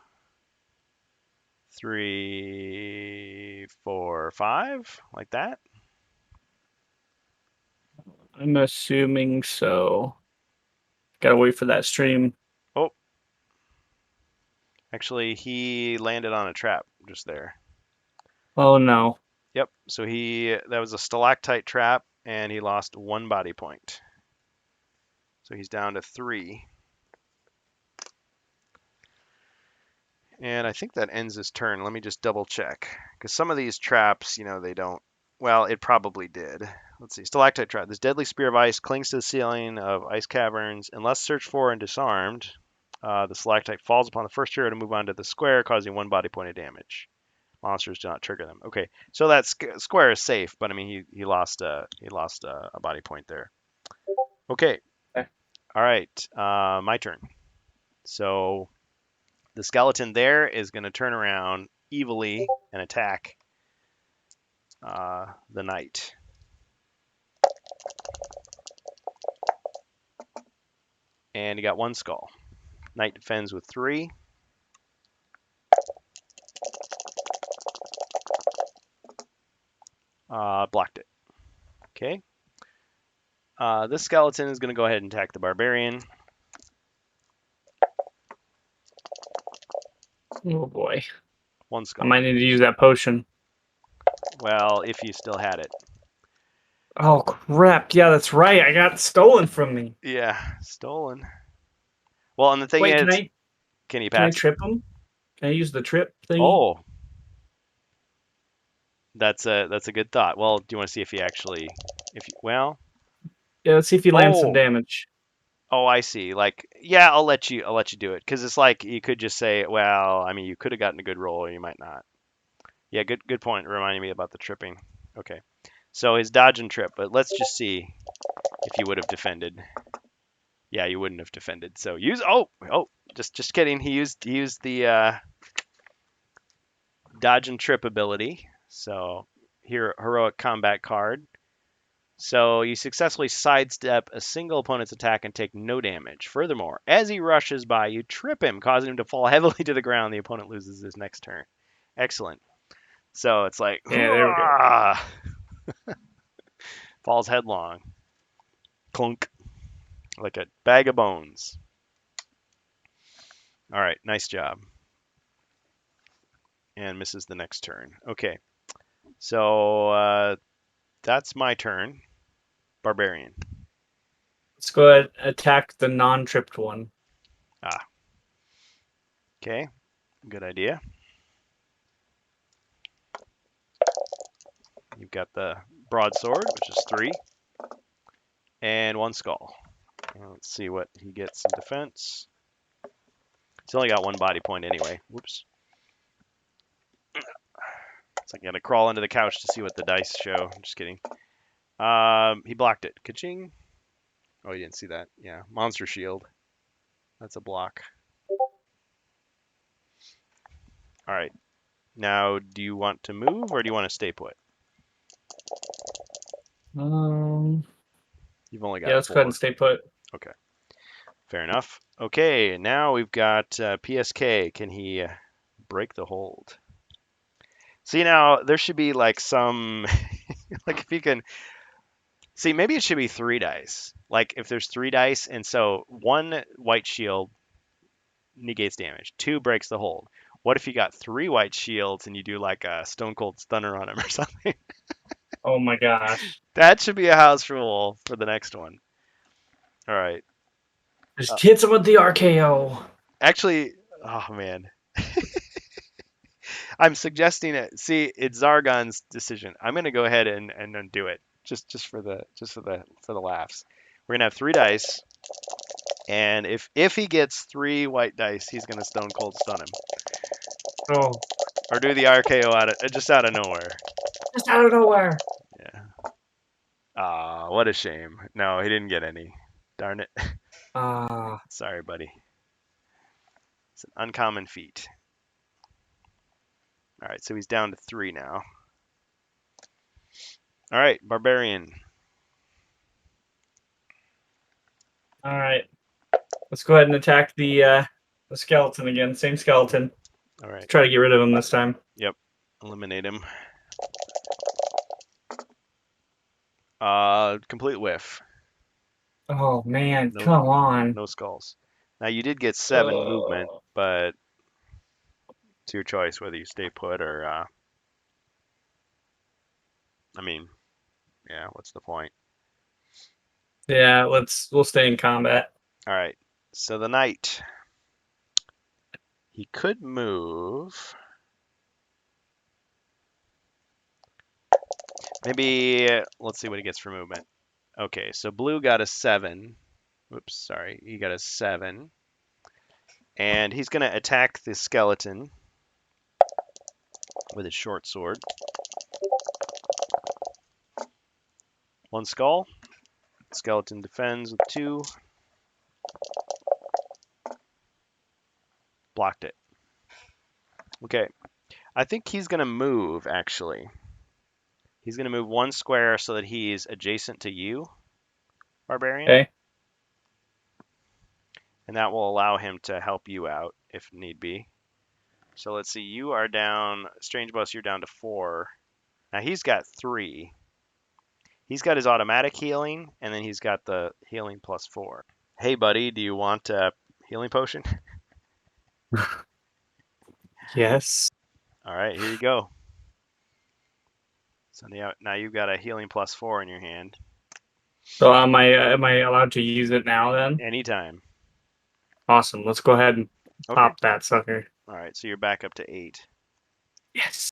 3, 4, 5, like that. I'm assuming so. Gotta wait for that stream. Oh, actually, he landed on a trap just there. Oh no. Yep. So that was a stalactite trap, and he lost 1 body point. So he's down to 3. And I think that ends his turn. Let me just double check. Because some of these traps, they don't. Well, it probably did. Let's see. Stalactite trap. This deadly spear of ice clings to the ceiling of ice caverns. Unless searched for and disarmed, the stalactite falls upon the first hero to move onto the square, causing 1 body point of damage. Monsters do not trigger them. Okay, so that square is safe, but I mean he lost a body point there. Okay. Okay. All right. My turn. So the skeleton there is going to turn around evilly and attack the knight. And he got 1 skull. Knight defends with 3. Blocked it. Okay. This skeleton is going to go ahead and attack the barbarian. Oh boy. 1 I skull. might need to use that potion. Well, if you still had it. Oh crap! Yeah, that's right. I got stolen from me. Yeah, stolen. Well, and the thing Wait, is, can I pass? trip him? Can I use the trip thing? Oh, that's a good thought. Well, do you want to see if he actually, well, Yeah, let's see if he lands some Oh. damage. oh, I see. Like, yeah, I'll let you do it because it's like you could just say, well, I mean, you could have gotten a good roll or you might not. Yeah, good point. Reminding me about the tripping. Okay, so his dodge and trip, but let's just see if you would have defended. Yeah, you wouldn't have defended. So use just kidding. He used the dodge and trip ability. So here, heroic combat card. So you successfully sidestep a single opponent's attack and take no damage. Furthermore, as he rushes by, you trip him, causing him to fall heavily to the ground. The opponent loses his next turn. Excellent. So it's like, Yeah, there we go. falls headlong. Clunk. Like a bag of bones. All right, nice job. And misses the next turn. Okay. So that's my turn. Barbarian. Let's go ahead and attack the non-tripped one. Okay. Good idea. You've got the broadsword, which is 3. And 1 skull. Let's see what he gets in defense. He's only got 1 body point anyway. Whoops. It's like I gotta crawl under the couch to see what the dice show. I'm just kidding. He blocked it. Ka-ching. Oh, you didn't see that. Yeah, monster shield. That's a block. All right. Now, do you want to move or do you want to stay put? You've only got Yeah, let's go 4. ahead and stay put. Fair enough. Okay, now we've got PSK. Can he break the hold? See, now there should be like some, like if you can, see, maybe it should be 3 dice. Like if there's 3 dice, and so 1 white shield negates damage, 2 breaks the hold. What if you got 3 white shields and you do like a stone cold stunner on him or something? Oh my gosh. That should be a house rule for the next one. All right. Just hits him with the RKO. Actually, oh man. I'm suggesting it. See, it's Zargon's decision. I'm gonna go ahead and do it just for the laughs. We're gonna have 3 dice, and if he gets 3 white dice, he's gonna stone cold stun him Oh, or do the RKO out of nowhere. just out of nowhere. Yeah. Ah, what a shame. No, he didn't get any. Darn it. Sorry, buddy. It's an uncommon feat. All right, so he's down to 3 now. All right, barbarian. All right. Let's go ahead and attack the skeleton again. Same skeleton. All right, Try to get rid of him this time. eliminate him. Complete whiff. Oh man, No- come on. No skulls. Now you did get 7 movement, but it's your choice whether you stay put or. I mean, yeah. What's the point? Yeah, we'll stay in combat. All right. So the knight. He could move. Maybe let's see what he gets for movement. Okay, so blue got a 7. Whoops, sorry. He got a 7. And he's going to attack the skeleton with his short sword. 1 skull. Skeleton defends with 2. Blocked it. Okay. I think he's going to move, actually. He's going to move 1 square so that he's adjacent to you, barbarian. Okay. and that will allow him to help you out if need be. So let's see, you are down, Strange Bus, you're down to 4. Now he's got 3. He's got his automatic healing, and then he's got the healing plus 4. Hey, buddy, do you want a healing potion? Yes. All right, here you go. So now you've got a healing plus 4 in your hand. So am I allowed to use it now then? Anytime. Awesome. Let's go ahead and Okay. pop that sucker. All right, so you're back up to 8. Yes.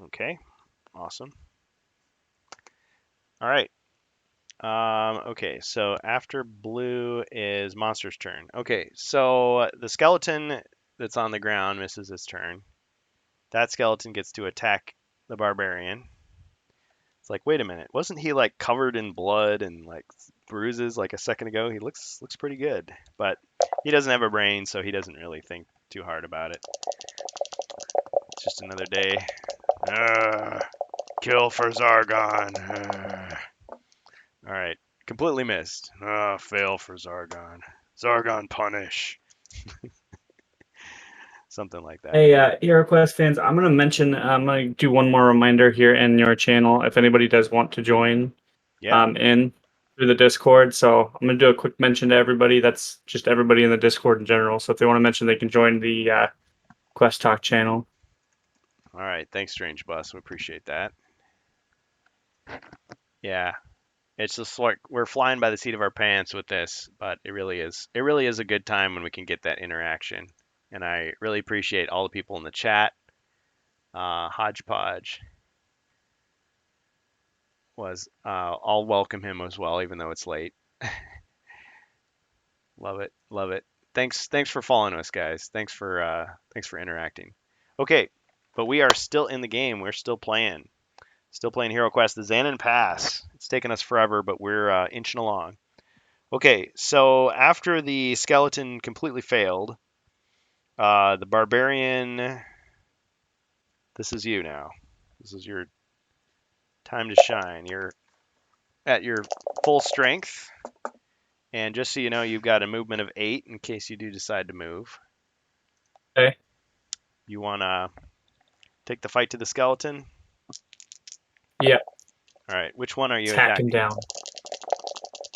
Okay, awesome. All right. Okay, so after blue is Monster's turn. Okay, so the skeleton that's on the ground misses its turn. That skeleton gets to attack the barbarian. It's like, wait a minute, wasn't he like covered in blood and like bruises like a second ago? He looks pretty good, but he doesn't have a brain, so he doesn't really think too hard about it. It's just another day. Kill for Zargon. All right, completely missed. Fail for Zargon. Zargon punish. Something like that. Hey, HeroQuest fans, I'm gonna do one more reminder here in your channel if anybody does want to join Yeah. in through the Discord. So I'm gonna do a quick mention to everybody. That's just everybody in the Discord in general. So if they want to mention, they can join the Quest Talk channel. All right. Thanks, Strange Bus. We appreciate that. Yeah. It's just like we're flying by the seat of our pants with this, but it really is. It really is a good time when we can get that interaction. And I really appreciate all the people in the chat. Hodgepodge was. I'll welcome him as well, even though it's late. Love it. Love it. Thanks for following us, guys. Thanks for interacting. Okay, but we are still in the game. We're still playing. Still playing HeroQuest, the Xanon Pass. It's taken us forever, but we're inching along. Okay, so after the skeleton completely failed, the barbarian. This is you now. This is your time to shine. You're at your full strength. And just so you know, you've got a movement of 8 in case you do decide to move. Okay. You want to take the fight to the skeleton? Yeah. All right. Which one are you Attacking attacking? down.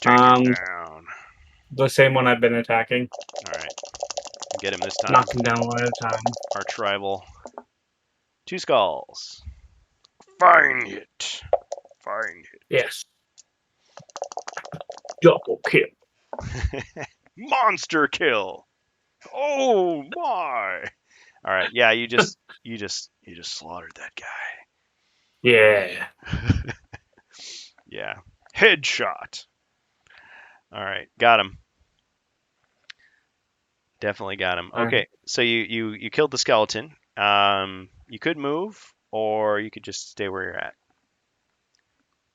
Take him down. The same one I've been attacking. All right. Get him this time. Knock him down one at a time. Arch rival. 2 skulls. Find it. Find it. Yes. Double kill. Monster kill. Oh my. All right. Yeah, you just slaughtered that guy. Yeah. Yeah. Headshot. All right. Got him. Definitely got him. All Okay. right. So you killed the skeleton. You could move or you could just stay where you're at.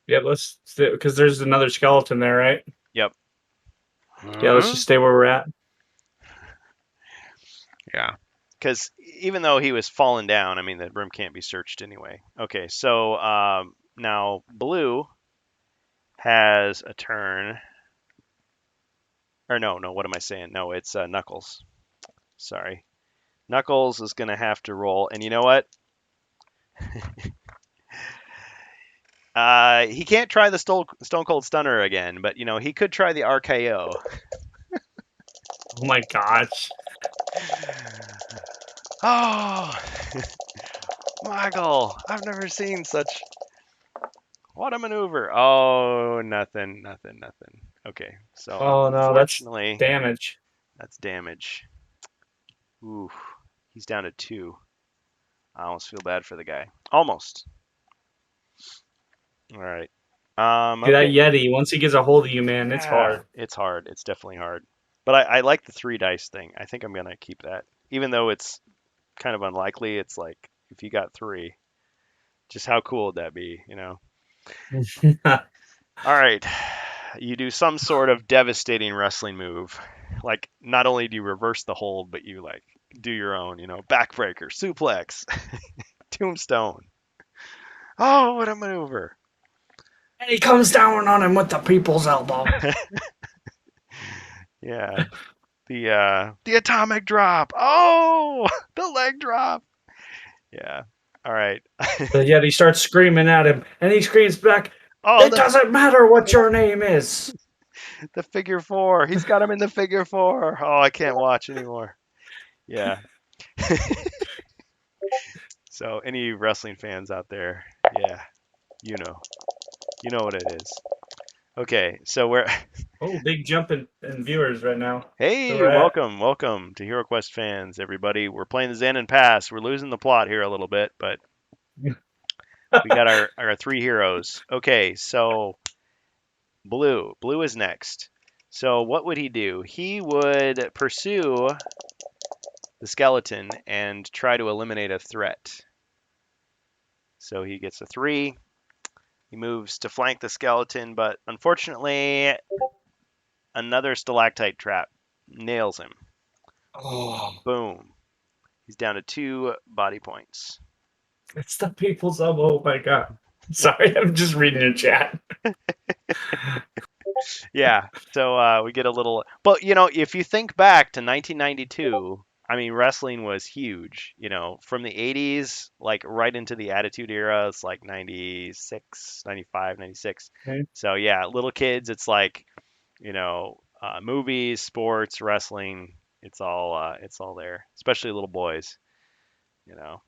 Yeah, let's because there's another skeleton there, right? Yep. Yeah, let's just stay where we're at. Yeah. Because even though he was falling down, I mean, the room can't be searched anyway. Okay, so now blue has a turn. Or no, what am I saying? No, it's Knuckles. Sorry. Knuckles is going to have to roll. And you know what? He can't try the Stone Cold Stunner again, but, he could try the RKO. Oh my gosh. Oh, Michael, I've never seen such. What a maneuver. Oh, nothing. Okay, so Oh no, that's unfortunately, damage. that's damage. Ooh, he's down to 2. I almost feel bad for the guy. Almost. All right. That Yeti, once he gets a hold of you, man, it's hard. It's hard. It's definitely hard. But I like the 3 dice thing. I think I'm going to keep that. Even though it's kind of unlikely, it's like, if you got 3, just how cool would that be, All right. You do some sort of devastating wrestling move. Like, not only do you reverse the hold, but you, like, do your own, backbreaker, suplex, tombstone. Oh, what a maneuver. And he comes down on him with the people's elbow. Yeah. The atomic drop. Oh, the leg drop. Yeah. All right. But yet he starts screaming at him, and he screams back, Oh, "It doesn't matter what your name is." the figure four. He's got him in the figure four. Oh, I can't watch anymore. Yeah. So any wrestling fans out there, yeah, you know. You know what it is. Okay, so we're Oh, big jump in viewers right now. So hey, we're at welcome to Hero Quest fans, everybody. We're playing the Xanon Pass. We're losing the plot here a little bit, but we got our three heroes. Okay, so Blue is next. So what would he do? He would pursue the skeleton and try to eliminate a threat. So he gets a 3. He moves to flank the skeleton, but unfortunately, another stalactite trap nails him. oh, Boom. He's down to 2 body points. it's the people's elbow. Oh my god. Sorry, I'm just reading your chat. Yeah. So we get a little. But, if you think back to 1992, I mean, wrestling was huge. From the 80s, like right into the Attitude Era, it's like 96, 95, 96. Okay. So, yeah, little kids, it's like, movies, sports, wrestling. It's all there, especially little boys. You know.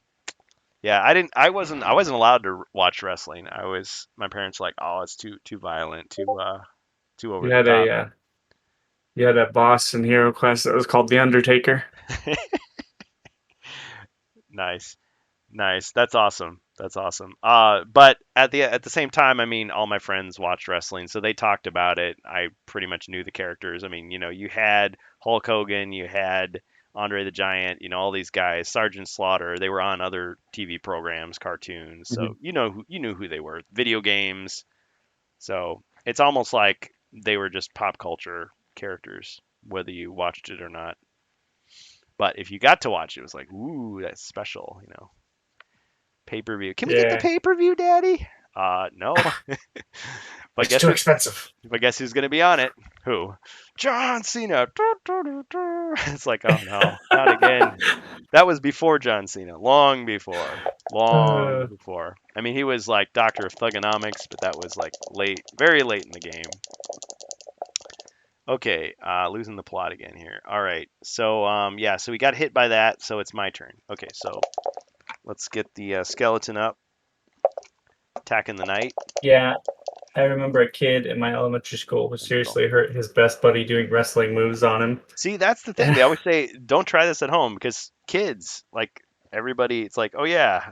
Yeah, I wasn't allowed to watch wrestling. My parents were like, oh, it's too violent, too over You the had top. a boss in Hero Quest that was called the Undertaker. Nice, nice. That's awesome. That's awesome. But at the same time, I mean, all my friends watched wrestling, so they talked about it. I pretty much knew the characters. I mean, you had Hulk Hogan, you had Andre the Giant, all these guys, Sergeant Slaughter. They were on other TV programs, cartoons, so you knew who they were. Video games. So it's almost like they were just pop culture characters, whether you watched it or not. But if you got to watch it, it was like, ooh, that's special. Pay-per-view. Can we get the Yeah. pay-per-view, Daddy? No. But It's too expensive. guess who's gonna be on it? Who? John Cena. It's like, oh no, not again. That was before John Cena. Long before. Long Uh, before. I mean, he was like Doctor of Thugonomics, but that was like late, very late in the game. Okay, losing the plot again here. All right. So yeah, so we got hit by that, so it's my turn. Okay, so let's get the skeleton up, attacking the knight. yeah, I remember a kid in my elementary school who seriously hurt his best buddy doing wrestling moves on him. See, that's the thing. They always say, don't try this at home because kids, like everybody, it's like, oh yeah,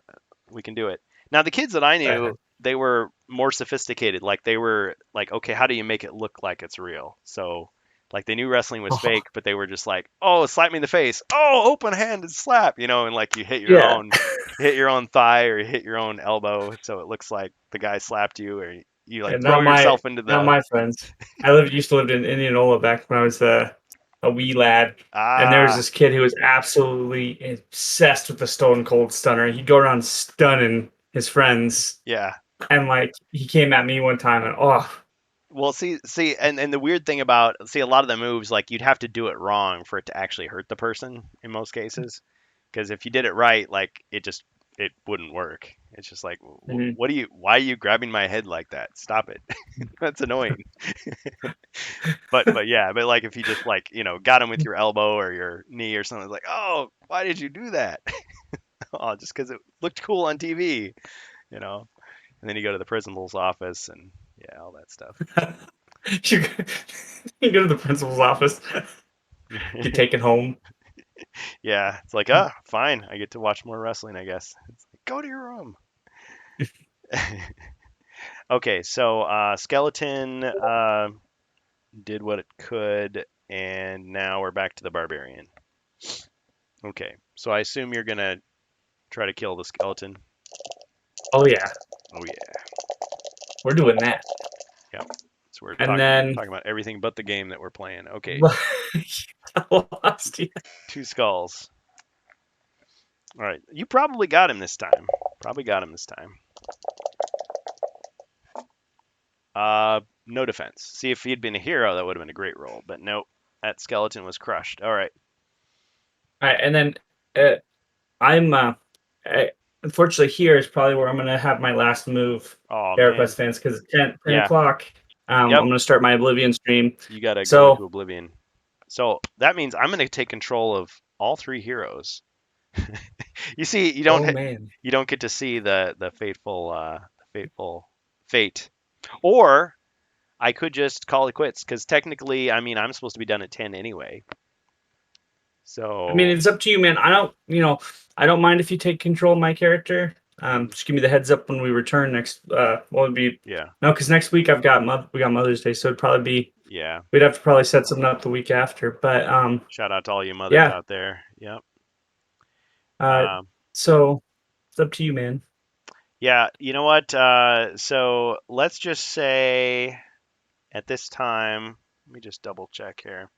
we can do it. Now, the kids that I knew, they were more sophisticated. Like they were like, okay, how do you make it look like it's real? So, like they knew wrestling was fake, but they were just like, oh, slap me in the face. Oh, open handed slap, and like you hit your Yeah. own thigh or you hit your own elbow, so it looks like the guy slapped you, or you like And throw yourself into not the my friends. I used to live in Indianola back when I was a wee lad, and there was this kid who was absolutely obsessed with the Stone Cold Stunner. He'd go around stunning his friends, yeah. and like he came at me one time, and Well, see, and the weird thing about a lot of the moves, like you'd have to do it wrong for it to actually hurt the person in most cases, because if you did it right, like it wouldn't work. It's just like, Mhm. why are you grabbing my head like that? Stop it. That's annoying. But yeah, but like if you just like got him with your elbow or your knee or something, it's like, oh, why did you do that? Oh, just because it looked cool on TV. And then you go to the principal's office and yeah, all that stuff. you, you go to the principal's office, get taken home. Yeah, it's like, fine. I get to watch more wrestling, I guess. It's like, go to your room. Okay, so Skeleton did what it could, and now we're back to the Barbarian. Okay, so I assume you're gonna try to kill the skeleton. Oh yeah, Oh yeah, we're doing that. so we're And then talking about everything but the game that we're playing. Okay, I lost you. 2 skulls. All right, you probably got him this time. No defense. See, if he'd been a hero, that would have been a great roll. But nope. That skeleton was crushed. All right. All right, and then I'm unfortunately here is probably where I'm gonna have my last move, Oh Bear man. Quest fans, because it's 10 Yeah. o'clock. Yep. I'm gonna start my Oblivion stream. You gotta go So into Oblivion. So that means I'm gonna take control of all 3 heroes. You see, you don't man, you don't get to see the fateful fate. Or I could just call it quits because technically, I mean, I'm supposed to be done at 10 anyway. So I mean, it's up to you, man. I don't mind if you take control of my character. Just give me the heads up when we return next. It'd be yeah, no, because next week we got Mother's Day, so it'd probably be yeah. we'd have to probably set something up the week after. But Shout out to all you mothers yeah. out there. Yep. So it's up to you, man. Yeah, you know what? So let's just say at this time, let me just double check here.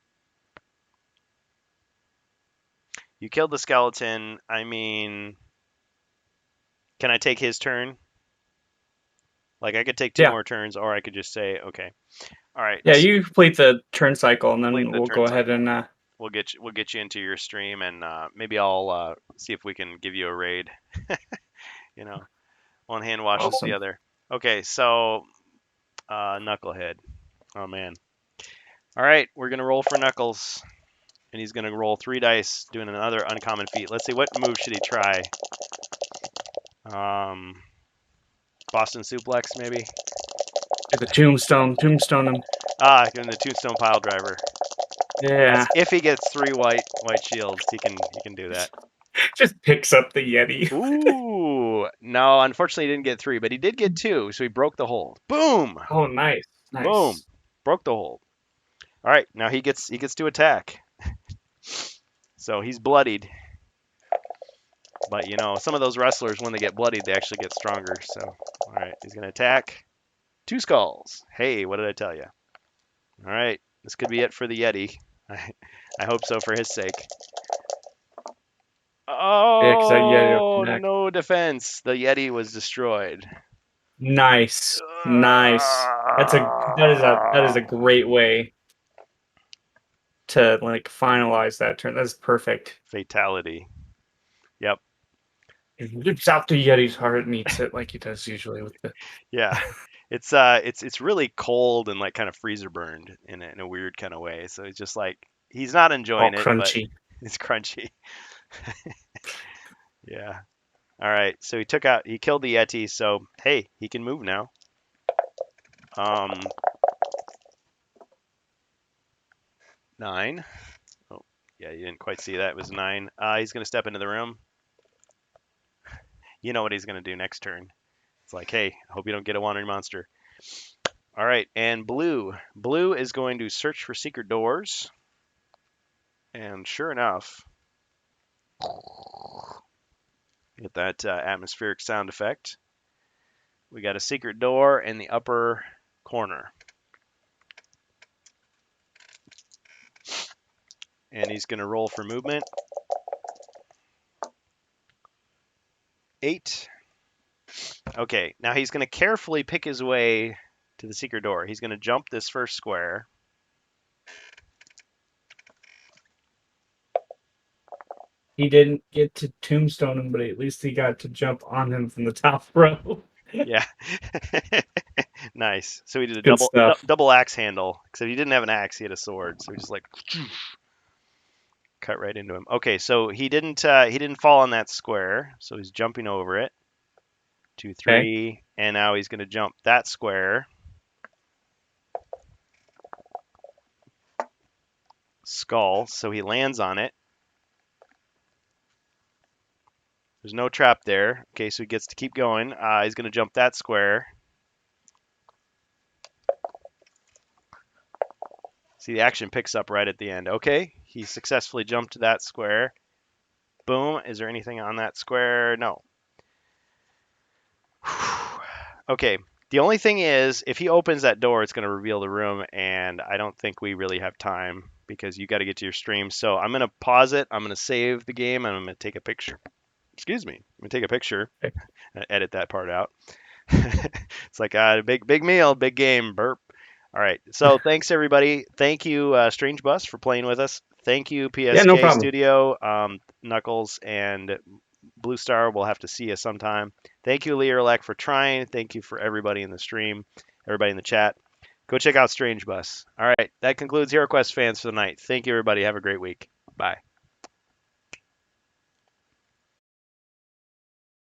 You killed the skeleton. I mean, can I take his turn? Like I could take 2 Yeah. more turns, or I could just say, okay, all right. Yeah, you complete the turn cycle, and then Complete the we'll turn go ahead cycle. and We'll get you into your stream, and maybe I'll see if we can give you a raid. You know, one hand washes Awesome. the other. Okay, so Knucklehead. Oh man. All right, we're gonna roll for Knuckles, and he's gonna roll 3 dice, doing another uncommon feat. Let's see, what move should he try? Boston suplex, maybe. the tombstone him. Give him the tombstone pile driver. Yeah, That's if he gets 3 white shields, he can do that. just picks up the Yeti. Ooh, no, unfortunately he didn't get 3, but he did get 2, so he broke the hold. Boom, Oh, nice. boom, broke the hold. All right, now he gets to attack. So he's bloodied. But you know, some of those wrestlers, when they get bloodied, they actually get stronger. So, all right, he's gonna attack. 2 skulls. Hey, what did I tell you? All right, this could be it for the Yeti. I hope so for his sake. Yeah, 'cause that Yeti will Oh, connect. no defense. The Yeti was destroyed. Nice. That is a great way to like finalize that turn. That's perfect. Fatality. Yep. He rips out the Yeti's heart and eats it like he does usually with the Yeah. It's really cold and like kind of freezer burned in a weird kind of way. So it's just like he's not all enjoying it, but crunchy. it's crunchy. Yeah. All right. So he killed the Yeti. So hey, he can move now. 9. Oh, yeah, you didn't quite see that. It was 9. He's gonna step into the room. You know what he's gonna do next turn. It's like, hey, I hope you don't get a wandering monster. All right, and blue. Blue is going to search for secret doors. And sure enough, get that atmospheric sound effect. We got a secret door in the upper corner. And he's going to roll for movement. 8. Okay, now he's going to carefully pick his way to the secret door. He's going to jump this first square. He didn't get to tombstone him, but at least he got to jump on him from the top row. Yeah. Nice. So he did a Good stuff. double axe handle. Except he didn't have an axe, he had a sword. So he just like cut right into him. Okay, so he didn't fall on that square, so he's jumping over it. 2, 3, and now he's going to jump that square. Skull, so he lands on it. There's no trap there. Okay, so he gets to keep going. He's going to jump that square. See, the action picks up right at the end. Okay, he successfully jumped that square. Boom. Is there anything on that square? No. Okay, the only thing is, if he opens that door, it's going to reveal the room, and I don't think we really have time because you got to get to your stream. So I'm going to pause it. I'm going to save the game, and I'm going to take a picture. Excuse me. I'm going to take a picture. Edit that part out. It's like a big meal, big game, burp. All right. So thanks everybody. Thank you, Strange Bus, for playing with us. Thank you, PSK Yeah, no problem. Studio, Knuckles, and Blue Star. We'll have to see you sometime. Thank you, Learlek, for trying. Thank you for everybody in the stream, everybody in the chat. Go check out Strange Bus. All right. That concludes HeroQuest fans for the night. Thank you, everybody. Have a great week. Bye.